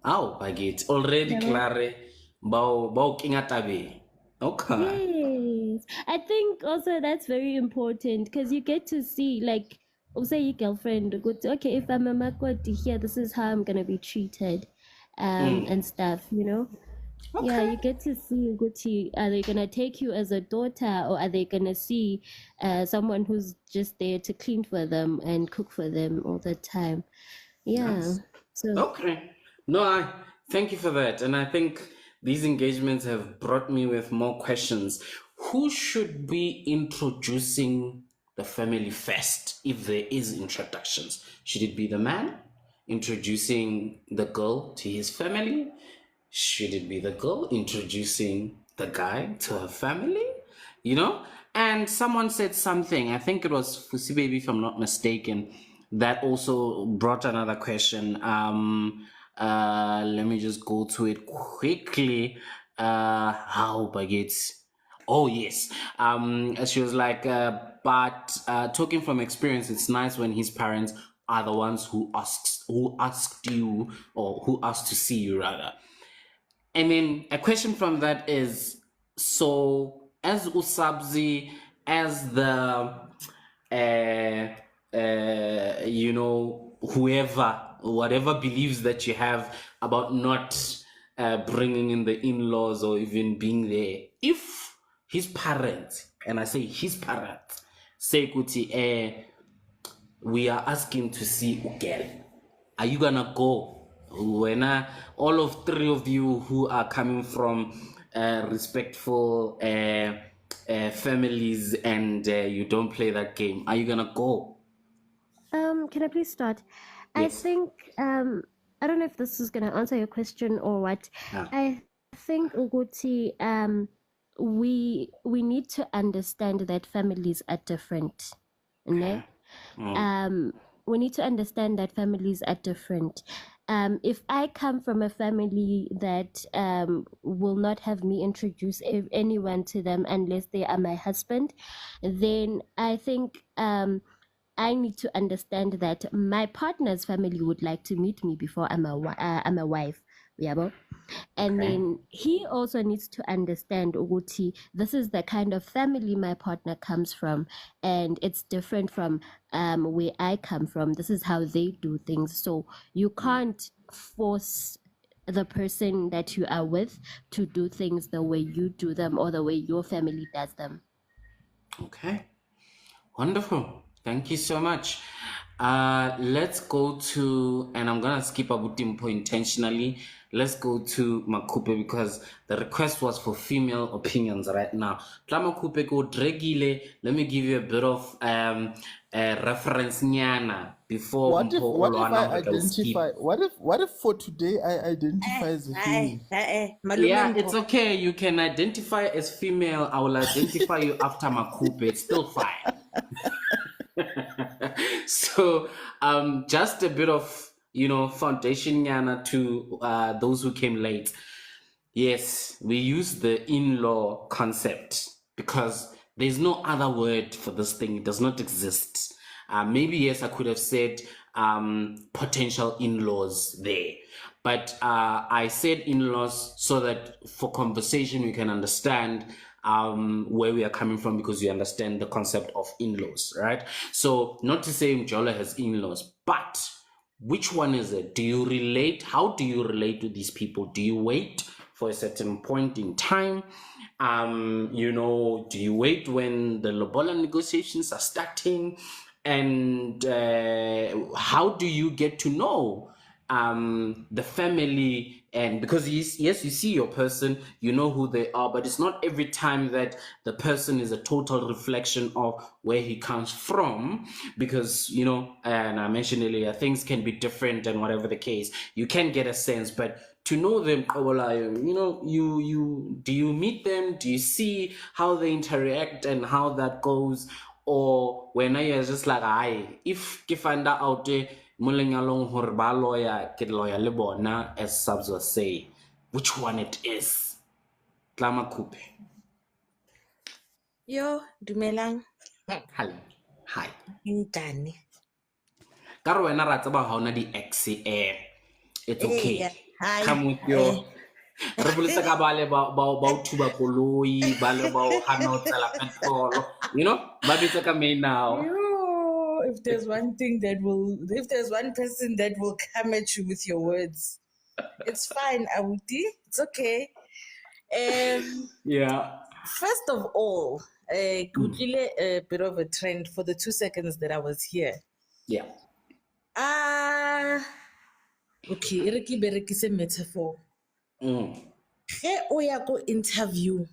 Oh, baguette. Already, Clare. Bao Kingatabe. Okay. Yes. I think also that's very important because you get to see, like, say your girlfriend, go to, okay, if I'm a Makoti here, this is how I'm going to be treated and stuff, you know? Okay. Yeah, you get to see Gucci. Are they gonna take you as a daughter, or are they gonna see someone who's just there to clean for them and cook for them all the time? Yeah. Nice. So Okay. No, I thank you for that, and I think these engagements have brought me with more questions. Who should be introducing the family first if there is introductions? Should it be the man introducing the girl to his family? Should it be the girl introducing the guy to her family? You know? And someone said something, I think it was Fusi Baby, if I'm not mistaken, that also brought another question. Let me just go to it quickly. How baguettes? Oh yes. She was like, but talking from experience, it's nice when his parents are the ones who asked you, or who asked to see you rather. And then a question from that is, so as Usabzi, as the whatever beliefs that you have about not bringing in the in-laws or even being there, if his parents, and I say his parents, say kuti, we are asking to see Ugel, are you gonna go? When all of three of you who are coming from respectful families and you don't play that game, are you gonna go? Can I please start? Yes. I think I don't know if this is gonna answer your question or what. I think Uguti, we need to understand that families are different. Ne? We need to understand that families are different. If I come from a family that will not have me introduce anyone to them unless they are my husband, then I think I need to understand that my partner's family would like to meet me before I'm a wife. Yeah, and then he also needs to understand Uguti, this is the kind of family my partner comes from, and it's different from where I come from. This is how they do things. So you can't force the person that you are with to do things the way you do them or the way your family does them. Okay. Wonderful. Thank you so much. Let's go to, and I'm gonna skip Abutimpo intentionally. Let's go to Makupe because the request was for female opinions right now. Makupe go dregile. Let me give you a bit of reference nyana before What if I identify? skip. What if for today I identify as a female? Yeah, it's okay. You can identify as female. I will identify you after Makupe. It's still fine. So just a bit of foundation yana to those who came late. Yes, we use the in-law concept because there's no other word for this thing. It does not exist. Maybe yes, I could have said potential in-laws there, but I said in-laws so that for conversation we can understand where we are coming from, because you understand the concept of in-laws, right? So not to say Mjola has in-laws, but which one is it? Do you relate? How do you relate to these people? Do you wait for a certain point in time? Do you wait when the Lobola negotiations are starting? And how do you get to know the family? And because yes, you see your person, you know who they are, but it's not every time that the person is a total reflection of where he comes from, because and I mentioned earlier, things can be different, and whatever the case, you can get a sense. But to know them, you do you meet them? Do you see how they interact and how that goes? Or when you're just like, if ke find out there mo lenyalong hore ba lawyer ke lawyer le bona, as subs was say, which one it is? Tlama Kupe. Yo, dumelang. Hi. Ntane. Ka re wena ra tseba ha ona di ex it's okay. Hi. Come with your re boletse ka ba o thuba koloi, ba le ba o hana o tsela petrol, ba bitsa ka main now. If there's one person that will come at you with your words, it's fine, Awuti. It's okay. Yeah. First of all, Kutlile a bit of a trend for the 2 seconds that I was here. Yeah. Okay, Eriki Berekise metaphor. Ge o ya go interview,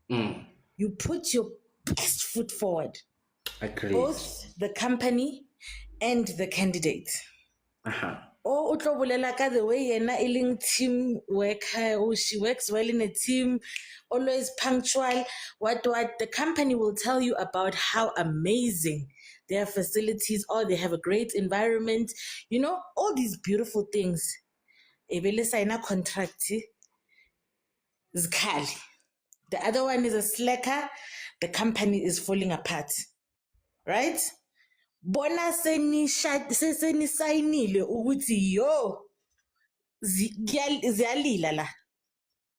you put your best foot forward, Agreed. both the company and the candidate. O tlo bolela ka the way yena e leng team worker, she works well in a team, always punctual, what. The company will tell you about how amazing their facilities are, they have a great environment, you know, all these beautiful things. Ebele sign a contract, Zkhali. The other one is a slacker, the company is falling apart, right? Bona seni sayinile ukuthi yo ziyalila la.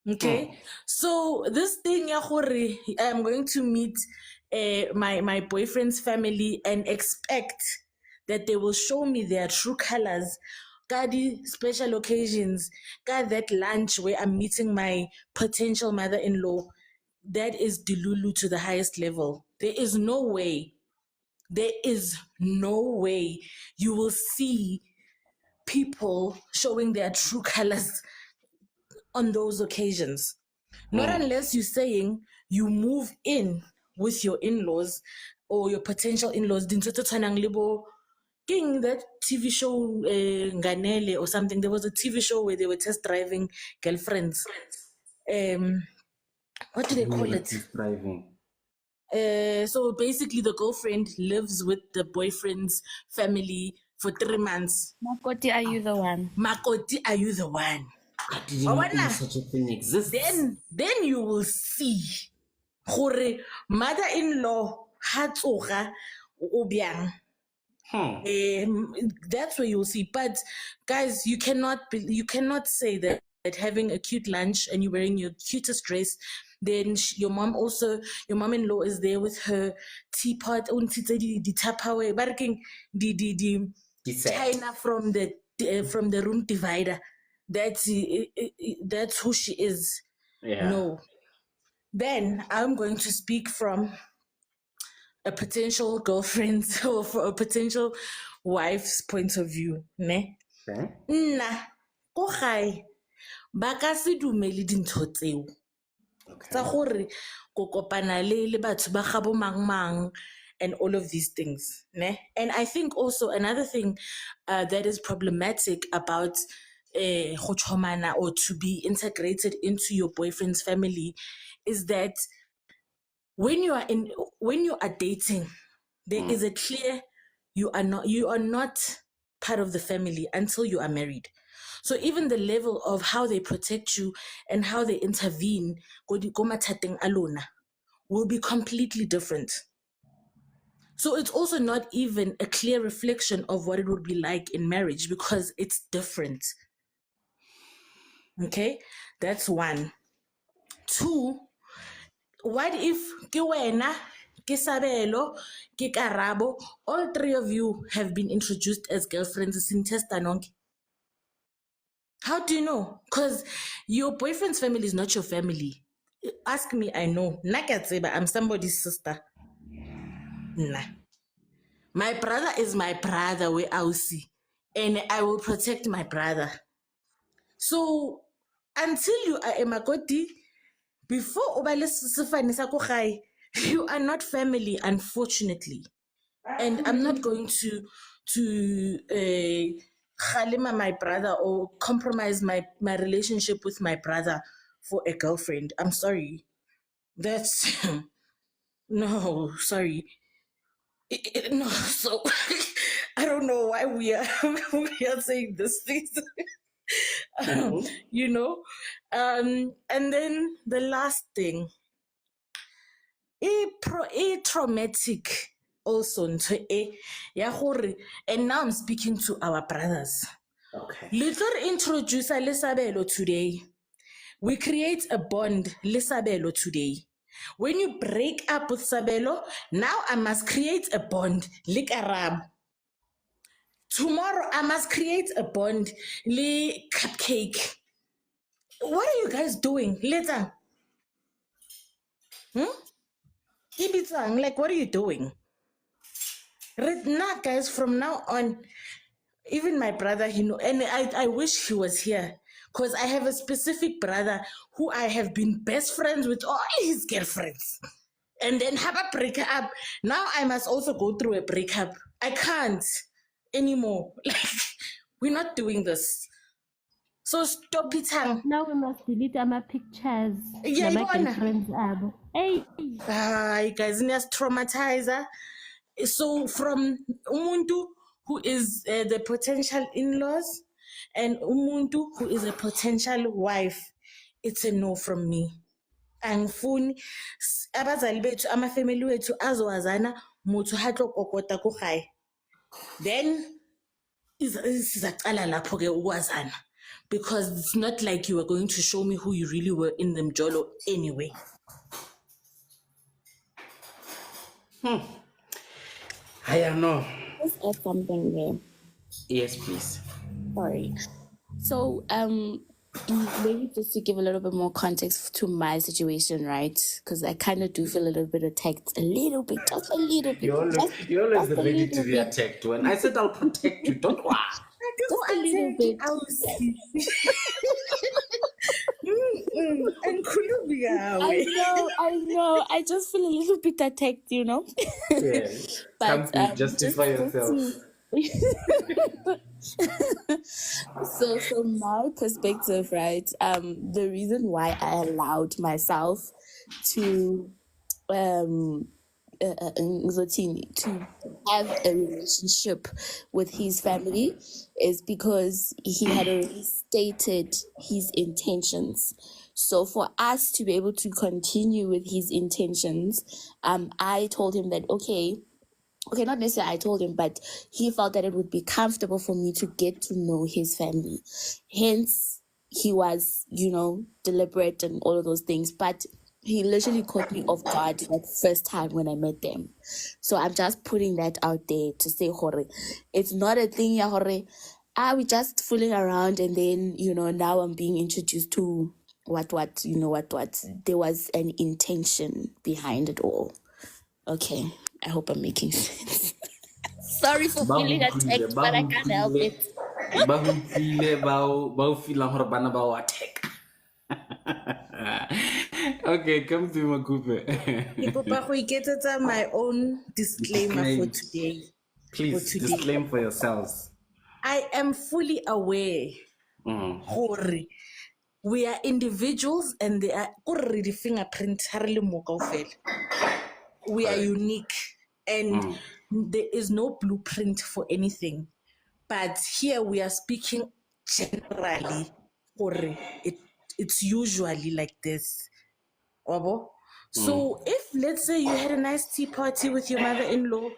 Okay, so this thing ya gore I'm going to meet my boyfriend's family and expect that they will show me their true colors. Got special occasions, got that lunch where I'm meeting my potential mother-in-law. That is delulu to the highest level. There is no way you will see people showing their true colors on those occasions. Not unless you're saying you move in with your in-laws or your potential in-laws. King, that TV show Nganele or something. There was a TV show where they were test driving girlfriends. What do they call it? Test driving. So basically, the girlfriend lives with the boyfriend's family for 3 months. Makoti, are you the one? Makoti, are you the one? I didn't know such a thing exists. Then you will see gore mother-in-law ha tsoga o byang. That's where you'll see. But guys, you cannot say that having a cute lunch and you're wearing your cutest dress, then your mom-in-law is there with her teapot, the Tupperware, the China from the room divider. That's who she is. Yeah. No. Then I'm going to speak from a potential girlfriend or for a potential wife's point of view. Ne? Okay. Nna, ko gae, ba ka se dumele dintho tseo. Tsa gore ko kopana le batho ba ga bo mang and all of these things. Ne? And I think also another thing that is problematic about go chomana or to be integrated into your boyfriend's family is that when you are dating, there is a clear you are not part of the family until you are married. So even the level of how they protect you and how they intervene ko mathateng a lona will be completely different. So it's also not even a clear reflection of what it would be like in marriage because it's different. Okay, that's one. Two, what if ke wena, ke Sabelo, ke Karabo, all three of you have been introduced as girlfriends in Testanonke? How do you know? Because your boyfriend's family is not your family. Ask me, I know. Nakatseba, I'm somebody's sister. Nah. My brother is my brother, where I'll see. And I will protect my brother. So until you are a Makoti, before you are not family, unfortunately. And I'm not going to khalima my brother or compromise my relationship with my brother for a girlfriend. I'm sorry. That's no, sorry. No, so I don't know why we are saying this things. You know, and then the last thing, traumatic also, and now I'm speaking to our brothers. Okay. Little introducer Lesabelo today. We create a bond Lesabelo today. When you break up with Sabelo, now I must create a bond like Arab. Tomorrow I must create a bond like Cupcake. What are you guys doing? Later. Ibitsang, like what are you doing? Right now, guys, from now on, Even my brother, he know, and I wish he was here because I have a specific brother who I have been best friends with all his girlfriends. And then have a breakup. Now I must also go through a breakup. I can't anymore. Like, we're not doing this. So stop it. Now we must delete my pictures. Yeah, My Ibona. girlfriends abo. Hey. Guys, it's traumatizer. So from umuntu who is the potential in-laws and umuntu who is a potential wife, it's a no from me. Angifuni abazali bethu amafamily wethu azowazana muthu hatlo kokota ku gae. Then sizacala lapho ke ukwazana, because it's not like you were going to show me who you really were in the mjolo anyway. I don't know. Let's add something there. Yes, please. Sorry. So, maybe just to give a little bit more context to my situation, right? Because I kind of do feel a little bit attacked, a little bit, just a little bit. You're always ready to be attacked. When I said I'll protect you, don't worry. Just a little bit. I know. I just feel a little bit attacked, you know. Yeah. But justify yourself. So from my perspective, right, the reason why I allowed myself to to have a relationship with his family is because he had already stated his intentions. So for us to be able to continue with his intentions, I told him that okay, not necessarily I told him, but he felt that it would be comfortable for me to get to know his family. Hence, he was, deliberate and all of those things. But he literally caught me off guard that first time when I met them. So I'm just putting that out there to say, Hore, it's not a thing, Hore. We're just fooling around, and then, now I'm being introduced to what. There was an intention behind it all. Okay, I hope I'm making sense. Sorry for feeling attacked, but I can't help it. Attack. Okay, come to Makupe. My own disclaimer for today. Please disclaim for yourselves. I am fully aware, we are individuals and they are already fingerprint. We are unique and there is no blueprint for anything. But here we are speaking generally, it's usually like this. So if, let's say, you had a nice tea party with your mother-in-law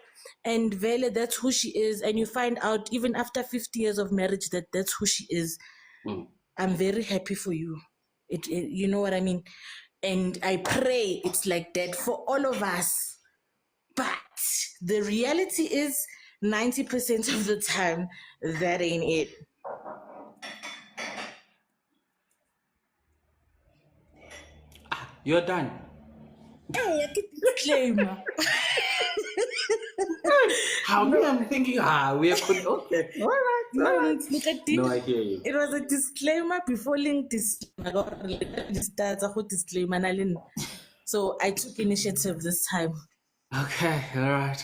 and Vele, that's who she is, and you find out even after 50 years of marriage that that's who she is, I'm very happy for you. You know what I mean? And I pray it's like that for all of us. But the reality is 90% of the time, that ain't it. You're done. Disclaimer. How me? I'm thinking, we are good. Okay. All right. Look at this. No, I hear you. It was a disclaimer before link disclaimer. So I took initiative this time. Okay. All right.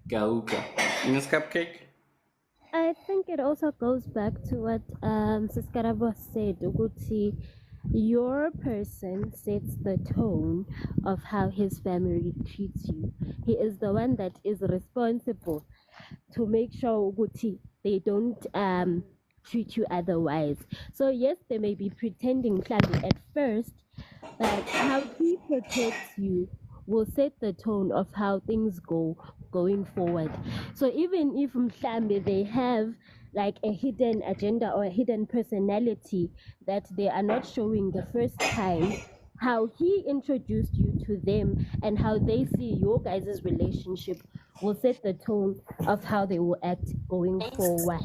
Gauka. Miss Cupcake? I think it also goes back to what Siskarabo said, Uguti. Your person sets the tone of how his family treats you. He is the one that is responsible to make sure Uguti they don't treat you otherwise. So yes, they may be pretending at first, but how he protects you will set the tone of how things go going forward. So even if mhlambe they have like a hidden agenda or a hidden personality that they are not showing the first time, how he introduced you to them and how they see your guys' relationship will set the tone of how they will act going forward.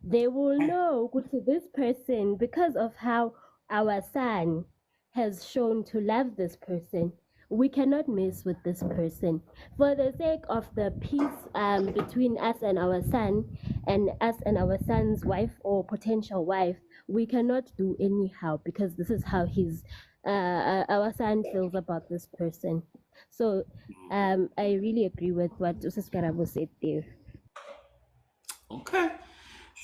They will know to this person because of how our son has shown to love this person. we cannot mess with this person. For the sake of the peace between us and our son, and us and our son's wife or potential wife, we cannot do anyhow, because this is how our son feels about this person. So I really agree with what Usis Karabo said there. Okay.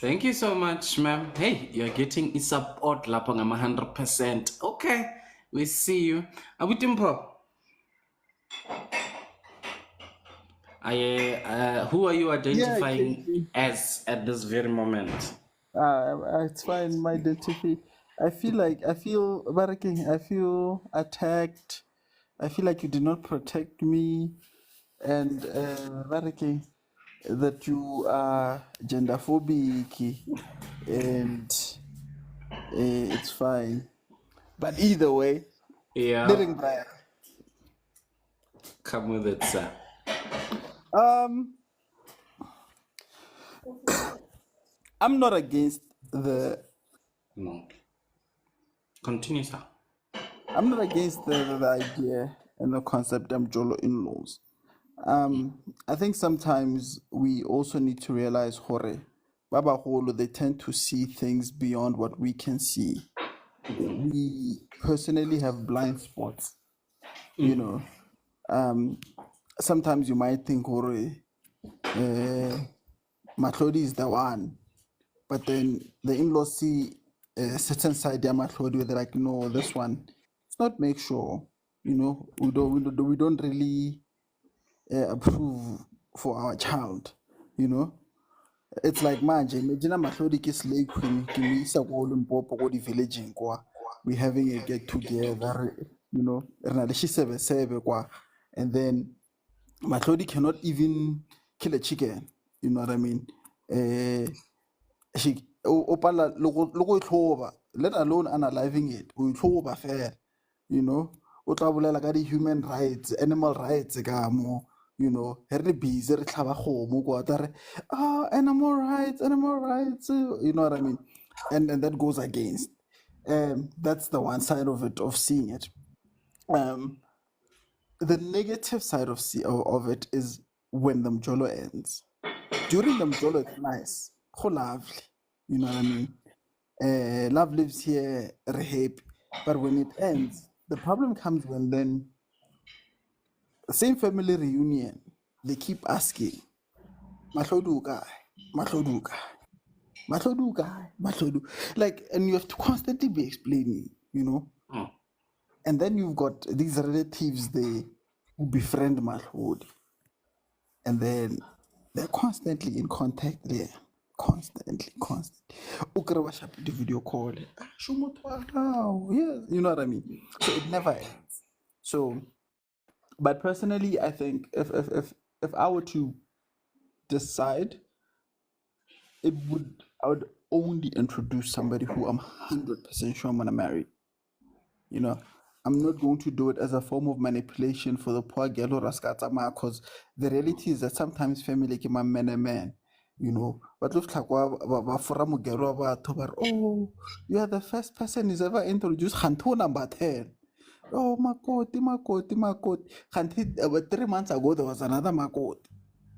Thank you so much, ma'am. Hey, you're getting support lapho ngama 100%. Okay. We see you. Abutimpo. Who are you Yeah, identifying KG. as at this very moment? It's fine. My identity. I feel Baraki, I feel attacked. I feel like you did not protect me, and Baraki, that you are gender phobic, and it's fine. But either way, Yeah. didn't brag. Come with it, sir. I'm not against the. No. Continue, sir. I'm not against the idea and the concept of Jolo in-laws. I think sometimes we also need to realize Hore, Baba Holo, they tend to see things beyond what we can see. We personally have blind spots, you know. Sometimes you might think Hore, Matlodi is the one, but then the in-laws see a certain side of Matlodi where they're like, no, this one, let's not make sure, we don't really approve for our child, you know. It's like manje, imagine Matlodi ke slave queen, ke mo isa ko Limpopo ko di-villageng kwa. We're having a get together, you know, re na le shisebe-sebe kwa. And then Matlodi cannot even kill a chicken, you know what I mean? She opala logo itlhoba, let alone analyzing it. O itlhoba fair, you know. O tla bolela ka di-human rights, animal rights ka mo, you know. Re busy re tlhaba kgomo kwa ta re, animal rights, you know what I mean? And that goes against. That's the one side of it, of seeing it. The negative side of it is when the mjolo ends. During the mjolo, it's nice, so lovely, you know what I mean? Love lives here, re happy. But when it ends, the problem comes when then the same family reunion, they keep asking, Mahlodu guy, Mahlodu guy, Mahlodu guy, Mahlodu. Like, and you have to constantly be explaining, you know? And then you've got these relatives, they who befriend Mahlodi. And then they're constantly in contact there. Constantly. Ukra the video call. Yes, you know what I mean? So it never ends. So, but personally, I think if I were to decide, I would only introduce somebody who I'm 100% sure I'm gonna marry. You know, I'm not going to do it as a form of manipulation for the poor girl or raskatama, because the reality is that sometimes family can man, you know. But looks like oh, you are the first person who's ever introduced Hanto number 10. Oh, Makoti. About 3 months ago, there was another Makoti.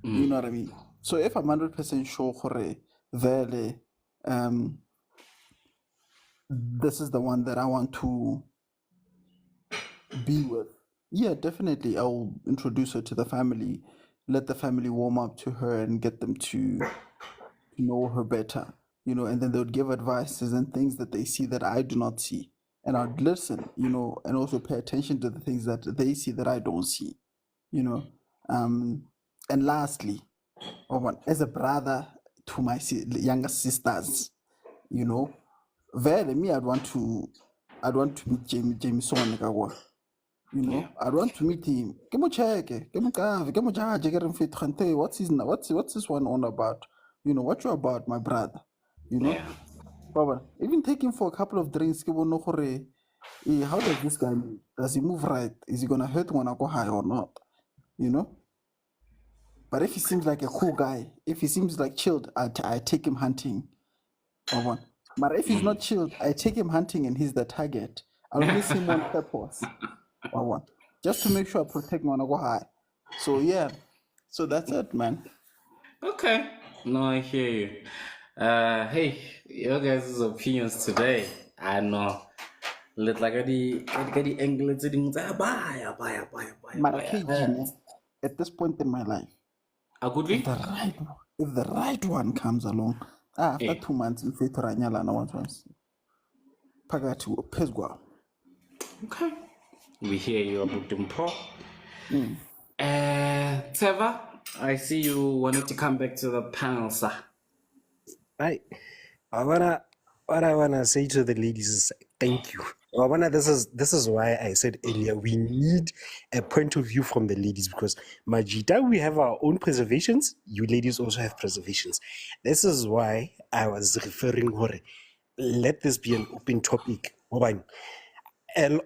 You know what I mean? So if I'm 100% sure, this is the one that I want to be with. Yeah, definitely. I'll introduce her to the family, let the family warm up to her and get them to know her better, you know, and then they would give advices and things that they see that I do not see. And I'd listen, you know, and also pay attention to the things that they see that I don't see, you know. And lastly, as a brother to my younger sisters, you know, very me, I'd want to meet Jameson Nekawa. You know, yeah. I want to meet him. Come on, check. Come on, come on, what's this one on about? You know, what you about, my brother? You know, Baba, even take him for a couple of drinks. How does this guy move? Does he move right? Is he gonna hurt when I go high or not? You know. But if he seems like a cool guy, if he seems like chilled, I take him hunting. Baba. But if he's not chilled, I take him hunting and he's the target. I'll miss him on purpose. just to make sure I protect my high. So yeah, so that's it, man. Okay. No, I hear you. Hey, your guys' opinions today. I know. Let like the angle tse dingwe tsa Mara KG, at this point in my life, A good if the right one comes along, after 2 months in faith ranyalana once phakathi phezukwayo. Okay. We hear you about Dimpo. Teva, I see you wanted to come back to the panel, sir. Right. What I wanna say to the ladies is thank you. This is why I said earlier we need a point of view from the ladies, because Majida, we have our own preservations. You ladies also have preservations. This is why I was referring Hore. Let this be an open topic. A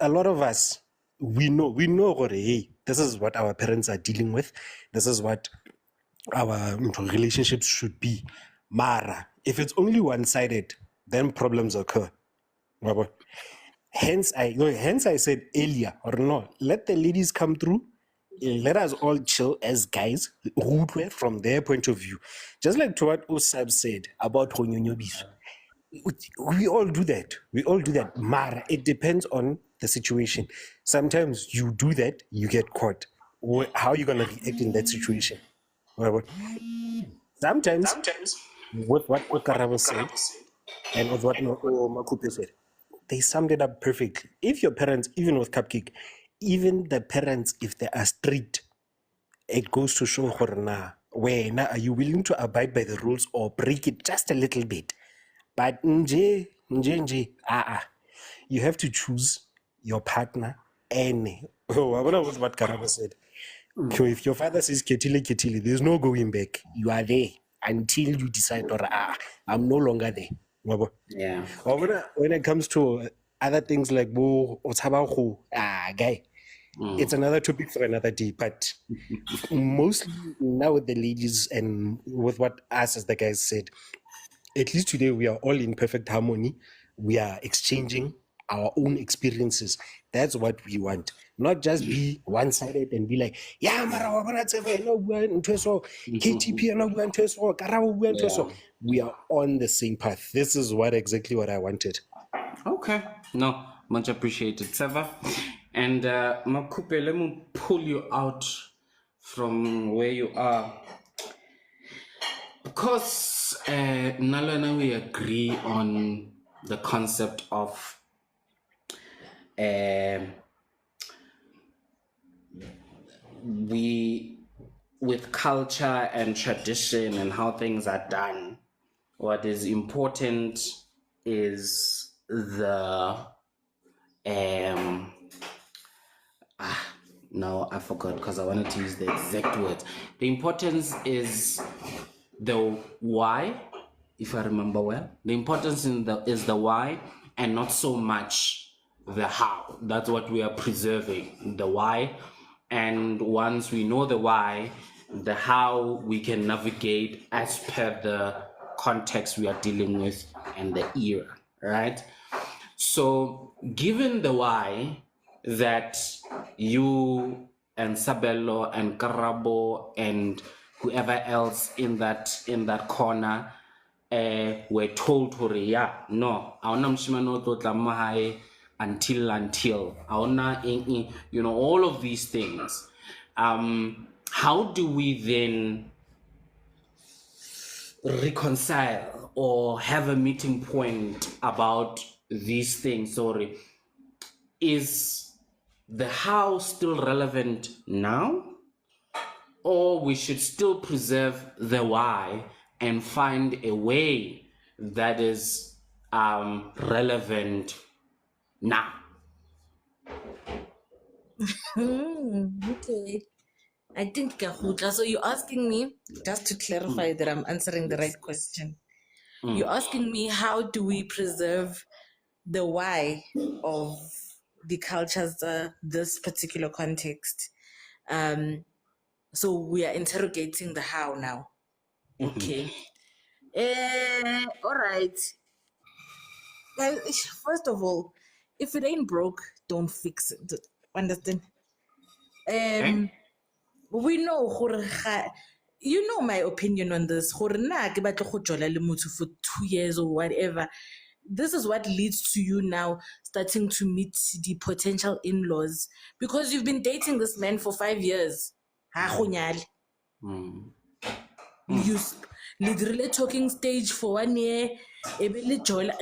lot of us, we know Hore, hey, this is what our parents are dealing with. This is what our relationships should be. Mara, if it's only one-sided, then problems occur. Hence I said earlier, or no, let the ladies come through. Let us all chill as guys, from their point of view. Just like to what Osab said about Honyonyobis. We all do that. Mara, it depends on the situation. Sometimes you do that, you get caught. How are you going to react in that situation? Sometimes, with what Okarabo said and with what Makupe said, they summed it up perfectly. If your parents, even with Cupcake, even the parents, if they are strict, it goes to show where now are you willing to abide by the rules or break it just a little bit? But you have to choose your partner. And was what Karabo said. So if your father says ketile, there's no going back. You are there until you decide, or I'm no longer there. Yeah. When it comes to other things like guy, it's another topic for another day. But mostly now with the ladies and with what us as the guys said, at least today we are all in perfect harmony. We are exchanging our own experiences. That's what we want. Not just be one-sided and be like, yeah, KTP, we are on the same path. This is exactly what I wanted. Okay. No, much appreciated, Seva. And Makupe, let me pull you out from where you are. Because Nalana, we agree on the concept of with culture and tradition and how things are done, what is important is the no, I forgot because I wanted to use the exact word. The importance is the why, if I remember well. The importance is the why and not so much the how. That's what we are preserving, the why. And once we know the why, the how we can navigate as per the context we are dealing with and the era, right? So given the why that you and Sabelo and Karabo and whoever else in that corner were told to yeah, no, aona mshimano to tla mahae until aona you know, all of these things. How do we then reconcile or have a meeting point about these things? Sorry, is the how still relevant now, or we should still preserve the why and find a way that is relevant now? Okay. I think Kahutla. So you're asking me, just to clarify that I'm answering the right question. You're asking me, how do we preserve the why of the cultures, this particular context? So we are interrogating the how now. Okay. All right. Well, first of all, if it ain't broke, don't fix it. Understand? We know you know my opinion on this. Gore nna ke batle go jola le motho for 2 years or whatever. This is what leads to you now starting to meet the potential in-laws because you've been dating this man for 5 years. Ha go nyale. You le dirile talking stage for 1 year. Ebe le jola.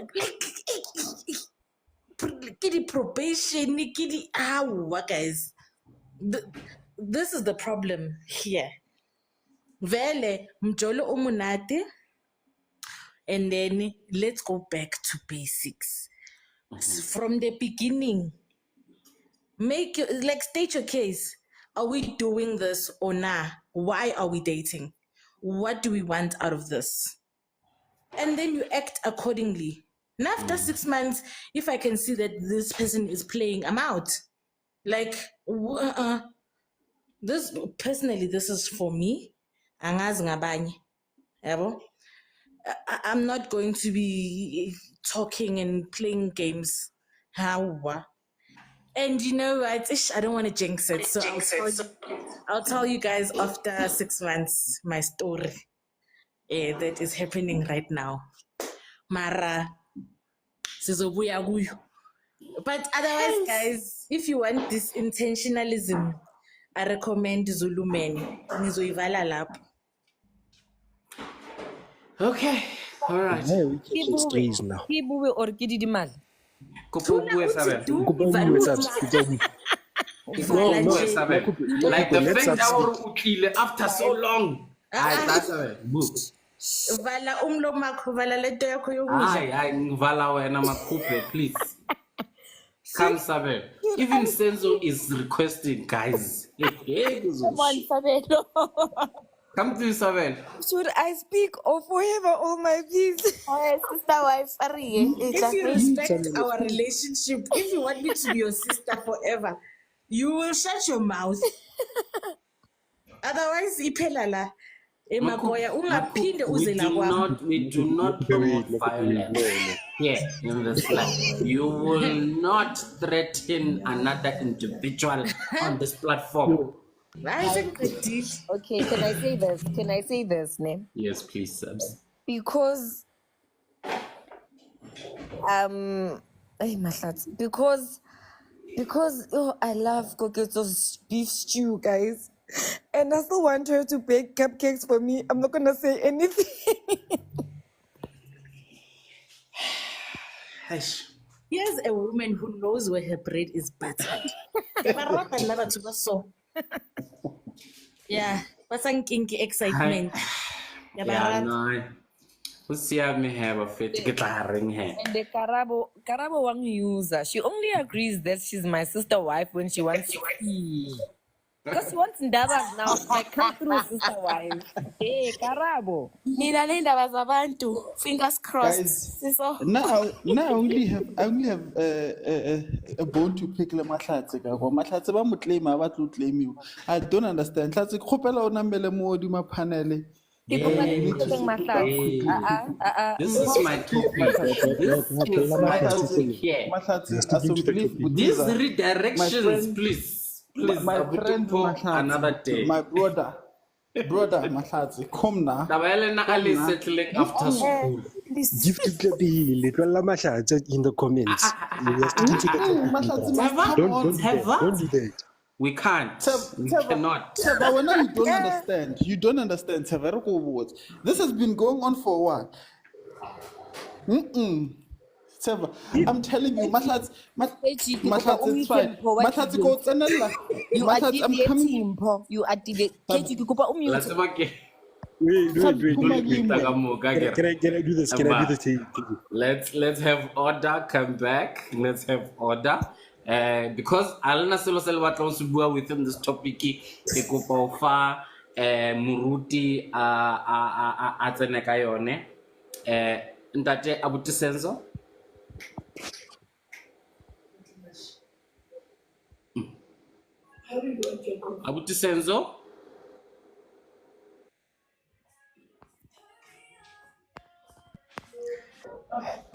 Ke di probation, ke di guys. This is the problem here. Vele mjolo umunate, and then let's go back to basics. From the beginning, state your case. Are we doing this or nah? Why are we dating? What do we want out of this? And then you act accordingly. And after 6 months, if I can see that this person is playing, I'm out. Like, this personally, this is for me. Angazi ngabanye. Yabo? I'm not going to be talking and playing games. How? And you know what? I don't want to jinx it. So I'll tell you guys after 6 months my story that is happening right now. Mara, sizobuya kuyo. But otherwise, guys, if you want this intentionalism, I recommend Zulu Men. Nizoivala lapho. Okay, all right. Stays now. Kibuwe or Kidimali. Like the fact that we kill after so long. That's a move. Vala umlomo, vala leto yakho Ay, ngivala wena makupe, please. Come, Sabel. Even Senzo is requesting, guys. Come on, Sabelo. Come to Sabel. Should I speak or forever all my peace? Sister wife, if you respect our relationship, if you want me to be your sister forever, you will shut your mouth. Otherwise, iphelala. Emagoya ungaphinde uze la kwami. We do not promote violence here in this life. You will not threaten another individual on this platform. I think they did. Okay, can I say this? Can I say this, name? Yes, please, Sabs. Because because I love Kagiso's beef stew, guys. And I still want her to bake cupcakes for me. I'm not gonna say anything. Here's a woman who knows where her bread is buttered. Yeah, what's an kinky excitement? Yeah, no. Who's here? Me have a fit to get her ring here. And the Karabo one user, she only agrees that she's my sister wife when she wants to see. Because she wants Ndabas now, like come through sister wife. Hey, Karabo. Nina Ndabas abantu. Fingers crossed. Guys, now I only have a bone to pick le mahlatse ka go mahlatse ba mo claim ba tlo claim you. I don't understand. Hlatse khopela o namele mo di ma panel. This is my topic. These redirections, please. Please, my friend another day. My brother Mahlatse, come now. Ali settling after school. Give to Klabi, Little Mahlatse in the comments. Don't do that. We can't. We cannot. But when you don't understand. This has been going on for what? I'm telling you, Mahlatse, it's fine. Mahlatse, go tsenela. Mahlatse, I'm coming. You are delayed. Wait. Can I do this? Let's have order come back. Let's have order. Because Alana Selo wants to go within this topic, Ekopa Muruti Atsenekayone. Ndate Abuti Senzo. Abuti Senzo.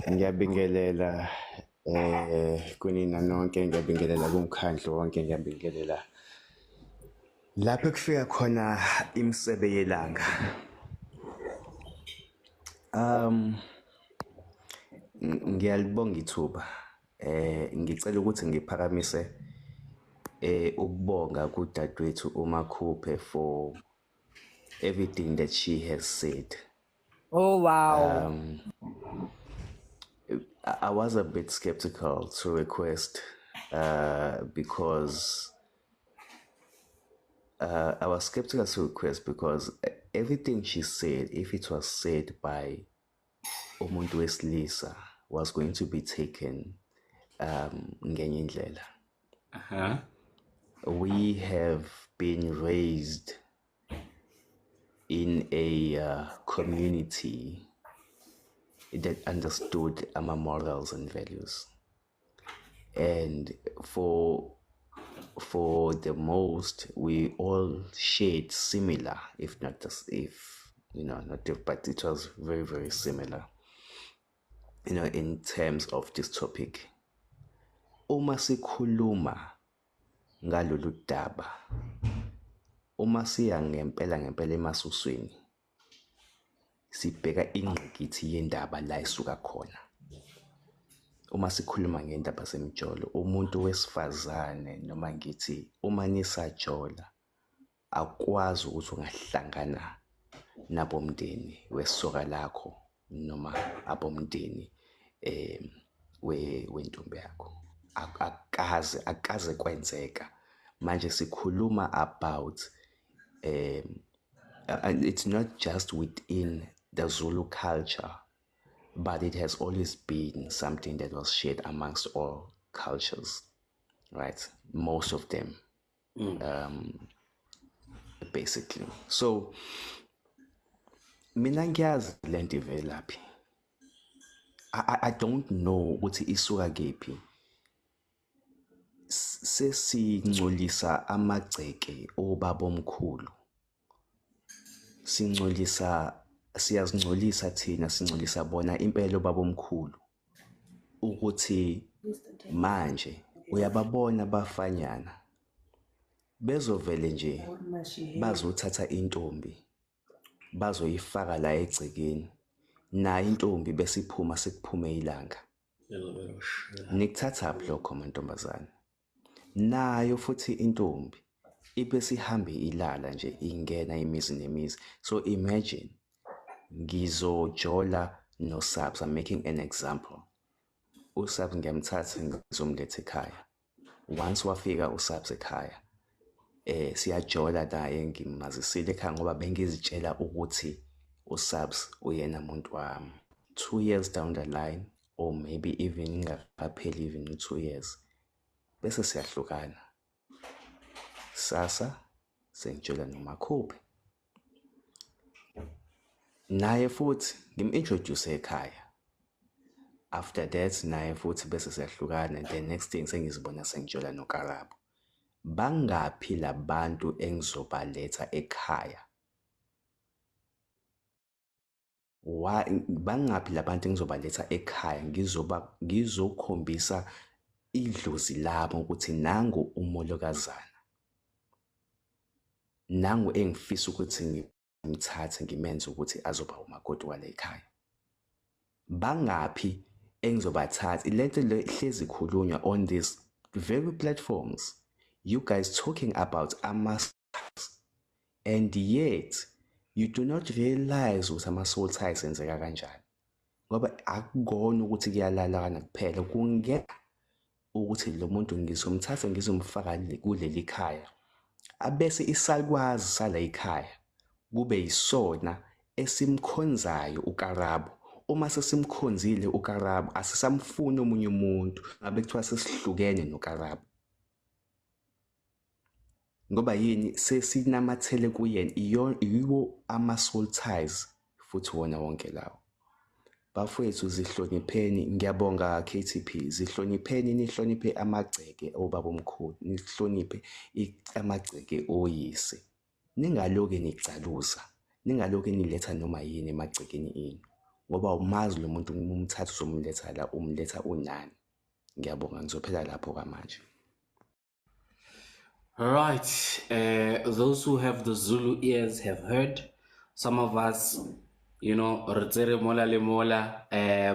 Ngiyabingelela kunina nonke, ngiyabingelela kumkhandlo wonke, ngiyabingelela Lapho kufika khona imisebe yelanga. Ngiyalibonga ithuba. Ngicela ukuthi ngiphakamise ukubonga kudadewethu uMakhuphe for everything that she has said. Oh, wow. I was a bit skeptical to request because I was skeptical to request because everything she said, if it was said by umuntu wesilisa, was going to be taken ngenye indlela. We have been raised in a community that understood our morals and values, and for the most, we all shared similar, if not just if not if, but it was very, very similar, in terms of this topic. Uma sikhuluma ngalolu daba, uma siya ngempela emasusweni, sibheka ingqikithi yendaba la isuka khona. Uma sikhuluma ngendaba semjolo, umuntu wesifazane noma ngithi uma nisajola akwazi ukuthi ungahlangana nabomndeni wesoka lakho noma abomndeni wentombi yakho. Akaze kwenzeka. Manje sikhuluma about and it's not just within the Zulu culture, but it has always been something that was shared amongst all cultures, right? Most of them, basically. So, mina ngiyazi lento ivelaphi. I don't know ukuthi isuka kephi. Sesingcolisa amagceke obabomkhulu. Siyazingcolisa thina, singcolisa bona impela babomkhulu ukuthi manje uyababona bafanyana bezovele nje bazothatha intombi bazoyifaka la egcekeni nayo intombi besiphuma sekuphume ilanga. Nikuthatha lokho mantombazane, nayo futhi intombi ibesihambe ilala nje ingena imizi nemizi. So imagine ngizojola noSabs. I'm making an example. uSabs ngiyamthatha ngizomletha ekhaya. Once wafika uSabs ekhaya, siyajola naye ngimazisile ekhaya ngoba bengizitshela ukuthi uSabs uyena muntu wami. 2 years down the line, or maybe even ingakapheli even 2 years, bese siyahlukana. Sasa sengitshela noMakhuphe, naye futhi ngim-introduce ekhaya. After that naye futhi bese siyahlukana, and the next thing sengizibona sengitshela noKarabo. Bangaphi labantu engizobaletha ekhaya? Bangaphi labantu engizobaletha ekhaya ngizokhombisa idlozi labo ukuthi nangu umolokazana, nangu engifisa ukuthi ngimthathe ngimenze ukuthi azoba umakoti wale ekhaya. Bangaphi engizobathatha? Lento le hlezi khulunywa on these very platforms, you guys talking about ama-ties, and yet you do not realize ukuthi ama-soul ties enzeka kanjani. Ngoba akukona ukuthi kuyalalana kuphela, kungena ukuthi lo muntu ngizomthatha ngizomfaka kuleli khaya, abese isalukwazi sala ekhaya kube yisona esimkhonzayo uKarabo. Uma sesimkhonzile uKarabo, asisamfuni omunye umuntu, ngabe kuthiwa sesihlukene noKarabo. Ngoba yini? Sesinamathele kuyena, yiwo ama-soul ties futhi wona wonke lawo. Bafowethu, zihlonipheni. Ngiyabonga KTP, zihlonipheni, nihloniphe amagceke obabomkhulu, nihloniphe amagceke oyise. Ningaloke nicaluza, ningaloke niletha noma yini emagcekeni enu, ngoba umazi lo muntu umthatha uzomletha la, umletha unani. Ngiyabonga, ngizophela lapho kamanje. Right. Those who have the Zulu ears have heard. Some of us, re tsere mola le mola,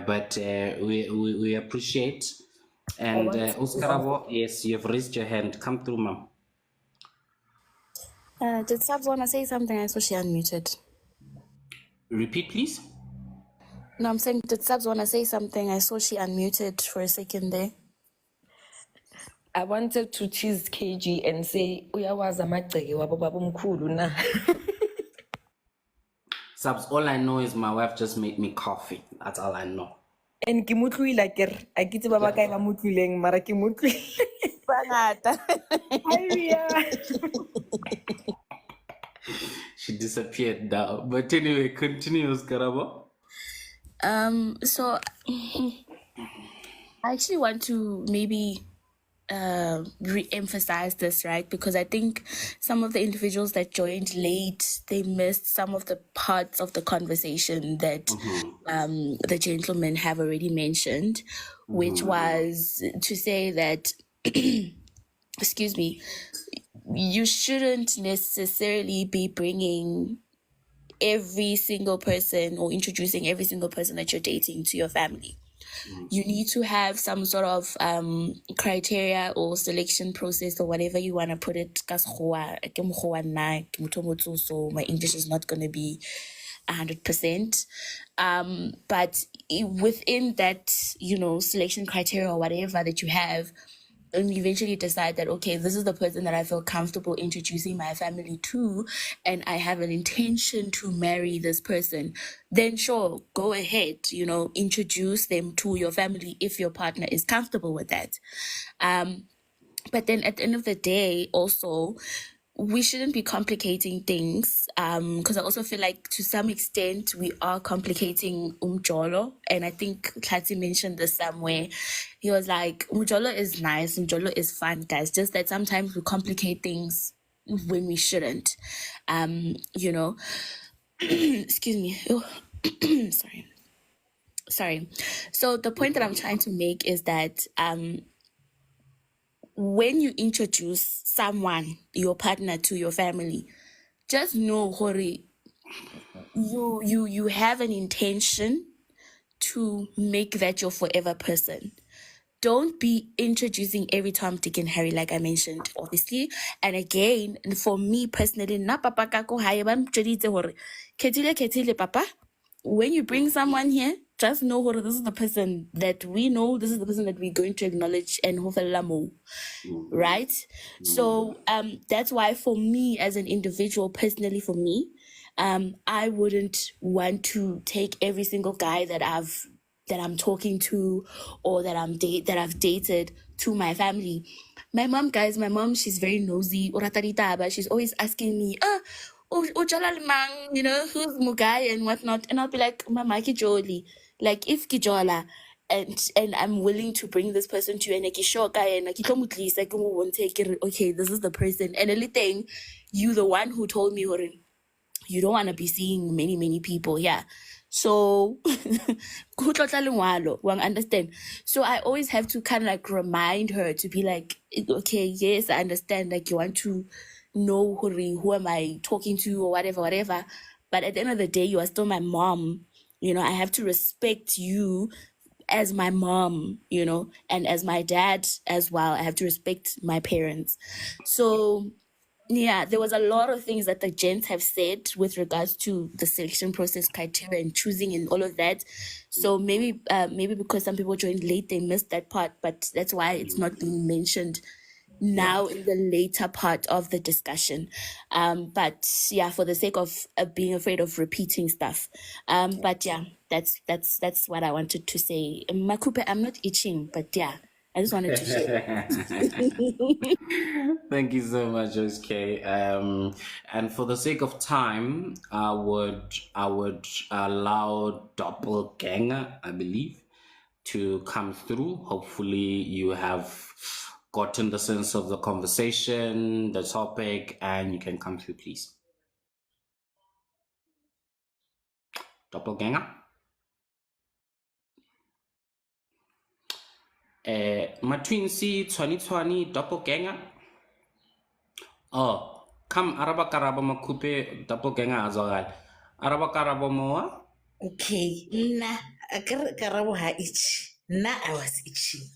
but we appreciate. I And want to Oscarabo, yes, you have raised your hand. Come through, ma'am. Did Sabs want to say something? I saw she unmuted. Repeat, please. No, I'm saying, did Sabs want to say something? I saw she unmuted for a second there. I wanted to choose KG and say, uyawazi amagceke wabo babomkhulu na. Subs, all I know is my wife just made me coffee. That's all I know. And ke motlohile akere, a ke itse ba bakae ba motlohileng, mara ke motlohile. Bangata. She disappeared now. But anyway, continue, Oscarabo. So I actually want to maybe re-emphasize this, right? Because I think some of the individuals that joined late, they missed some of the parts of the conversation that the gentlemen have already mentioned, which was to say that excuse me, you shouldn't necessarily be bringing every single person or introducing every single person that you're dating to your family. You need to have some sort of criteria or selection process or whatever you want to put it. So my English is not going to be 100%. But within that, selection criteria or whatever that you have, and eventually decide that, okay, this is the person that I feel comfortable introducing my family to, and I have an intention to marry this person, then sure, go ahead, introduce them to your family if your partner is comfortable with that. But then at the end of the day, also, we shouldn't be complicating things, because I also feel like to some extent we are complicating umjolo, and I think Klati mentioned this somewhere. He was like, umjolo is nice, umjolo is fun, guys, just that sometimes we complicate things when we shouldn't. Excuse me. Sorry. So the point that I'm trying to make is that when you introduce someone, your partner, to your family, just know, Hori, you have an intention to make that your forever person. Don't be introducing every Tom, Dick, and Harry, like I mentioned, obviously. And again, for me personally, na papa kako haye ba mtsheditse hore ketile papa. When you bring someone here, just know hore this is the person that we know, this is the person that we're going to acknowledge and hofella mo. Right? So that's why for me as an individual, personally for me, I wouldn't want to take every single guy that I'm talking to or that I've dated to my family. My mom, guys, she's very nosy. But she's always asking me, who's Mugai and whatnot. And I'll be like, Mama, Kijoli. Like, if Kijola, and I'm willing to bring this person to you, and won't take it, okay, this is the person. And anything, you the one who told me, you don't want to be seeing many people here. So, understand? So I always have to kind of like remind her to be like, okay, yes, I understand. Like, you want to know who am I talking to or whatever. But at the end of the day, you are still my mom. I have to respect you as my mom, and as my dad as well. I have to respect my parents. So yeah, there was a lot of things that the gents have said with regards to the selection process criteria and choosing and all of that. So maybe because some people joined late, they missed that part, but that's why it's not being mentioned now in the later part of the discussion. But yeah, for the sake of being afraid of repeating stuff. But yeah, that's what I wanted to say. Makupe, I'm not itching, but yeah, I just wanted to share. Thank you so much, SK. And for the sake of time, I would allow Doppelganger, I believe, to come through. Hopefully, you have gotten the sense of the conversation, the topic, and you can come through, please. Doppelganger. Matwinsi 2020 Doppelganger. Oh, come araba karabo makupe doppelganger azogale. Araba karabo moa? Okay, nna akere karabo ha itchy. Nna I was itching.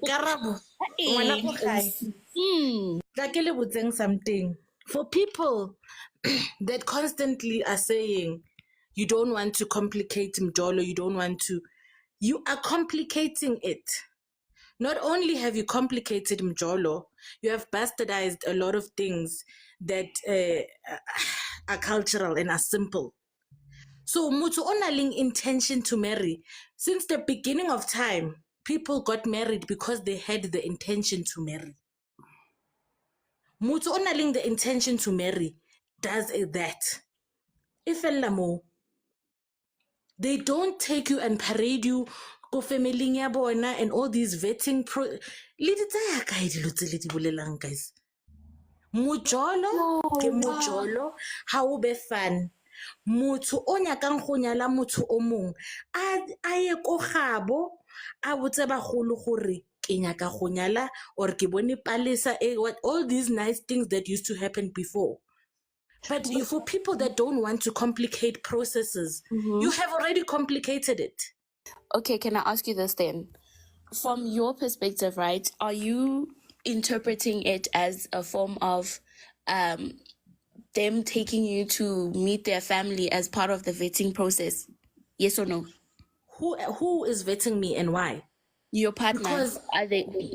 Karabo, ngwana ko gae. Tla ke le botseng something. For people that constantly are saying you don't want to complicate mjolo, you are complicating it. Not only have you complicated mjolo, you have bastardized a lot of things that are cultural and are simple. So muthu onaling intention to marry, since the beginning of time, people got married because they had the intention to marry. Muthu onaling the intention to marry does that. If they don't take you and parade you go family ya bona and all these vetting le di tsaya kae dilo tse le di bolelang guys. Mojolo ke mojolo ha o be fan. Motho o nyakang go nyala motho o mong a ye ko gabo a botse bagolo gore ke nyaka go nyala or ke bone palesa what all these nice things that used to happen before. But for people that don't want to complicate processes, you have already complicated it. Okay, can I ask you this then? From your perspective, right, are you interpreting it as a form of them taking you to meet their family as part of the vetting process? Yes or no? Who is vetting me and why? Your partner. Because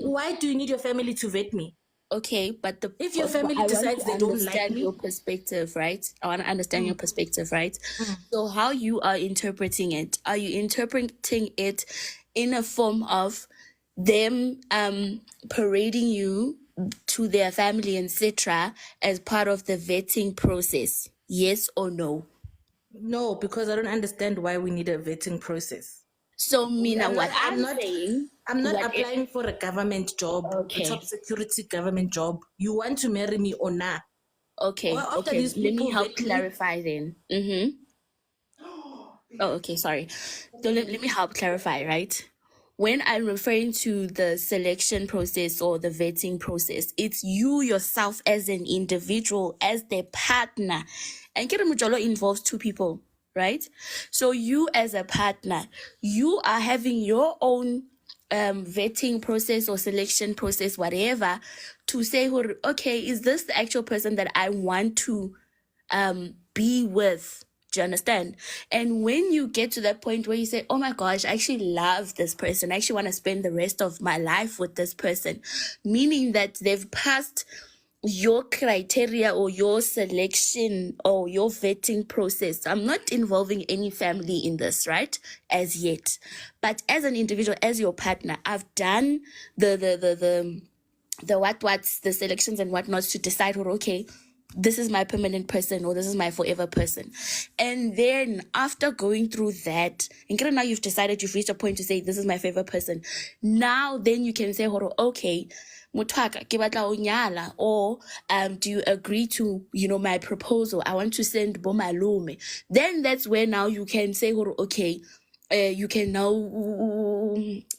why do you need your family to vet me? Okay, but if your family decides they don't like me, your perspective, right? I want to understand your perspective, right? So how you are interpreting it? Are you interpreting it in a form of them parading you to their family, etc., as part of the vetting process? Yes or no? No, because I don't understand why we need a vetting process. So, Mina, I'm saying, I'm not applying for a government job, a top security government job. You want to marry me or not? Okay, let me help clarify then. Oh, okay, sorry. So let me help clarify, right? When I'm referring to the selection process or the vetting process, it's you yourself as an individual, as the partner. And Kirimujolo involves two people, right? So you as a partner, you are having your own vetting process or selection process, whatever, to say, okay, is this the actual person that I want to be with? Do you understand? And when you get to that point where you say, oh my gosh, I actually love this person, I actually want to spend the rest of my life with this person, meaning that they've passed your criteria or your selection or your vetting process. I'm not involving any family in this, right? As yet. But as an individual, as your partner, I've done the selections and whatnots to decide, okay, this is my permanent person or this is my forever person. And then after going through that, and now you've decided, you've reached a point to say, this is my favorite person. Now then you can say, okay, Mutwaka, ke batla ho nyala, or do you agree to, my proposal? I want to send bomalume. Then that's where now you can say, okay, you can now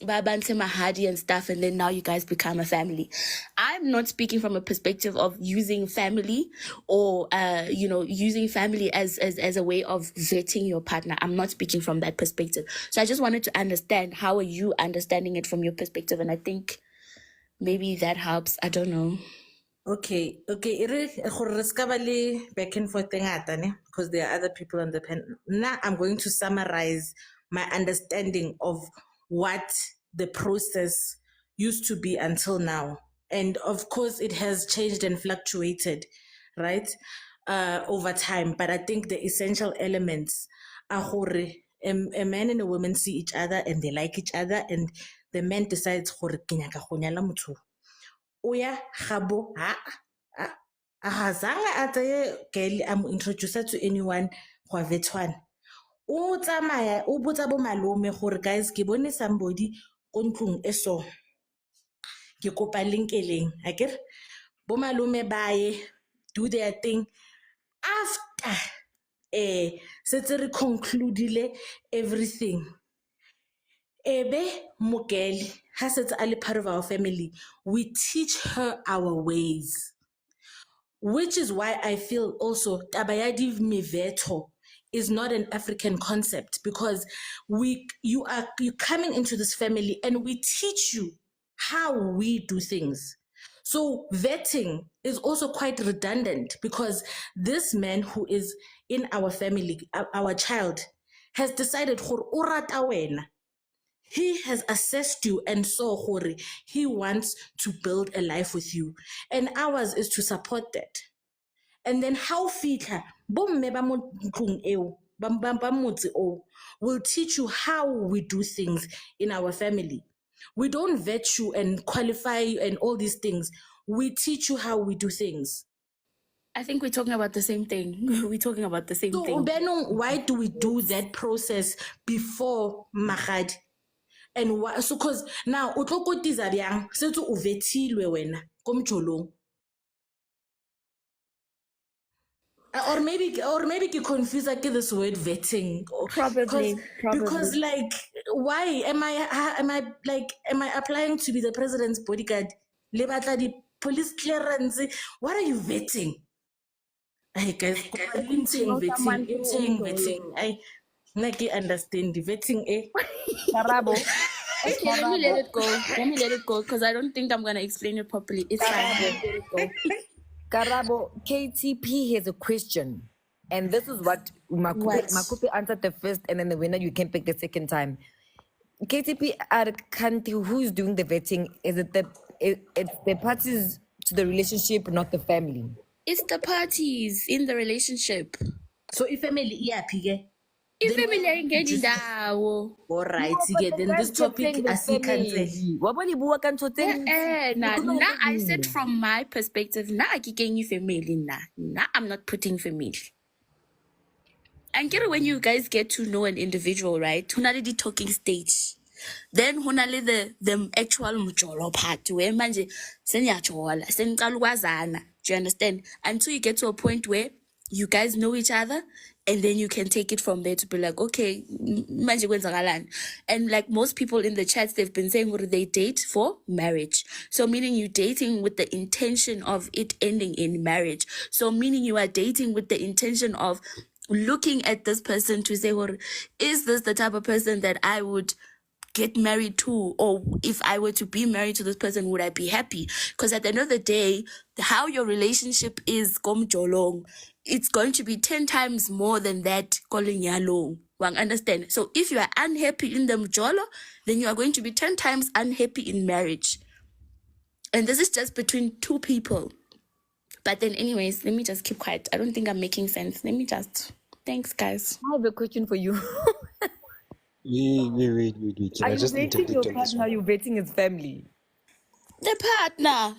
babante mahadi and stuff, and then now you guys become a family. I'm not speaking from a perspective of using family or using family as a way of vetting your partner. I'm not speaking from that perspective. So I just wanted to understand, how are you understanding it from your perspective? And I think maybe that helps. I don't know. Okay. Back and forth because there are other people on the pen. Now I'm going to summarize my understanding of what the process used to be until now. And of course, it has changed and fluctuated, right, over time. But I think the essential elements are a man and a woman see each other and they like each other, and the man decides uya gabo azange a tseye girl a mo introduce to anyone go a vetwana. O tsamaya o botsa bo malome gore guys ke bone somebody ko ntlong e so ke kopa linkeleng akere bo malome baye do their thing. After setse re concludile everything, Ebe Mugeli has it ali part of our family. We teach her our ways. Which is why I feel also tabayadi miveto is not an African concept, because you're coming into this family and we teach you how we do things. So vetting is also quite redundant, because this man who is in our family, our child, has decided he has assessed you and saw he wants to build a life with you, and ours is to support that. And then how fitlha bomme ba mo ntlong eo ba motse o will teach you how we do things in our family. We don't vet you and qualify you and all these things. We teach you how we do things. I think we're talking about the same thing. We're talking about the same So thing. why do we do that process before magadi? And why? So because now o tlo kotiza byang setse o vetilwe wena ko mjolong. Or maybe ke confused like this word vetting. Probably. Because like, why am I applying to be the president's bodyguard? Le batla di police clearance. What are you vetting? Hey guys, vetting. I like understand the vetting, eh? Karabo. Okay, let me let it go. Let me let it go, because I don't think I'm gonna explain it properly. It's fine. Let it go. Karabo, KTP has a question. And this is what Makupe answered the first, and then the winner you can pick the second time. KTP Kanti, who's doing the vetting? Is it it's the parties to the relationship, not the family? It's the parties in the relationship. So if family iyaphi-ke? If family engaged in that, alright, then this topic asikhanseli. Nah, I said from my perspective, nah, family, nah, I'm not putting family. And when you guys get to know an individual, right? Hunaledi talking stage. Then hunale the actual mjolo part where manje senyajola, senqalukazana. Do you understand? Until you get to a point where you guys know each other, and then you can take it from there to be like, okay, manje kwenzakalani. And like most people in the chats, they've been saying, what do they date for? Marriage. So meaning you dating with the intention of it ending in marriage. So meaning you are dating with the intention of looking at this person to say, well, is this the type of person that I would get married to? Or if I were to be married to this person, would I be happy? Because at the end of the day, how your relationship is komjolong, it's going to be 10 times more than that calling yalong. Understand? So if you are unhappy in the mjolo, then you are going to be 10 times unhappy in marriage. And this is just between two people. But then anyways, let me just keep quiet. I don't think I'm making sense. Thanks, guys. I have a question for you. Wait. Can Are I you just dating your interject on this partner? one? Are you dating his family? The partner.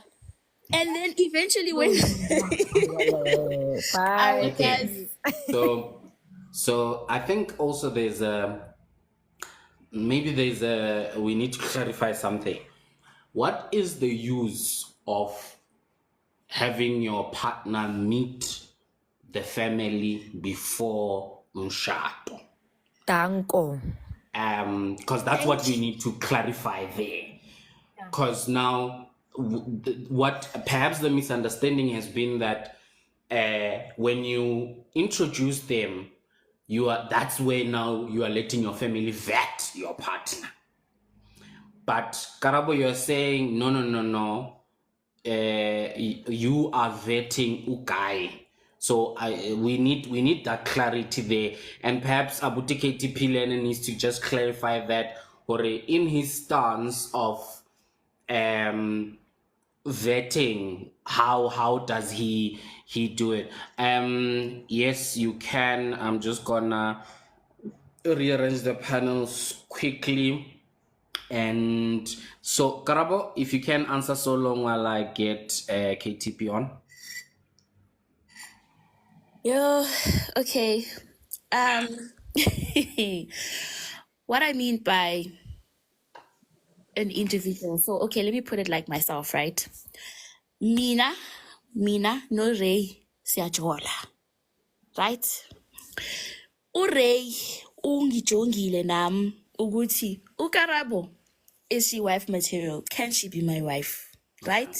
And then eventually when Okay. So I think also we need to clarify something. What is the use of having your partner meet the family before mshato? Danko. Because that's what we need to clarify there. Because now, what perhaps the misunderstanding has been that when you introduce them, that's where now you are letting your family vet your partner. But Karabo, you're saying no. You are vetting Ugai. So we need that clarity there, and perhaps Abuti KTP Lennon needs to just clarify that, or in his stance of vetting, how does he do it? Yes, you can. I'm just gonna rearrange the panels quickly. And so, Karabo, if you can answer so long while I get KTP on. Yo, okay. What I mean by an individual. So, okay, let me put it like myself, right? Mina, no Ray, siyajola. Right? Uray, ungijongile nam, Uguti, Ukarabo, is she wife material? Can she be my wife? Right?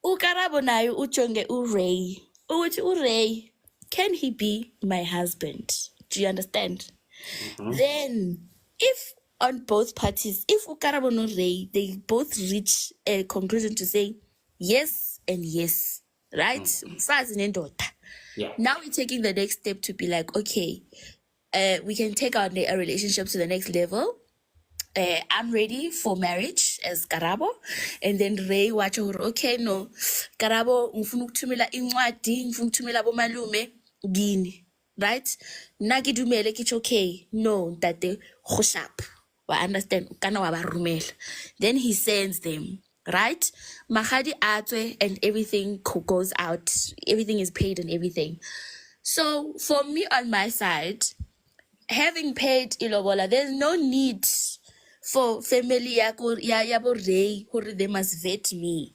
Ukarabo nayo uchonge Uray. Uguti Uray, can he be my husband? Do you understand? Then, if on both parties, if Ukarabo no Ray, they both reach a conclusion to say yes and yes, right? Faz nendota. Yeah. Now we're taking the next step to be like, okay, we can take our relationship to the next level. I'm ready for marriage as Karabo, and then Ray watch okay, no, Karabo ngifuna ukuthumela incwadi, ngifuna ukuthumela bomalume gini, right? Nagidumele kitch okay, no, that they khushap. Wa understand? Kana wa ba rumela. Then he sends them, right? Mahadi atwe and everything goes out, everything is paid and everything. So for me on my side, having paid ilobola, there's no need for family yabo Ray, they must vet me.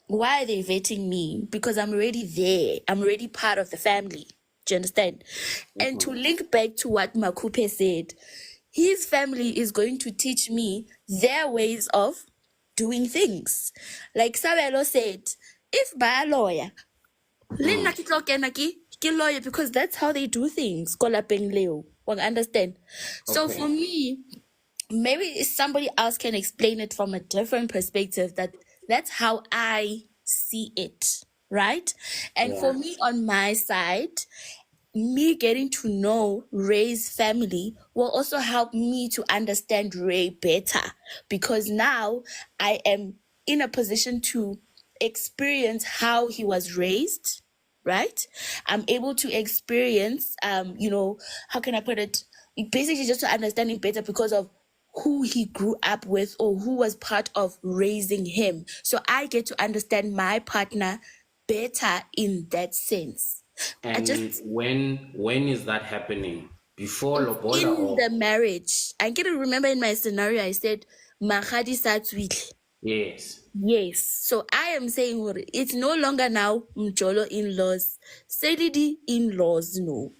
Why are they vetting me? Because I'm already there. I'm already part of the family. Do you understand? And to link back to what Makupe said, his family is going to teach me their ways of doing things. Like Sabelo said, if by a lawyer, lawyer, because that's how they do things. Leo. Understand? So for me, maybe somebody else can explain it from a different perspective. That's how I see it, right? And for me, on my side, me getting to know Ray's family will also help me to understand Ray better, because now I am in a position to experience how he was raised, right? I'm able to experience, how can I put it? Basically just to understand him better because of who he grew up with or who was part of raising him. So I get to understand my partner better in that sense. And when is that happening? Before Lobola In or the marriage. I get to remember in my scenario, I said, Mahadi Satswili. yes. Yes. So I am saying it's no longer now Mjolo in-laws. Selidi in-laws, no.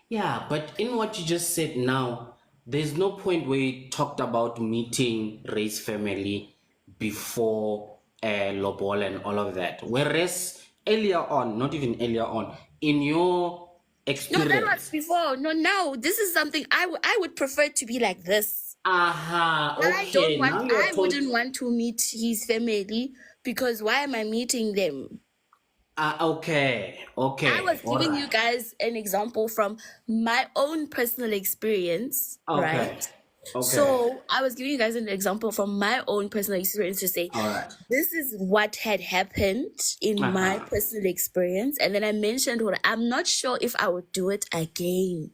Yeah, but in what you just said now, there's no point where you talked about meeting Ray's family before Lobola and all of that. Whereas earlier on, not even earlier on, in your No, experience. that was before. No, now this is something I would prefer to be like this. Okay. I wouldn't want to meet his family because why am I meeting them? Okay. I was giving alright. you guys an example from my own personal experience, right? Okay. So I was giving you guys an example from my own personal experience to say, Alright. this is what had happened in my personal experience. And then I mentioned what I'm not sure if I would do it again,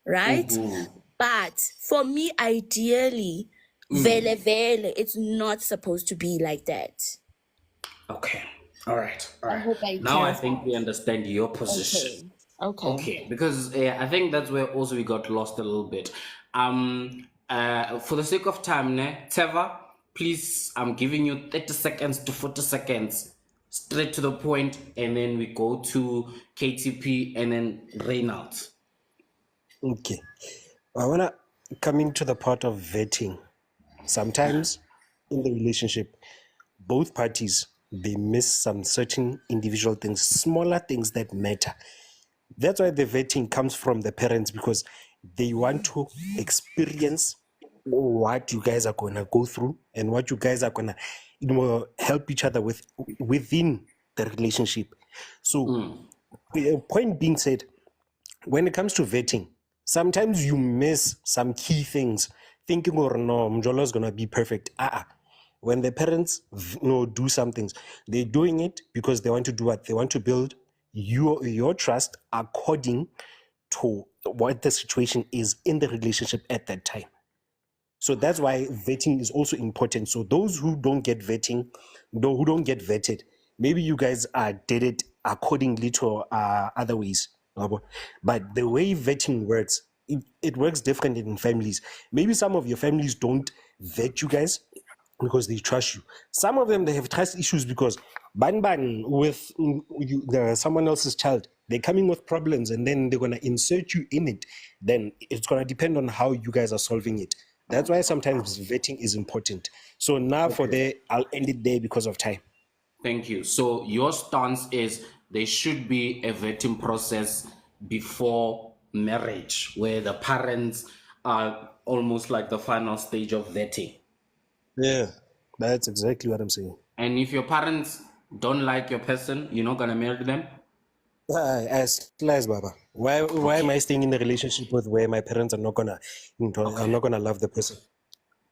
right? But for me, ideally, vele, it's not supposed to be like that. Okay. All right. I hope I now I clarified. think we understand your position. Okay. Because I think that's where also we got lost a little bit. For the sake of time, Teva, please, I'm giving you 30 seconds to 40 seconds, straight to the point, and then we go to KTP and then Reynolds. Okay. I want to come into the part of vetting. Sometimes in the relationship, both parties, they miss some certain individual things, smaller things that matter. That's why the vetting comes from the parents, because they want to experience what you guys are going to go through and what you guys are going to help each other with within the relationship. So, point being said, when it comes to vetting, sometimes you miss some key things, thinking, oh no, Mjolo is going to be perfect. When the parents do some things, they're doing it because they want to do what? They want to build your trust according to what the situation is in the relationship at that time. So that's why vetting is also important. So those who don't get vetting, who don't get vetted, maybe you guys did it accordingly to other ways. But the way vetting works, it works differently in families. Maybe some of your families don't vet you guys because they trust you. Some of them, they have trust issues because ban with someone else's child, they're coming with problems and then they're going to insert you in it, then it's going to depend on how you guys are solving it. That's why sometimes vetting is important. So now I'll end it there because of time. Thank you. So your stance is there should be a vetting process before marriage where the parents are almost like the final stage of vetting. Yeah, that's exactly what I'm saying. And if your parents don't like your person, you're not going to marry them? As lies, Baba. Why am I staying in a relationship with where my parents are not gonna love the person?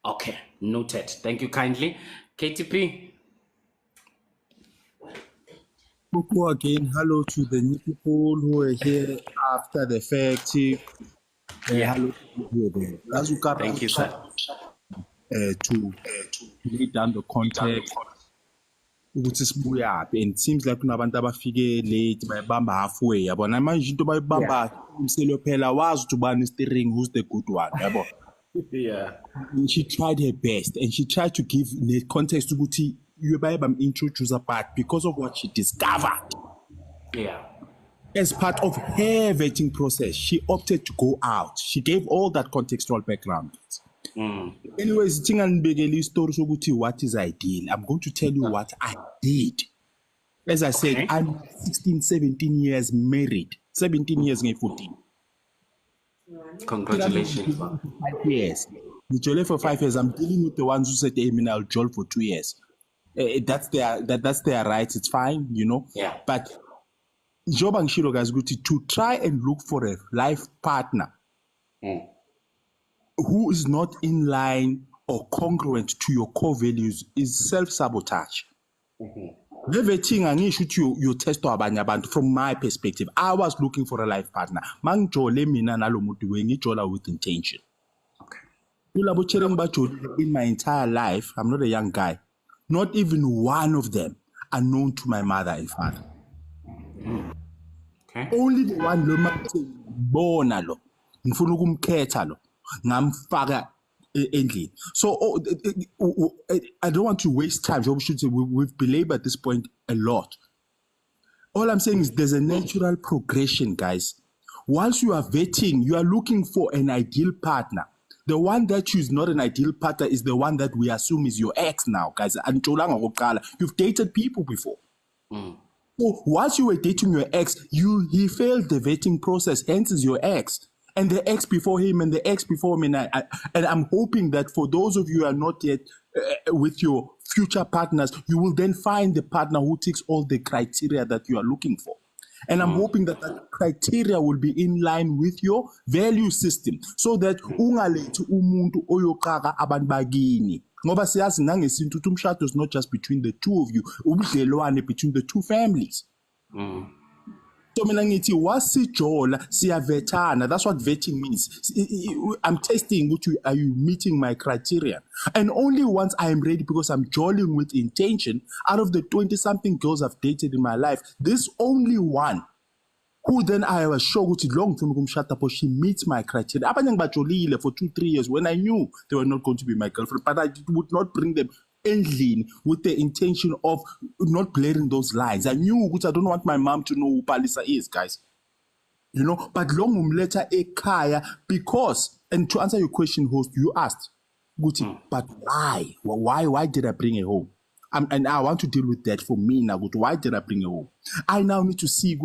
Okay, noted. Thank you kindly. KTP. Again, hello to the new people who are here after the fact. Hello to there. Thank you, sir. To lay down the context. Ukuthi sibuyaphi, and it seems like kunabantu abafike late bayibamba halfway yabona manje into bayibamba umselo phela wazi ukuthi ubani steering, who's the good one yabo. Yeah. And she tried her best and she tried to give the context ukuthi you bayibam introduce part because of what she discovered. Yeah. As part of her vetting process, she opted to go out. She gave all that contextual background. Anyways, story what is ideal. I'm going to tell you what I did. As I said, I'm 16, 17 years married. 17 years, 14. Congratulations. 5 years. For 5 years. I'm dealing with the ones who said, hey, I'll jail for 2 years. That's their rights. It's fine, you know. Yeah. But Job and Shiro guys to try and look for a life partner who is not in line or congruent to your core values is self-sabotage. You test from my perspective. I was looking for a life partner. With intention. In my entire life, I'm not a young guy. Not even one of them are known to my mother and father. Okay. Only the one born lo. Ngifuna ukumkhetha lo. Ngamfaka endlini. So I don't want to waste time. We've belabored this point a lot. All I'm saying is there's a natural progression, guys. Once you are vetting, you are looking for an ideal partner. The one that is not an ideal partner is the one that we assume is your ex now, guys. You've dated people before. So once you were dating your ex, he failed the vetting process, hence is your ex. And the ex before him and the ex before him. And I'm hoping that for those of you who are not yet with your future partners, you will then find the partner who ticks all the criteria that you are looking for. And I'm hoping that that criteria will be in line with your value system so that ungalethi umuntu oyokaka abantu bakini. Ngoba siyazi nangesintu ukuthi umshado is not just between the two of you, ubudlelwane between the two families. So mina ngithi wasijola siyavetana. That's what vetting means. I'm testing which are you meeting my criteria. And only once I am ready, because I'm joining with intention, out of the 20-something girls I've dated in my life, this only one who then I was sure long she meets my criteria. Abanye ngibajolile for 2-3 years when I knew they were not going to be my girlfriend, but I would not bring them ending with the intention of not blurring those lines. I knew which I don't want my mom to know who Palisa is, guys. You know, but long umleta ekaya because, and to answer your question, host, you asked, but why? Why did I bring her home? And I want to deal with that for me now. Why did I bring her home? I now need to see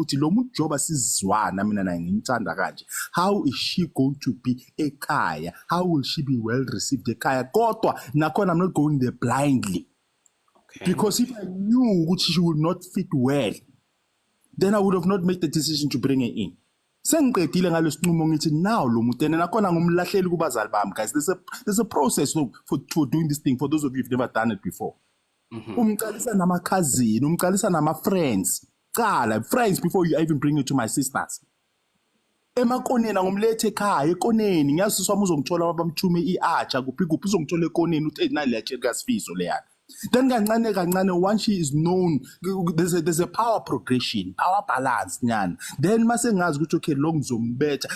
how is she going to be a kaya? How will she be well received? I'm not going there blindly. Okay. Because if I knew she would not fit well, then I would have not made the decision to bring her in. Now, guys, there's a process for doing this thing for those of you who've never done it before. Cousin, friends. Friends before you even bring it to my sisters. Emakoneni ngomlethe ekhaya ekoneni ngiyazi siswami uzongithola abamthume iacha kuphi uzongithola ekoneni uthi nali yacheka sifiso leyana. Then kancane once she is known, there's a power progression, power balance nyana. Then mase ngazi ukuthi okay lo ngizombetha.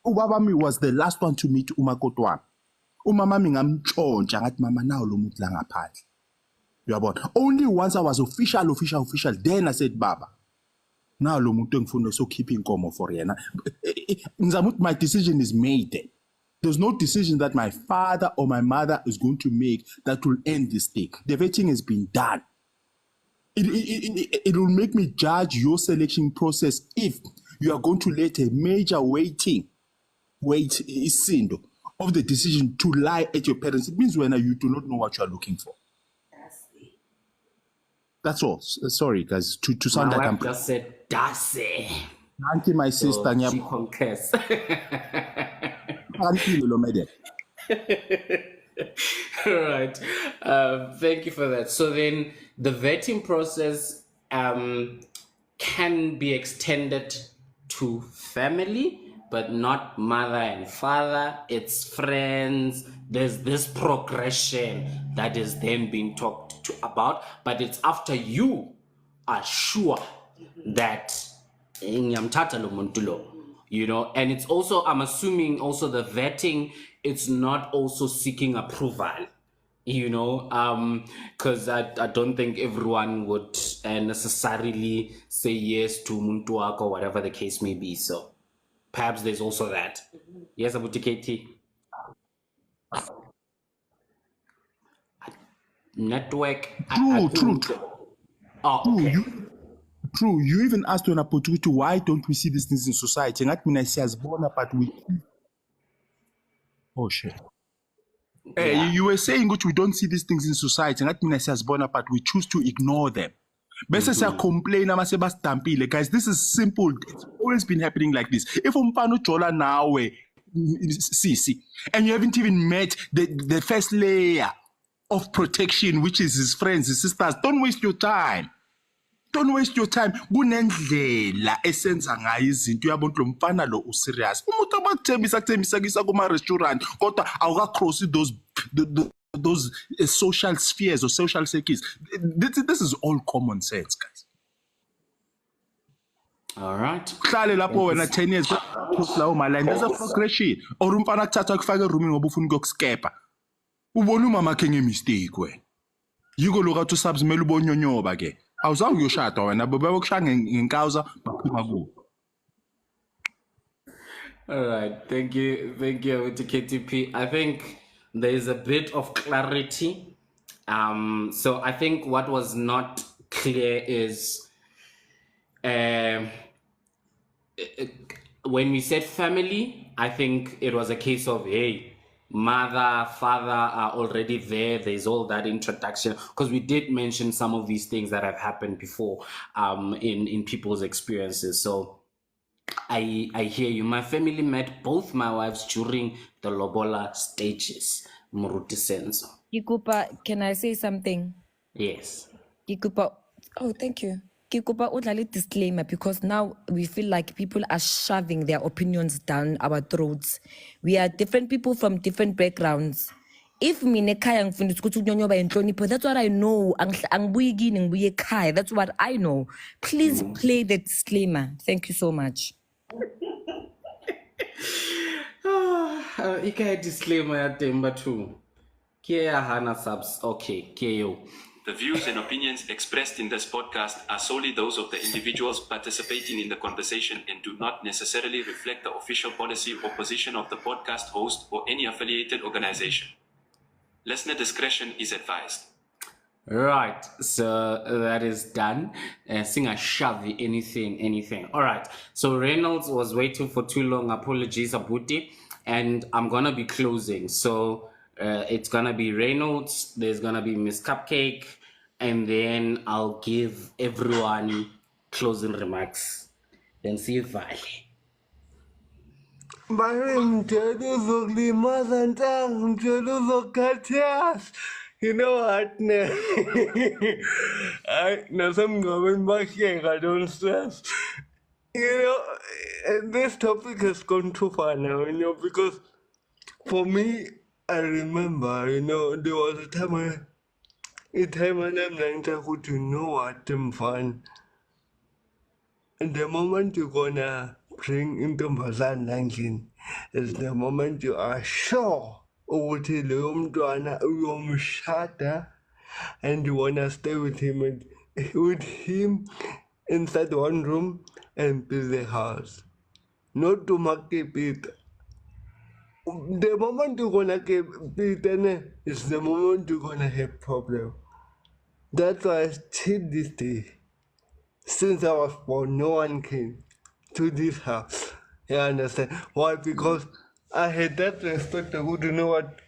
Ubabami was the last one to meet umakotwana. Umamami ngamtshontsha ngathi mama nawo lo muntu la ngaphandle. Only once I was official, then I said, Baba, Now lo muntu engifuna so keep inkomo for yena. My decision is made. There's no decision that my father or my mother is going to make that will end this thing. The vetting has been done. It will make me judge your selection process if you are going to let a major weight isindo of the decision to lie at your parents. It means when you do not know what you are looking for. That's all. Sorry, guys, to sound My like I'm wife just said, Dase. Auntie, my sister, So she concurs. Auntie, All right. Thank you for that. So then the vetting process can be extended to family, but not mother and father. It's friends. There's this progression that is then being talked to about, but it's after you are sure that ngiyamthatha lo muntu lo, you know. And it's also, I'm assuming also the vetting, it's not also seeking approval, you know, because I don't think everyone would necessarily say yes to muntu wako, or whatever the case may be. So perhaps there's also that. Yes, Abuti KT. Network. True. Oh, okay. True. You even asked when Apotutu, why don't we see these things in society? And that means I say as born but we. Oh shit. Yeah. You were saying which we don't see these things in society, and that means I say as born but we choose to ignore them. Bese siya complain amase bastampile. Guys, this is simple. It's always been happening like this. If umpano chola nawe, sisi, and you haven't even met the first layer of protection, which is his friends, his sisters, don't waste your time. Don't waste your time. Kunendlela esenza ngayo izinto uyabona lo mfana lo userious. Umuntu abakuthembisa kisa kuma restaurant kodwa awukacross those social spheres or social circles. This is all common sense, guys. All right. Hlale lapho wena 10 years cross lawo maline. There's a progression. Or umfana kuthatha kufaka roomini ngoba ufuna ukuyokuskepa. Ubona umama khe ngemistake wena. Yiko lokho to subsmela ubonyonyoba ke. Awuzange uyoshada wena bebeyokushaya ngenkawuza baphuma kuwo. All right, thank you, to KTP. I think there is a bit of clarity. So I think what was not clear is when we said family, I think it was a case of, hey, mother, father are already there. There's all that introduction, because we did mention some of these things that have happened before in people's experiences. So I hear you. My family met both my wives during the lobola stages. Muruti Senzo. Kikupa, can I say something? Yes. Kikupa, oh, thank you. Kikupa, udlali disclaimer, because now we feel like people are shoving their opinions down our throats. We are different people from different backgrounds. If mine kaya ngifunda ukuthi unyonyoba inhlonipho, that's what I know. Angibuyi kini ngibuye ekhaya. That's what I know. Please play the disclaimer. Thank you so much. Ika disclaimer ya temba too. Kia hana subs. Okay, Kio. The views and opinions expressed in this podcast are solely those of the individuals participating in the conversation and do not necessarily reflect the official policy or position of the podcast host or any affiliated organization. Listener discretion is advised. Right, so that is done. Sing a shovey, anything. All right, so Reynolds was waiting for too long. Apologies, Abuti. And I'm gonna be closing. So it's gonna be Reynolds, there's gonna be Miss Cupcake, and then I'll give everyone closing remarks. Then see you Valley. You know what? I know some going back here, I don't stress. You know, this topic has gone too far now, you know, because for me, I remember, you know, there was a time when I'm like, to know what I'm fun. And the moment you're gonna bring into Mazan 19 is the moment you are sure ukuthi loyo mntwana uyomshada and you wanna stay with him inside one room and build a house. Not to market it. The moment you're gonna get beaten is the moment you're gonna have problem. That's why till this day, since I was born, no one came to this house. You understand? Why? Because I had that respect. I would know what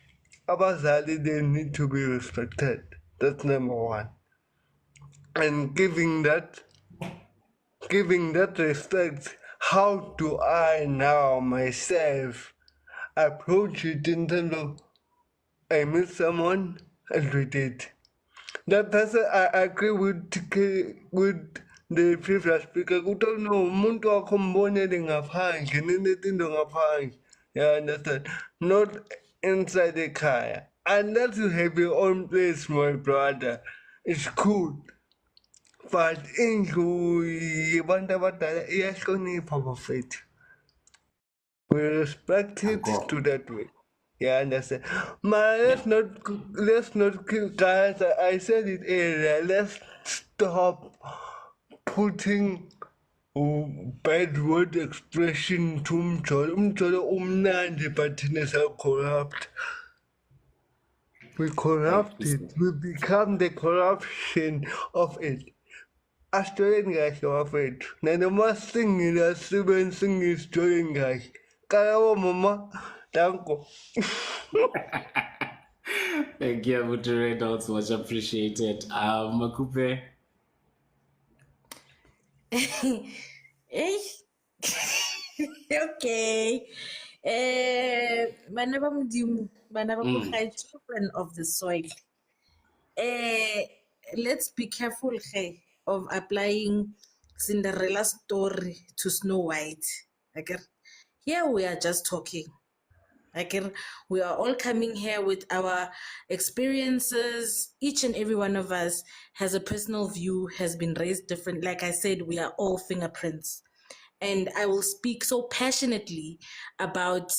Abazali, they need to be respected. That's number one. And giving that respect, how do I now myself approach it in terms of I meet someone and we did. That person, I agree with the previous speaker. Kuthi umuntu wakho mbonele ngaphandle nenezinto ngaphandle. You understand? Not inside the car. Unless you have your own place, my brother, it's cool. But indlu yabantu abadala iyahlonipha bafethu. We respect it to that way. Yeah, understand. Let's not kill guys. I said it earlier. Let's stop putting bad word expression to umjolo umnandi but corrupt. We corrupt it. We become the corruption of it. Australian guys of it. Now the most thing is a singing Australian guys. Kaya mama. Thank you. Thank you, Abutere. That's much appreciated. Makupe. Okay. Bana ba Modimo, bana ba ko gae, children of the soil. Let's be careful of applying Cinderella story to Snow White. Okay? Here we are just talking. Like we are all coming here with our experiences. Each and every one of us has a personal view, has been raised different. Like I said, we are all fingerprints. And I will speak so passionately about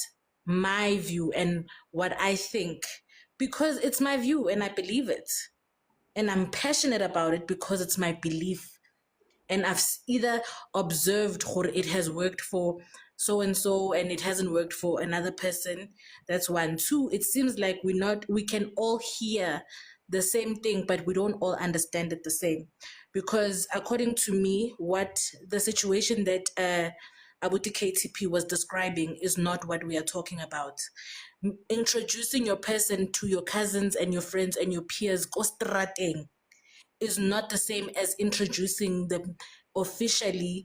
my view and what I think because it's my view and I believe it. And I'm passionate about it because it's my belief. And I've either observed or it has worked for so and so and it hasn't worked for another person. That's one. Two, it seems like we can all hear the same thing, but we don't all understand it the same. Because according to me, what the situation that Abuti KTP was describing is not what we are talking about. Introducing your person to your cousins and your friends and your peers, kostrating, is not the same as introducing them officially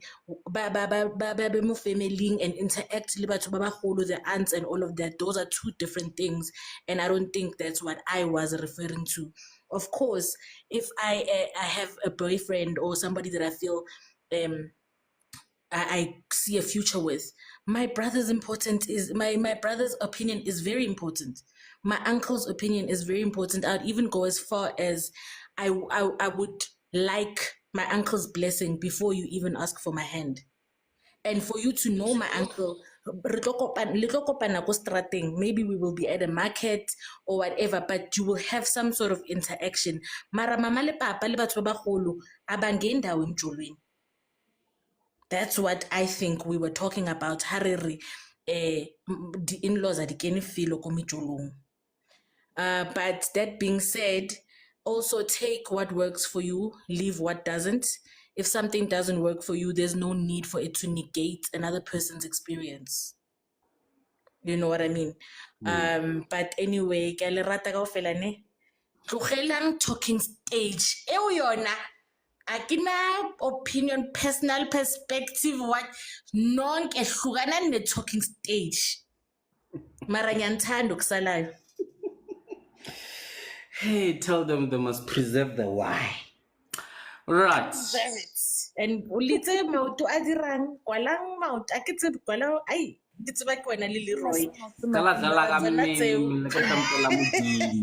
family and interact the aunts and all of that. Those are two different things, and I don't think that's what I was referring to. Of course, if I have a boyfriend or somebody that I feel I see a future with, my brother's opinion is very important. My uncle's opinion is very important. I'd even go as far as I would like my uncle's blessing before you even ask for my hand. And for you to know my uncle, maybe we will be at a market or whatever, but you will have some sort of interaction. Mara mama le papa le batho ba bagolo abangeni ndawo emjolweni. That's what I think we were talking about. Hariri, the in-laws are the filo komijolong. But that being said, also take what works for you, leave what doesn't. If something doesn't work for you, there's no need for it to negate another person's experience. You know what I mean? But anyway, ke a le rata kaofela ne. Tlogelang talking stage. Eo yona. Akina opinion, personal perspective, what nonke hlukana ne talking stage. Mara ngiyanthanda okusalayo. Hey, tell them they must preserve the why. Right. Preserve it. And ulitse mauto a dirang, kwalang mauto, a ke tsebe kwala, ai, ke tseba ke wena le Leroy. Kala ka mmele ka tampela modimo.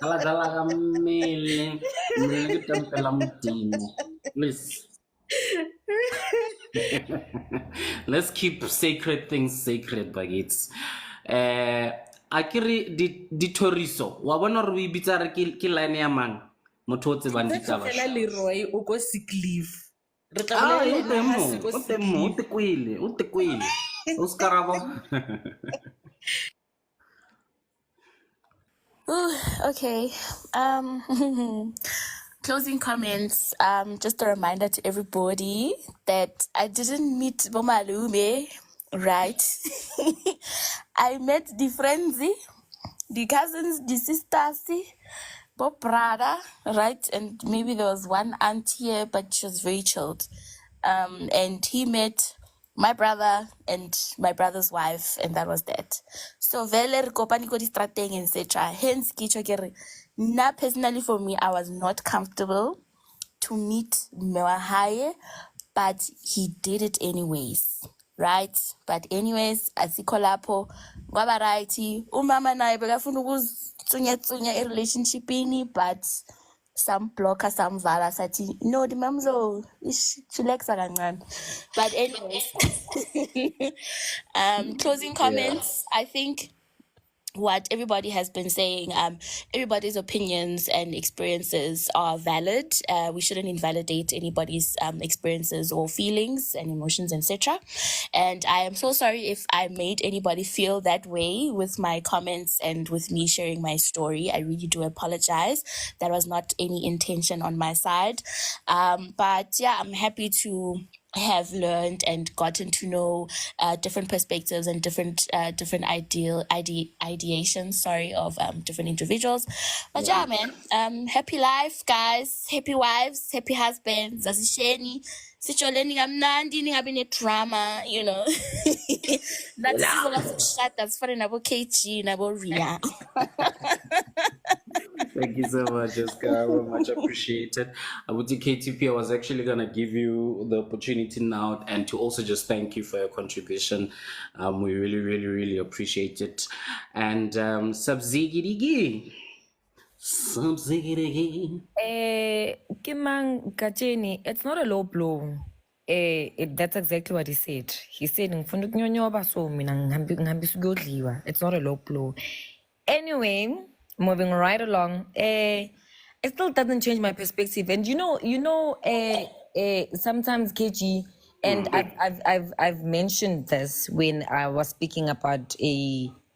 Kala ka mmele ka tampela modimo. Please. Let's keep sacred things sacred, Bagits. Akiri di toriso. Wa bona re o ibitsa re ke line ya mang? Motho o tsebang ditaba. Leroy o go sick leave. Re tla bolella ha seko o se kwele. O skarabo. Ooh, okay. Closing comments. Just a reminder to everybody that I didn't meet Bomalume, right? I met the friends, the cousins, the sisters, Bob brother, right? And maybe there was one aunt here, but she was very chilled. And he met my brother and my brother's wife, and that was that. So vele re kopane ko di-strateng and etc. Hence ke tjho ke re, nna personally for me, I was not comfortable to meet Mewahaye, but he did it anyways, right? But anyways, asikho lapho kwaba right, umama naye bekafuna ukuzitsunya relationshipini, but some blocker, some vala sathi no, the mamzo chillaxa kancane. But anyways, closing comments. I think what everybody has been saying, everybody's opinions and experiences are valid. We shouldn't invalidate anybody's experiences or feelings and emotions, etc. And I am so sorry if I made anybody feel that way with my comments and with me sharing my story. I really do apologize. That was not any intention on my side. But yeah, I'm happy to have learned and gotten to know different perspectives and different ideations of different individuals. But yeah, man, happy life, guys, happy wives, happy husbands, asisheni sicholeni kamnandi ningabi ne-drama, you know. That's sizokwazi sifane nabo KG nabo Ria. Thank you so much, Oscar. Much appreciated. I would say KTP, I was actually going to give you the opportunity now and to also just thank you for your contribution. We really, really, really appreciate it. And Subzigidigi. Kimang Kacheni, it's not a low blow. That's exactly what he said. He said, "Ngifuna ukunyonyoba so mina ngihambisa ukuyodliwa." It's not a low blow. Anyway, moving right along. It still doesn't change my perspective. And sometimes KG, and I've mentioned this when I was speaking about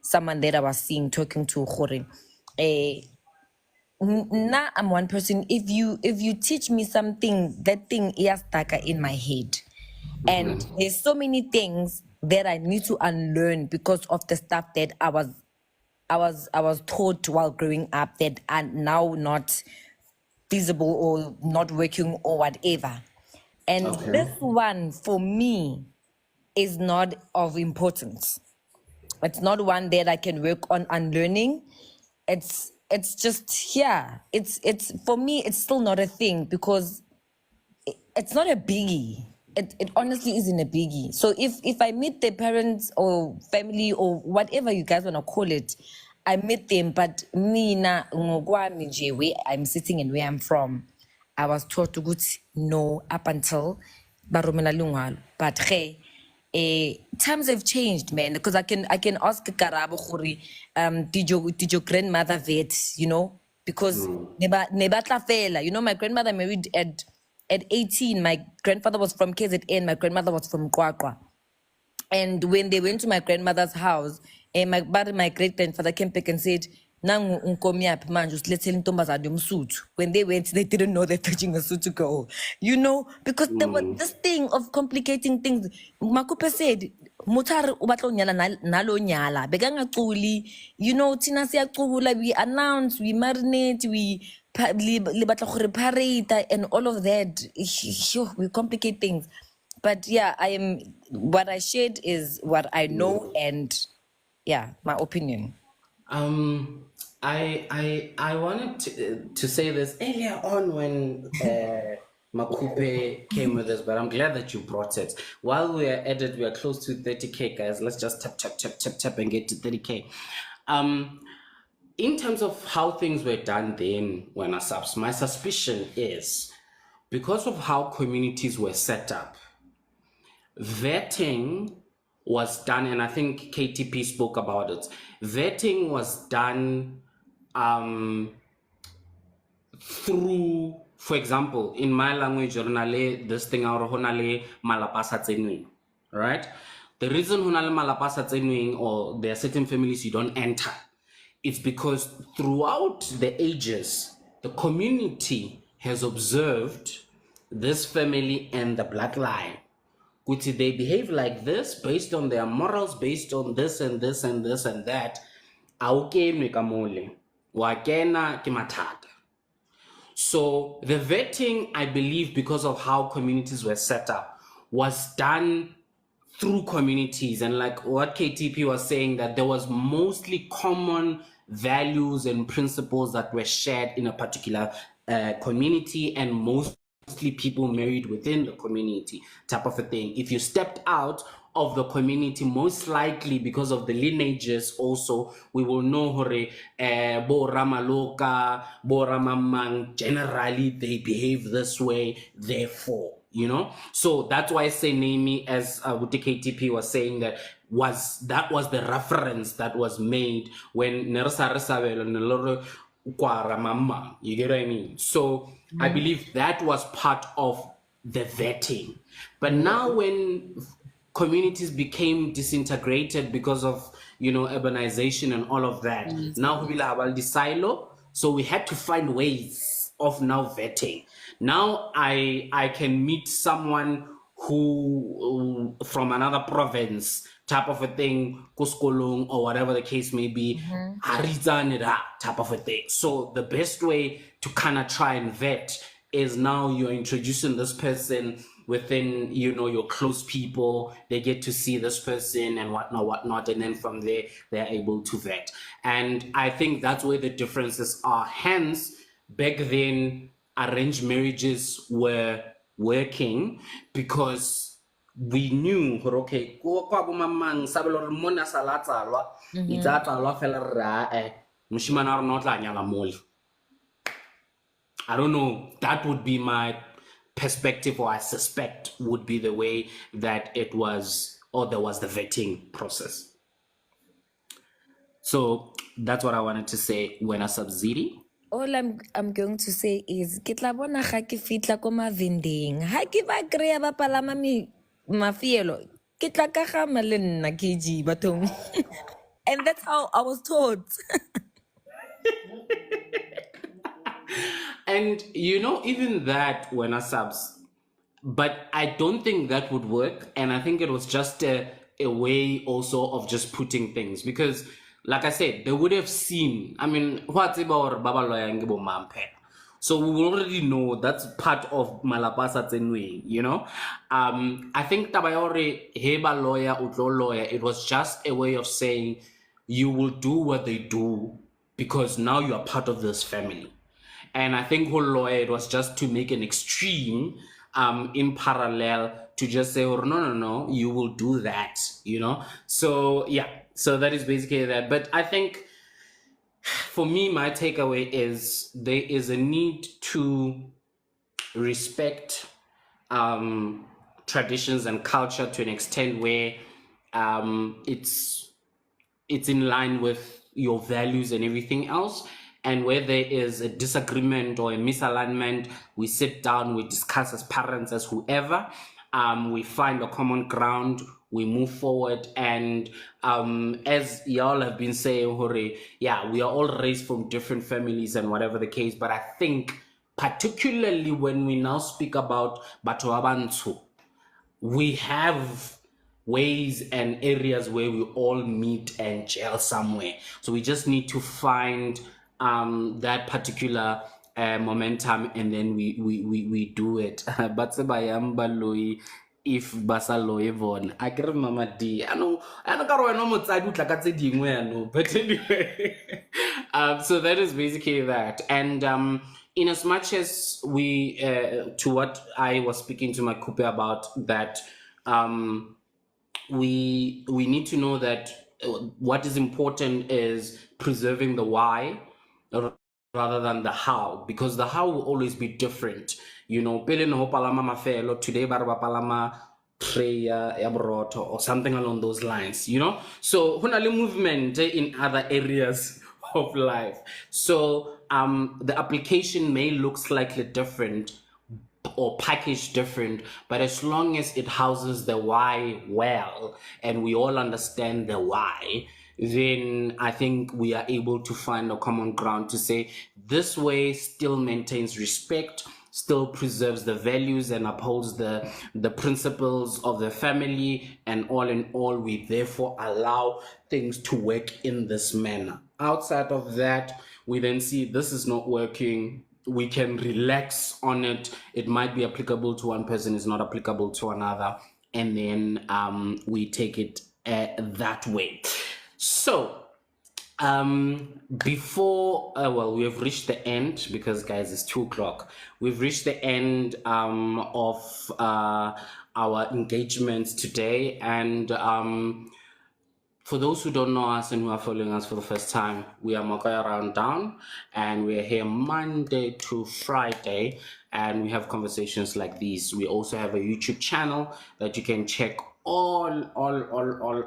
someone that I was seeing talking to Khore. Now I'm one person. If you teach me something, that thing is stuck in my head. And there's so many things that I need to unlearn because of the stuff that I was taught while growing up that are now not feasible or not working or whatever. And this one for me is not of importance. It's not one that I can work on unlearning. It's just here. It's for me, it's still not a thing because it's not a biggie. It honestly isn't a biggie. So if I meet the parents or family or whatever you guys want to call it, I meet them, but mina ngokwami nje where I'm sitting and where I'm from, I was taught to go no up until baromela lungalo. But hey, times have changed, man. Because I can ask Karabo Khuri, did your grandmother vet, you know? Because nebatla fela. You know, my grandmother married at 18. My grandfather was from KZN, my grandmother was from Kwakwa. And when they went to my grandmother's house, my great grandfather came back and said, Nangu unkomiap man, just let's tell suit. When they went, they didn't know they're fetching a suit to go. You know, because there was this thing of complicating things. Makupe said, Mutar ubatlo nyala nalo nyala. Beganga tuli, you know, tina siya tula, we announce, we marinate, we parade and all of that. We complicate things. But yeah, what I shared is what I know and yeah, my opinion. I wanted to say this earlier on when Makupe came with us, but I'm glad that you brought it. While we are at it, we are close to 30K, guys. Let's just tap and get to 30K. In terms of how things were done then when I subs, my suspicion is because of how communities were set up, vetting was done, and I think KTP spoke about it. Vetting was done through for example, in my language, this thing out honale malapasa tsenweng, right? The reason honale malapasa tsenweng, or there are certain families you don't enter, it's because throughout the ages, the community has observed this family and the black line, which they behave like this based on their morals, based on this and this and this and that. Aukenwe ka mole, wa kena ke mathata. So the vetting, I believe, because of how communities were set up, was done through communities. And like what KTP was saying, that there was mostly common values and principles that were shared in a particular community, and mostly people married within the community type of a thing. If you stepped out of the community, most likely because of the lineages also, we will know hore bo ramaloka, bo ramamang, generally they behave this way, therefore, you know. So that's why Senemi, as Wuti KTP was saying, that was the reference that was made when Nersa Resabelo Neloro Kwara Mama. You get what I mean? So I believe that was part of the vetting. But now when communities became disintegrated because of, you know, urbanization and all of that, now we have the silo. So we had to find ways of now vetting. Now I can meet someone who from another province type of a thing, kuskolong or whatever the case may be, type of a thing. So the best way to kind of try and vet is now you're introducing this person within, you know, your close people. They get to see this person and whatnot, and then from there they're able to vet. And I think that's where the differences are. Hence, back then arranged marriages were working because we knew, okay, I don't know, that would be my perspective, or I suspect would be the way that it was, or there was the vetting process. So that's what I wanted to say when I subsidy. All I'm going to say is ke tla bona ga ke fitla ko mavending ha ke ba kreya ba palama mafielo ke tla ka gama le nna KG bathong. And that's how I was taught. And you know, even that when I subs, but I don't think that would work. And I think it was just a way also of just putting things, because like I said, they would have seen, I mean, what's about Baba Lawyer and Gibo Mampe? So we already know that's part of Malapasa Tsenwe, you know? I think Tabayore, Heba Lawyer, Utlo Lawyer, it was just a way of saying you will do what they do because now you are part of this family. And I think whole lawyer, it was just to make an extreme in parallel to just say, oh, no, you will do that, you know? So yeah, so that is basically that. But I think for me, my takeaway is there is a need to respect traditions and culture to an extent where it's in line with your values and everything else. And where there is a disagreement or a misalignment, we sit down, we discuss as parents, as whoever, we find a common ground, we move forward. And as y'all have been saying, Hore, yeah, we are all raised from different families and whatever the case. But I think particularly when we now speak about Batho ba Bantsho, we have ways and areas where we all meet and gel somewhere. So we just need to find that particular momentum, and then we do it. But Sebayamba if basalo evon I can Mama D. I know but anyway. So that is basically that. And in as much as we to what I was speaking to my coupe about, that we need to know that what is important is preserving the why rather than the how, because the how will always be different. You know, today barba palama prayer or something along those lines, you know. So hunali movement in other areas of life. So the application may look slightly different or packaged different, but as long as it houses the why well, and we all understand the why, then I think we are able to find a common ground to say this way still maintains respect, still preserves the values and upholds the principles of the family, and all in all, we therefore allow things to work in this manner. Outside of that, we then see this is not working, we can relax on it. It might be applicable to one person, it's not applicable to another, and then we take it that way. So before we have reached the end, because guys, it's 2:00. We've reached the end of our engagements today, and for those who don't know us and who are following us for the first time, we are Makoya Round Down, and we are here Monday to Friday, and we have conversations like these. We also have a YouTube channel that you can check all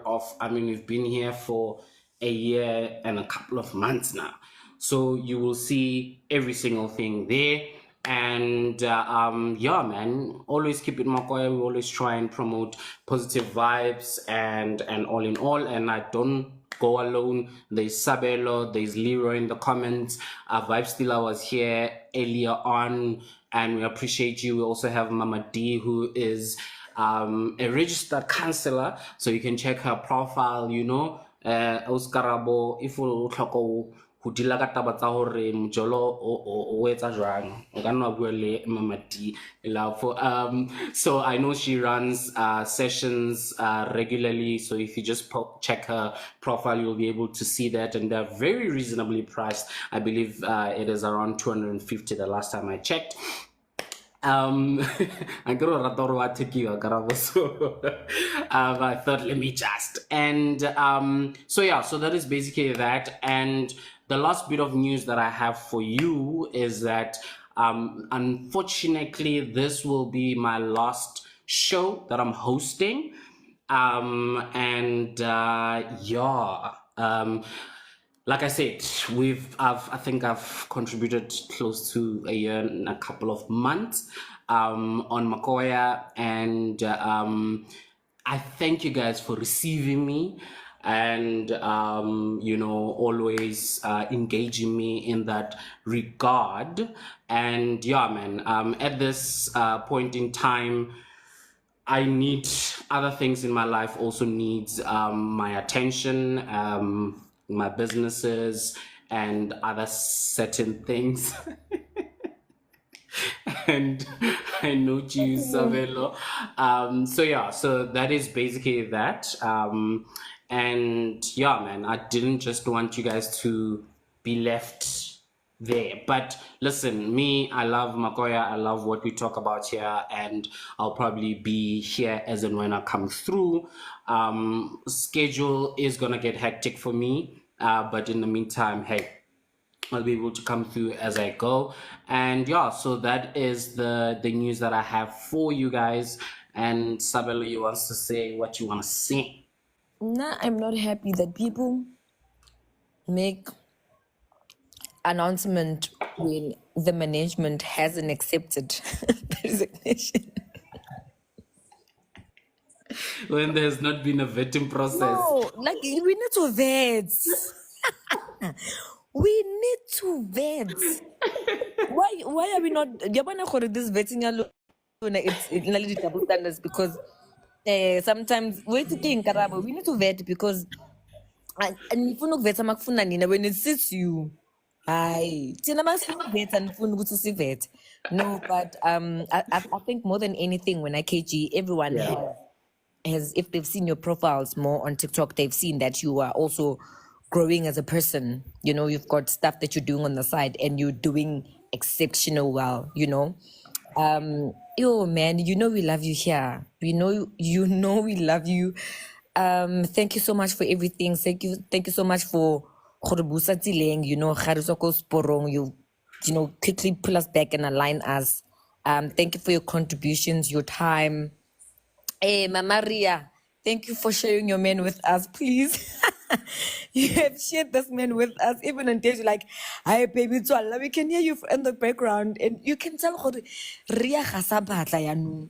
of. I mean, we've been here for a year and a couple of months now, so you will see every single thing there. And yeah, man, always keep it Makoya. We always try and promote positive vibes and all in all. And I don't go alone. There's Sabelo, there's Leroy in the comments. Vibe Stealer was here earlier on, and we appreciate you. We also have Mama D, who is a registered counselor, so you can check her profile, you know. Oscarabo, if you go dila ka taba tsa hore mojolo o etsa jwang o ka nna bua le Mama D so I know she runs sessions regularly, so if you just check her profile, you'll be able to see that, and they're very reasonably priced. I believe it is around 250 the last time I checked. I got a rather so I thought let me just, and so yeah, so that is basically that. And the last bit of news that I have for you is that unfortunately this will be my last show that I'm hosting, and yeah, like I said, I think I've contributed close to a year and a couple of months on Makoya, and I thank you guys for receiving me and you know, always engaging me in that regard. And yeah, man, at this point in time, I need other things in my life, also needs my attention, my businesses and other certain things. And I know you, Savelo. So yeah, so that is basically that. And yeah, man, I didn't just want you guys to be left there. But listen, me, I love Makoya, I love what we talk about here, and I'll probably be here as and when I come through. Schedule is gonna get hectic for me, but in the meantime, hey, I'll be able to come through as I go. And yeah, so that is the news that I have for you guys. And Sabelo, you wants to say what you want to say? Nah, I'm not happy that people make announcement when the management hasn't accepted the resignation. When there's not been a vetting process. No, like we need to vet. We need to vet. Why are we not? This vetting it's double standards, because sometimes we need to vet, because and if you know vet when it suits you. No, but I think more than anything, when I KG, everyone has, if they've seen your profiles more on TikTok, they've seen that you are also growing as a person. You know, you've got stuff that you're doing on the side, and you're doing exceptional well, you know. Yo, man, you know we love you here. You know we love you. Thank you so much for everything. Thank you so much for you know, you know, quickly pull us back and align us. Thank you for your contributions, your time. Hey, Mama Ria, thank you for sharing your man with us, please. You have shared this man with us, even on days like, hi baby, Tswalla, we can hear you in the background, and you can tell gore ria ga sa batla yaanong.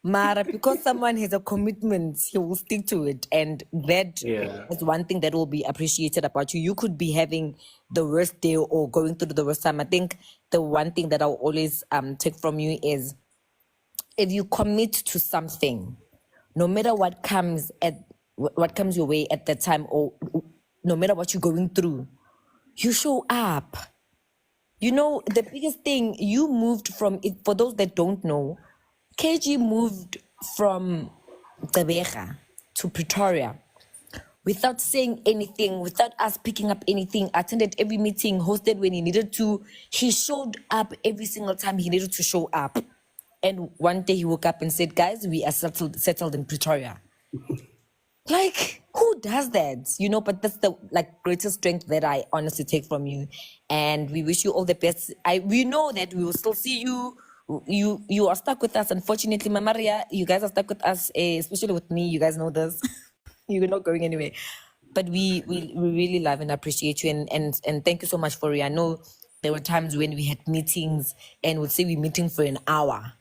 Mara, because someone has a commitment, he will stick to it. And that Yeah. is one thing that will be appreciated about you. You could be having the worst day or going through the worst time. I think the one thing that I'll always take from you is if you commit to something, no matter what comes your way at that time, or no matter what you're going through, you show up. You know, the biggest thing, you moved from it. For those that don't know, KG moved from Gqeberha to Pretoria without saying anything, without us picking up anything, attended every meeting, hosted when he needed to. He showed up every single time he needed to show up. And one day he woke up and said, guys, we are settled in Pretoria. Like, who does that? You know, but that's the greatest strength that I honestly take from you. And we wish you all the best. We know that we will still see you. You are stuck with us. Unfortunately, Mamaria, you guys are stuck with us, especially with me. You guys know this. You're not going anywhere. But we really love and appreciate you, and thank you so much for it. I know there were times when we had meetings and would say we're meeting for an hour,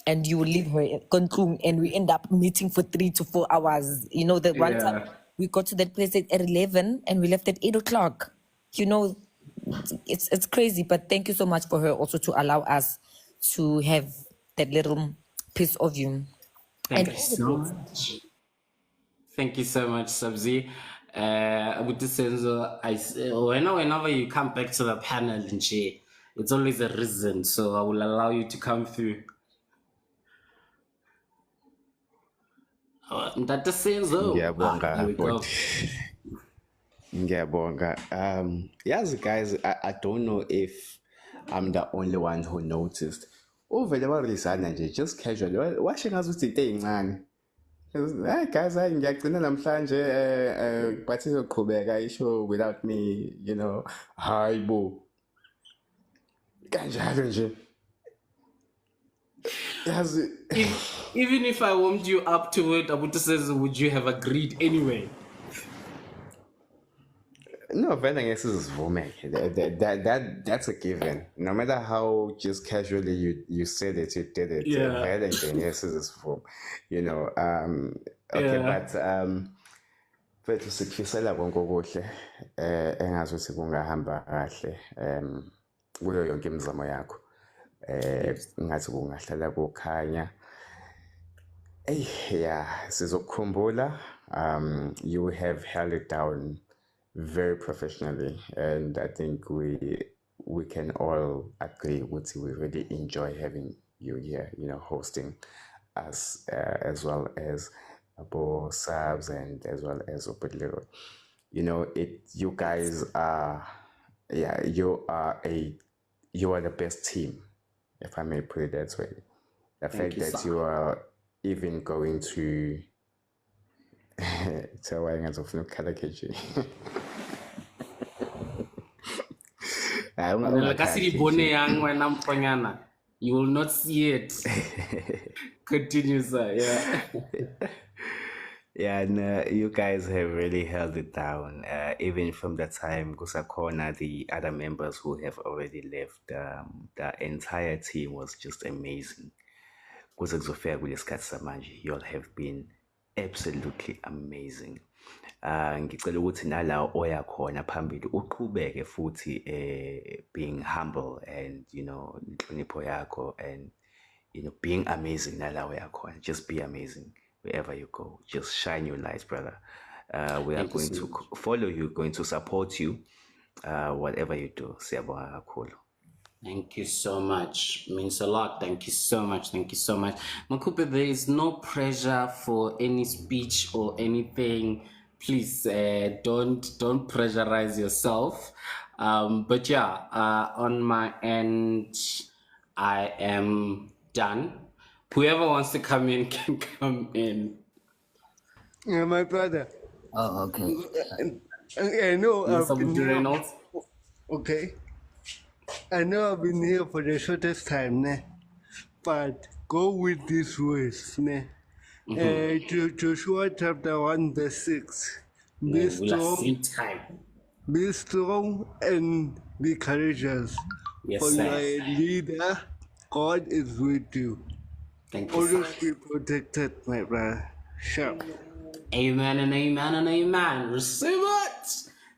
and you will leave her at Kontlung, and we end up meeting for 3 to 4 hours. You know, that one time we got to that place at 11 and we left at 8 o'clock. You know, it's crazy, but thank you so much for her also to allow us to have that little piece of you. Thank you so much. Thank you so much, Sabzi. With this sense, whenever you come back to the panel and share, it's always a reason. So I will allow you to come through. That the sense, Ngiyabonga, Ngiyabonga. Yes, guys, I don't know if I'm the only one who noticed. Uvele warisana nje just casually washe ngazuthi into ezincane. Hey guys, ngiyagcina namhlanje but izoqhubeka isho without me, you know. Hayibo. Kanjalo nje. Even if I warmed you up to it, Abuta says, would you have agreed anyway? No, vele ngeke sizivume. That's a given. No matter how just casually you said it, you did it. Vele nje ngeke sizivume. You know, okay, but mfethu sikufisela konke okuhle engazi ukuthi kungahamba kahle kuyo yonke imizamo yakho. Ngathi kungahlala kukhanya. Yeah, sizokukhumbula. You have held it down very professionally, and I think we can all agree with we really enjoy having you here, you know, hosting us as well as Abo Sabs and as well as Opedlero. You know, you guys are, yeah, you are the best team, if I may put it that way. The fact that you are even going to tell why I'm of no color KG. You will not see it. Continue, sir. Yeah. Yeah, no, you guys have really held it down. Even from the time Kusakona, the other members who have already left, the entire team was just amazing. You all have been absolutely amazing. Ngicela ukuthi nala oya khona phambili uqhubeke futhi being humble and, you know, inhlonipho yakho and, you know, being amazing nala oya khona. Just be amazing wherever you go. Just shine your lights, brother. We are going to follow you, going to support you, whatever you do. Siyabonga kakhulu. Thank you so much. Means a lot. Thank you so much. Thank you so much. Makupe, there is no pressure for any speech or anything. Please don't pressurize yourself. But yeah, on my end, I am done. Whoever wants to come in can come in. Yeah, my brother. Oh, okay. I know I've been here. Reynolds? Okay. I know I've been here for the shortest time, ne? But go with these words. Ne? Joshua chapter 1 verse 6. Be We'll see strong, time. be strong and be courageous. Yes, For you are sir. a leader. God is with you. Thank you, Always sir. be protected, my brother. Sharp. Amen and amen and amen. Receive it.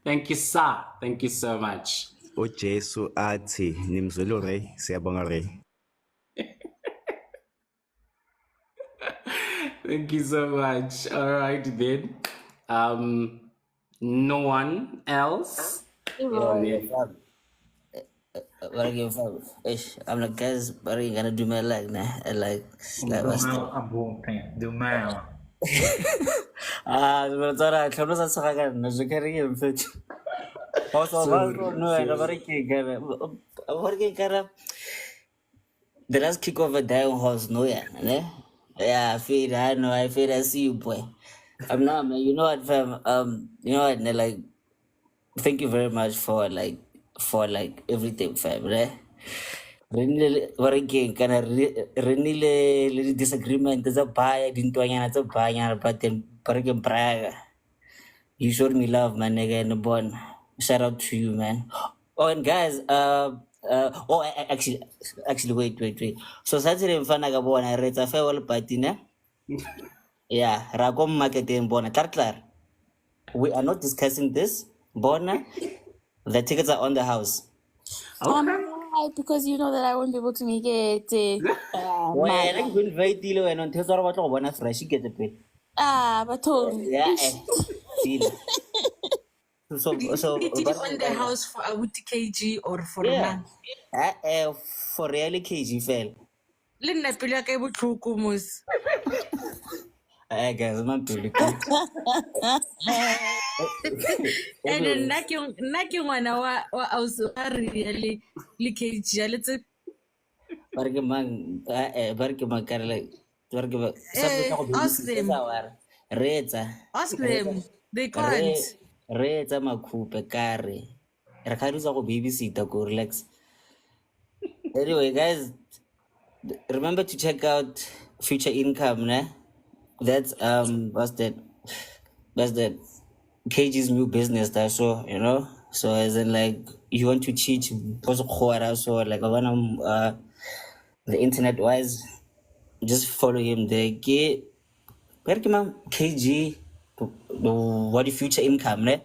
Thank you, sir. Thank you so much. uJesu athi nimzwelo Ray siyabonga Ray. Thank you so much. All right, then. No one else? But again, I'm like, guys, but you gonna do my like, nah, like what's that? Do mal. Sebenarnya kalau saya sekarang nasi kari yang fit. Also, no, I never get the last kick of a down horse, no, yeah, ne? Yeah, I know, I see you, boy. I'm not, man. You know what, fam? You know what, ne, like, thank you very much for everything, fam, right? Kana renile disagreement is a buy didn't a buy but then Praga. You showed me love, man, nigga, and the bond. Shout out to you, man. Oh, and guys, actually, wait. So Saturday in Fanagabon, I read a farewell party, ne? Yeah, Ragom marketing bona. Tartlar. We are not discussing this. Bona, the tickets are on the house. Why? Because you know that I won't be able to make it. Well, I like when very deal and on Tesla what I want to fresh get the pay. But Yeah, see. So, Did it on the house for Abuti KG or for yeah. man? For really KG fell. Linda pila kay buchuku mus. Guys, I'm pretty And then nakyong wana wa ausari really KG let's Barkimang Karla. Ask them. Ask them. They can't. Reza makupe kare. Rakaruza ko babysitter ko relax. Anyway, guys, remember to check out Future Income, ne? That's what's that? That's that KG's new business that so you know. So as in like you want to teach so like the internet wise, just follow him there. Get KG what is Future Income, ne?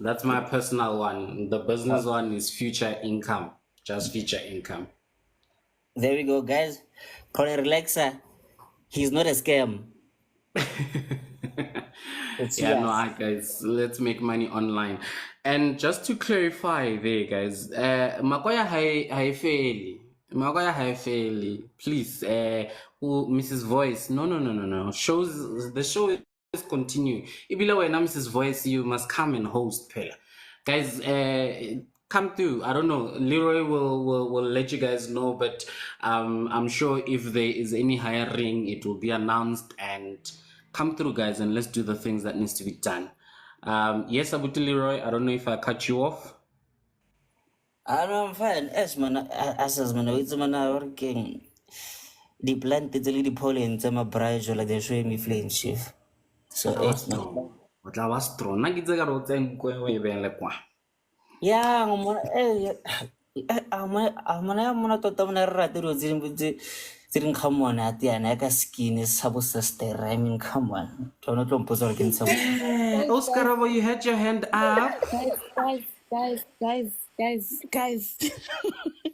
That's my personal one. The business one is Future Income. Just Future Income. There we go, guys. Call it relaxer. He's not a scam. Guys, let's make money online. And just to clarify there, guys, Makoya hai faili. Please, Mrs. Voice. No. The show is continuing. Ibila when Mrs. Voice, you must come and host, Pella. Guys, come through. I don't know. Leroy will let you guys know, but I'm sure if there is any hiring, it will be announced. And come through, guys, and let's do the things that needs to be done. Yes, Abuti Leroy, I don't know if I cut you off. I know I'm fine. Yes, man. As man, it's man working. The plant is a little pollen. I'm a bright, like they're showing me flame shift. So it's man. I was strong. Na kitse ka rotse nkwe we be le kwa. Yeah, I'm tota mona rate ro didn't come on at the end. I skin is supposed to stay. I mean, come on. Don't pose against someone. Oscar, you had your hand up. Guys.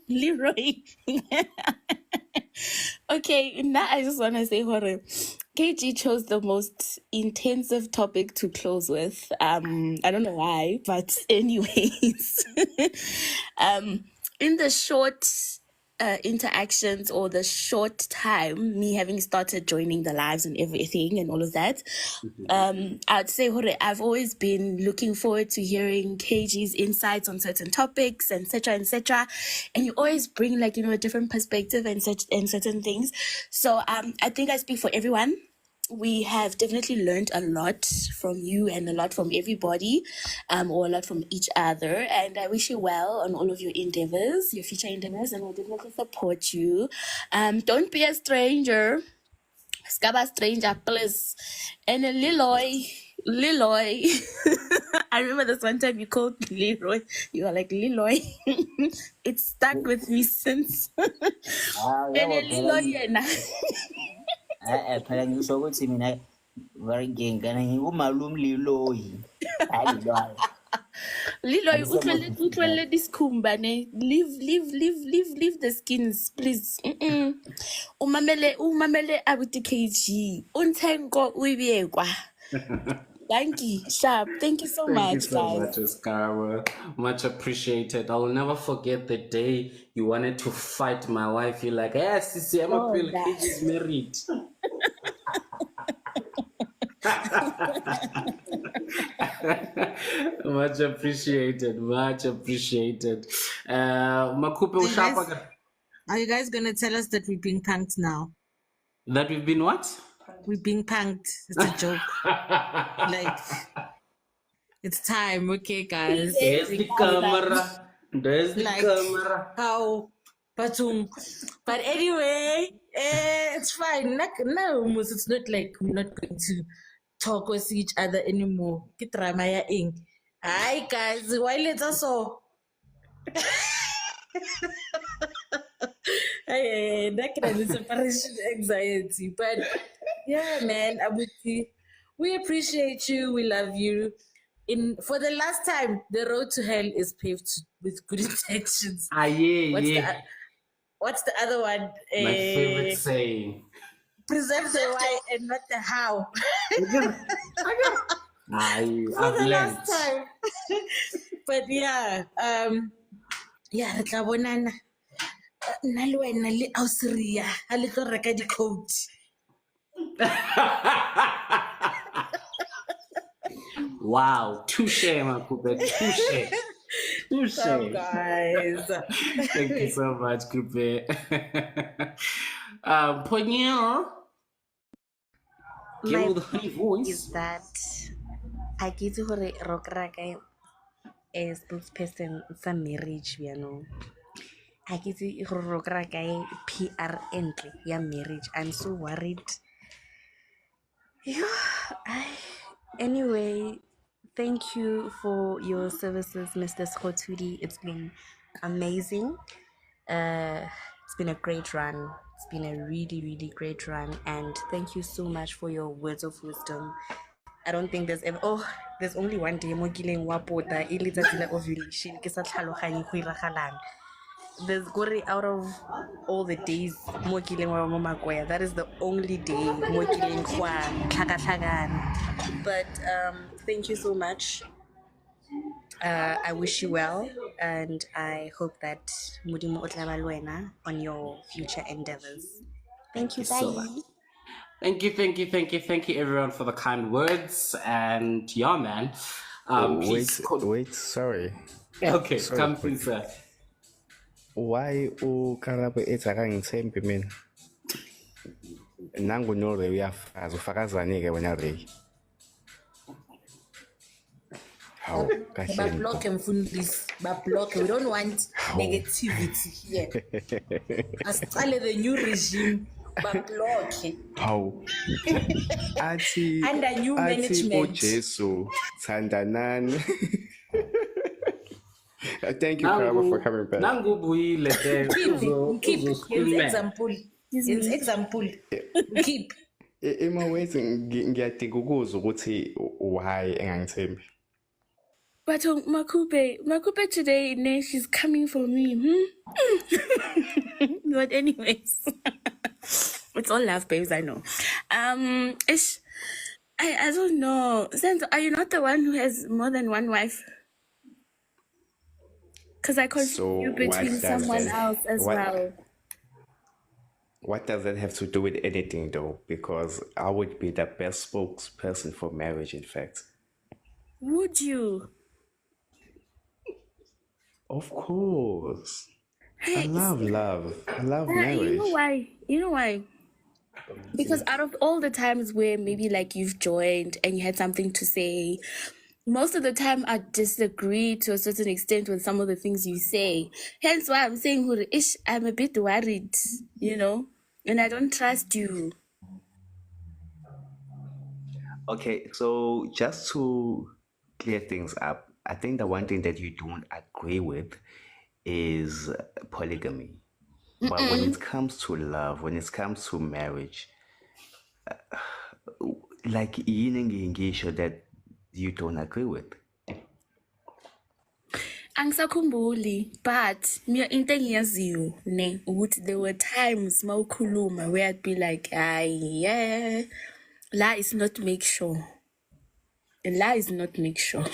Leroy. Okay, now I just want to say, KG chose the most intensive topic to close with. I don't know why, but anyways, in the short interactions or the short time, me having started joining the lives and everything and all of that, I'd say I've always been looking forward to hearing KG's insights on certain topics and etc. And you always bring a different perspective and certain things. So I think I speak for everyone. We have definitely learned a lot from you and a lot from everybody, or a lot from each other. And I wish you well on all of your endeavors, your future endeavors, and we'll definitely support you. Don't be a stranger. Skaba stranger, please. And Leroy, Leroy. I remember this one time you called Leroy. You were like, Leroy. It's stuck with me since. And Leroy, yena. Phela ngisho ukuthi mina very gay kana ngumalum Liloyi. Hayi Liloyi. Leroy, utlwele diskhumba ne. Leave the skins, please. Umamele abuti KG. Untenko uyebekwa. Thank you, Sharp. Thank you so Thank you much, so guys. much, Oscar. Much appreciated. I will never forget the day you wanted to fight my wife. You're like, yes, Sisi, I'm Oh, a that. is married. Much appreciated. Much appreciated. Makupe Are you guys- Ushapa. Are you guys gonna tell us that we're being punked now? That we've been what? We're being punked. It's a joke. Like, it's time, okay, guys. There's the camera. There's the Like, camera. how? But anyway, it's fine. No, it's not like we're not going to talk with each other anymore. Get Ramaya ing. Hi guys, why let us all? Hey, that kind of separation anxiety. But yeah, man, Abuti, we appreciate you. We love you. For the last time, the road to hell is paved with good intentions. What's the other one? My favorite saying. Preserve the why and not the how. I've the learned. last time. But yeah, yeah, re tla bonana. Nna le wena le Australia ha le tlo reka di-coat. Wow, touche, Makupe, touche. Touche. Guys. Thank you so much, Kupe. Ponyo. My Give me the honey voice. is that I get to hore Rokraka a spokesperson for marriage, you know. I get to Rokraka PR entry, yeah, marriage. I'm so worried. Anyway, thank you for your services, Mr. Sekgothudi. It's been amazing. It's been a great run. It's been a really, really great run. And thank you so much for your words of wisdom. I don't think there's ever there's only one day mo kileng wa pota e le tsatsi la ovulation ke sa tlhaloganye go iragalang. There's gore out of all the days mo kileng wa mo makoya, that is the only day mo kileng kwa tlhakatlhakana. But thank you so much. I wish you well, and I hope that Modimo o tla ba le wena on your future endeavors. Thank you, so bye. much. Thank you, everyone, for the kind words. And yeah, man. Wait, sorry. Okay, Sorry, come quick. through, sir. Why ukarabo etsaka ngithembi mina? Nangu no Ray uyafaza ufakazani ke wena Ray? How Block and fundis, block. We don't want negativity here. Asale the new regime, block. How? Ati under new management. Jesu Sandanan. Thank you, Karabo, for coming back. Keep example. Example. Keep. Ima ways ngiyadinga ukuzwa ukuthi why engangithembi. But Makupe today, she's coming for me. But anyways, it's all love, babes. I know. I don't know. Senzo, are you not the one who has more than one wife? Because I confuse between someone else as well. What does that have to do with anything, though? Because I would be the best spokesperson for marriage, in fact. Would you? Of course. Hey, I love love. I love marriage. You know why? Because out of all the times where maybe like you've joined and you had something to say, most of the time I disagree to a certain extent with some of the things you say. Hence why I'm saying, I'm a bit worried, and I don't trust you. Okay, so just to clear things up, I think the one thing that you don't agree with is polygamy. But when it comes to love, when it comes to marriage, like yini issue that you don't agree with. Angisakhumbuli, but mina into engiyaziyo ne ukuthi there were times mawukhuluma where I'd be like, yeah, la is not make sure. And la is not make sure.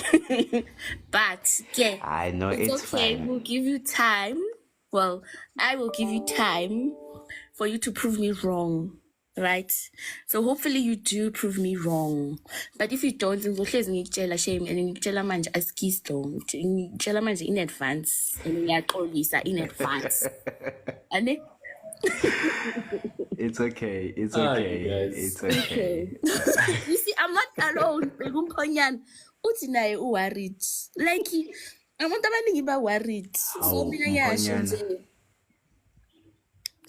But yeah, I know it's it's okay. fine. We'll give you time. Well, I will give you time for you to prove me wrong. Right? So hopefully you do prove me wrong. But if you don't, ngizohlezi ngikutshela shame and ngikutshela manje askisto. Ngikutshela manje in advance. And ngiyaxolisa in advance. Ane? It's okay. It's Alright, okay. guys. It's okay. You see, I'm not alone. Bekumphonyana. Uthi naye worried. Like abantu abaningi ba worried. So mina ngiyasho Mphonyana. nje.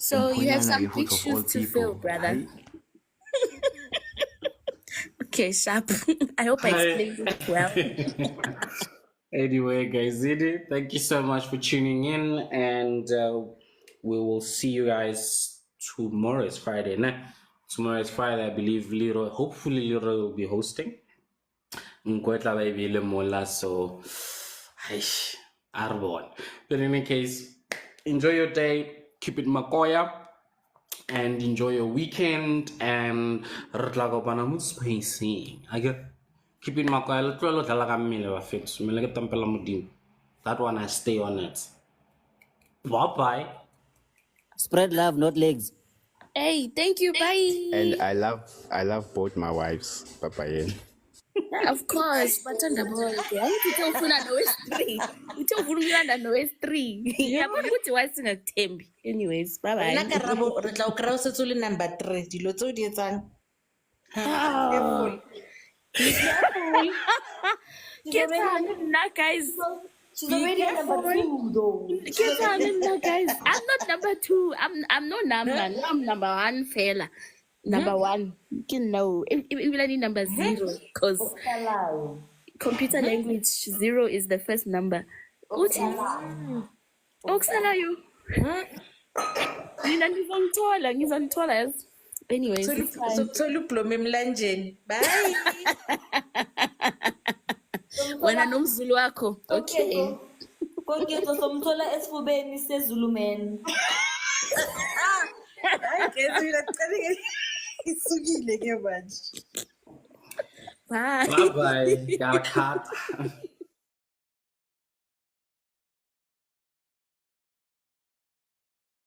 So you have Mphonyana, some if big of all shoes to fill, people, brother. hayi. Okay, sharp. I hope I explained it well. Anyway, guys, thank you so much for tuning in, and we will see you guys tomorrow. It's Friday, nah? Tomorrow is Friday, I believe. Hopefully, Leroy will be hosting. Nkwetla ba ebile mola, so arbon. But in any case, enjoy your day. Keep it makoya. And enjoy your weekend. And spacing. Keep it makoya. That one I stay on it. Bye. Spread love, not legs. Hey, thank you. Bye. And I love both my wives. Bye-bye. Yeah, of course, bathanda bonke. Angithi ufuna no-S3. Uthi ufuna ukulanda no-S3. Yabona ukuthi wasingathembi. Anyways, bye bye. Nna Karabo re tla o kry-a o setse o le number 3 dilo tse o di etsang. Careful. Get on nna, guys. She's already at number 2 though. Get on nna, guys. I'm not number 2. I'm no number. No, I'm number 1 fella. Number 1. You know, even I need number 0 because computer language 0 is the first number. Uthi okusalayo. Mina ngizongithola yes. Anyways, it's fine. Sokuthola ublome emlanjeni. Bye. Wena nomzulu wakho. Okay. Kagiso somthola esifubeni sezulu man. Okay, mina cela isukile ke manje. Bye. Bye. Gotta cut.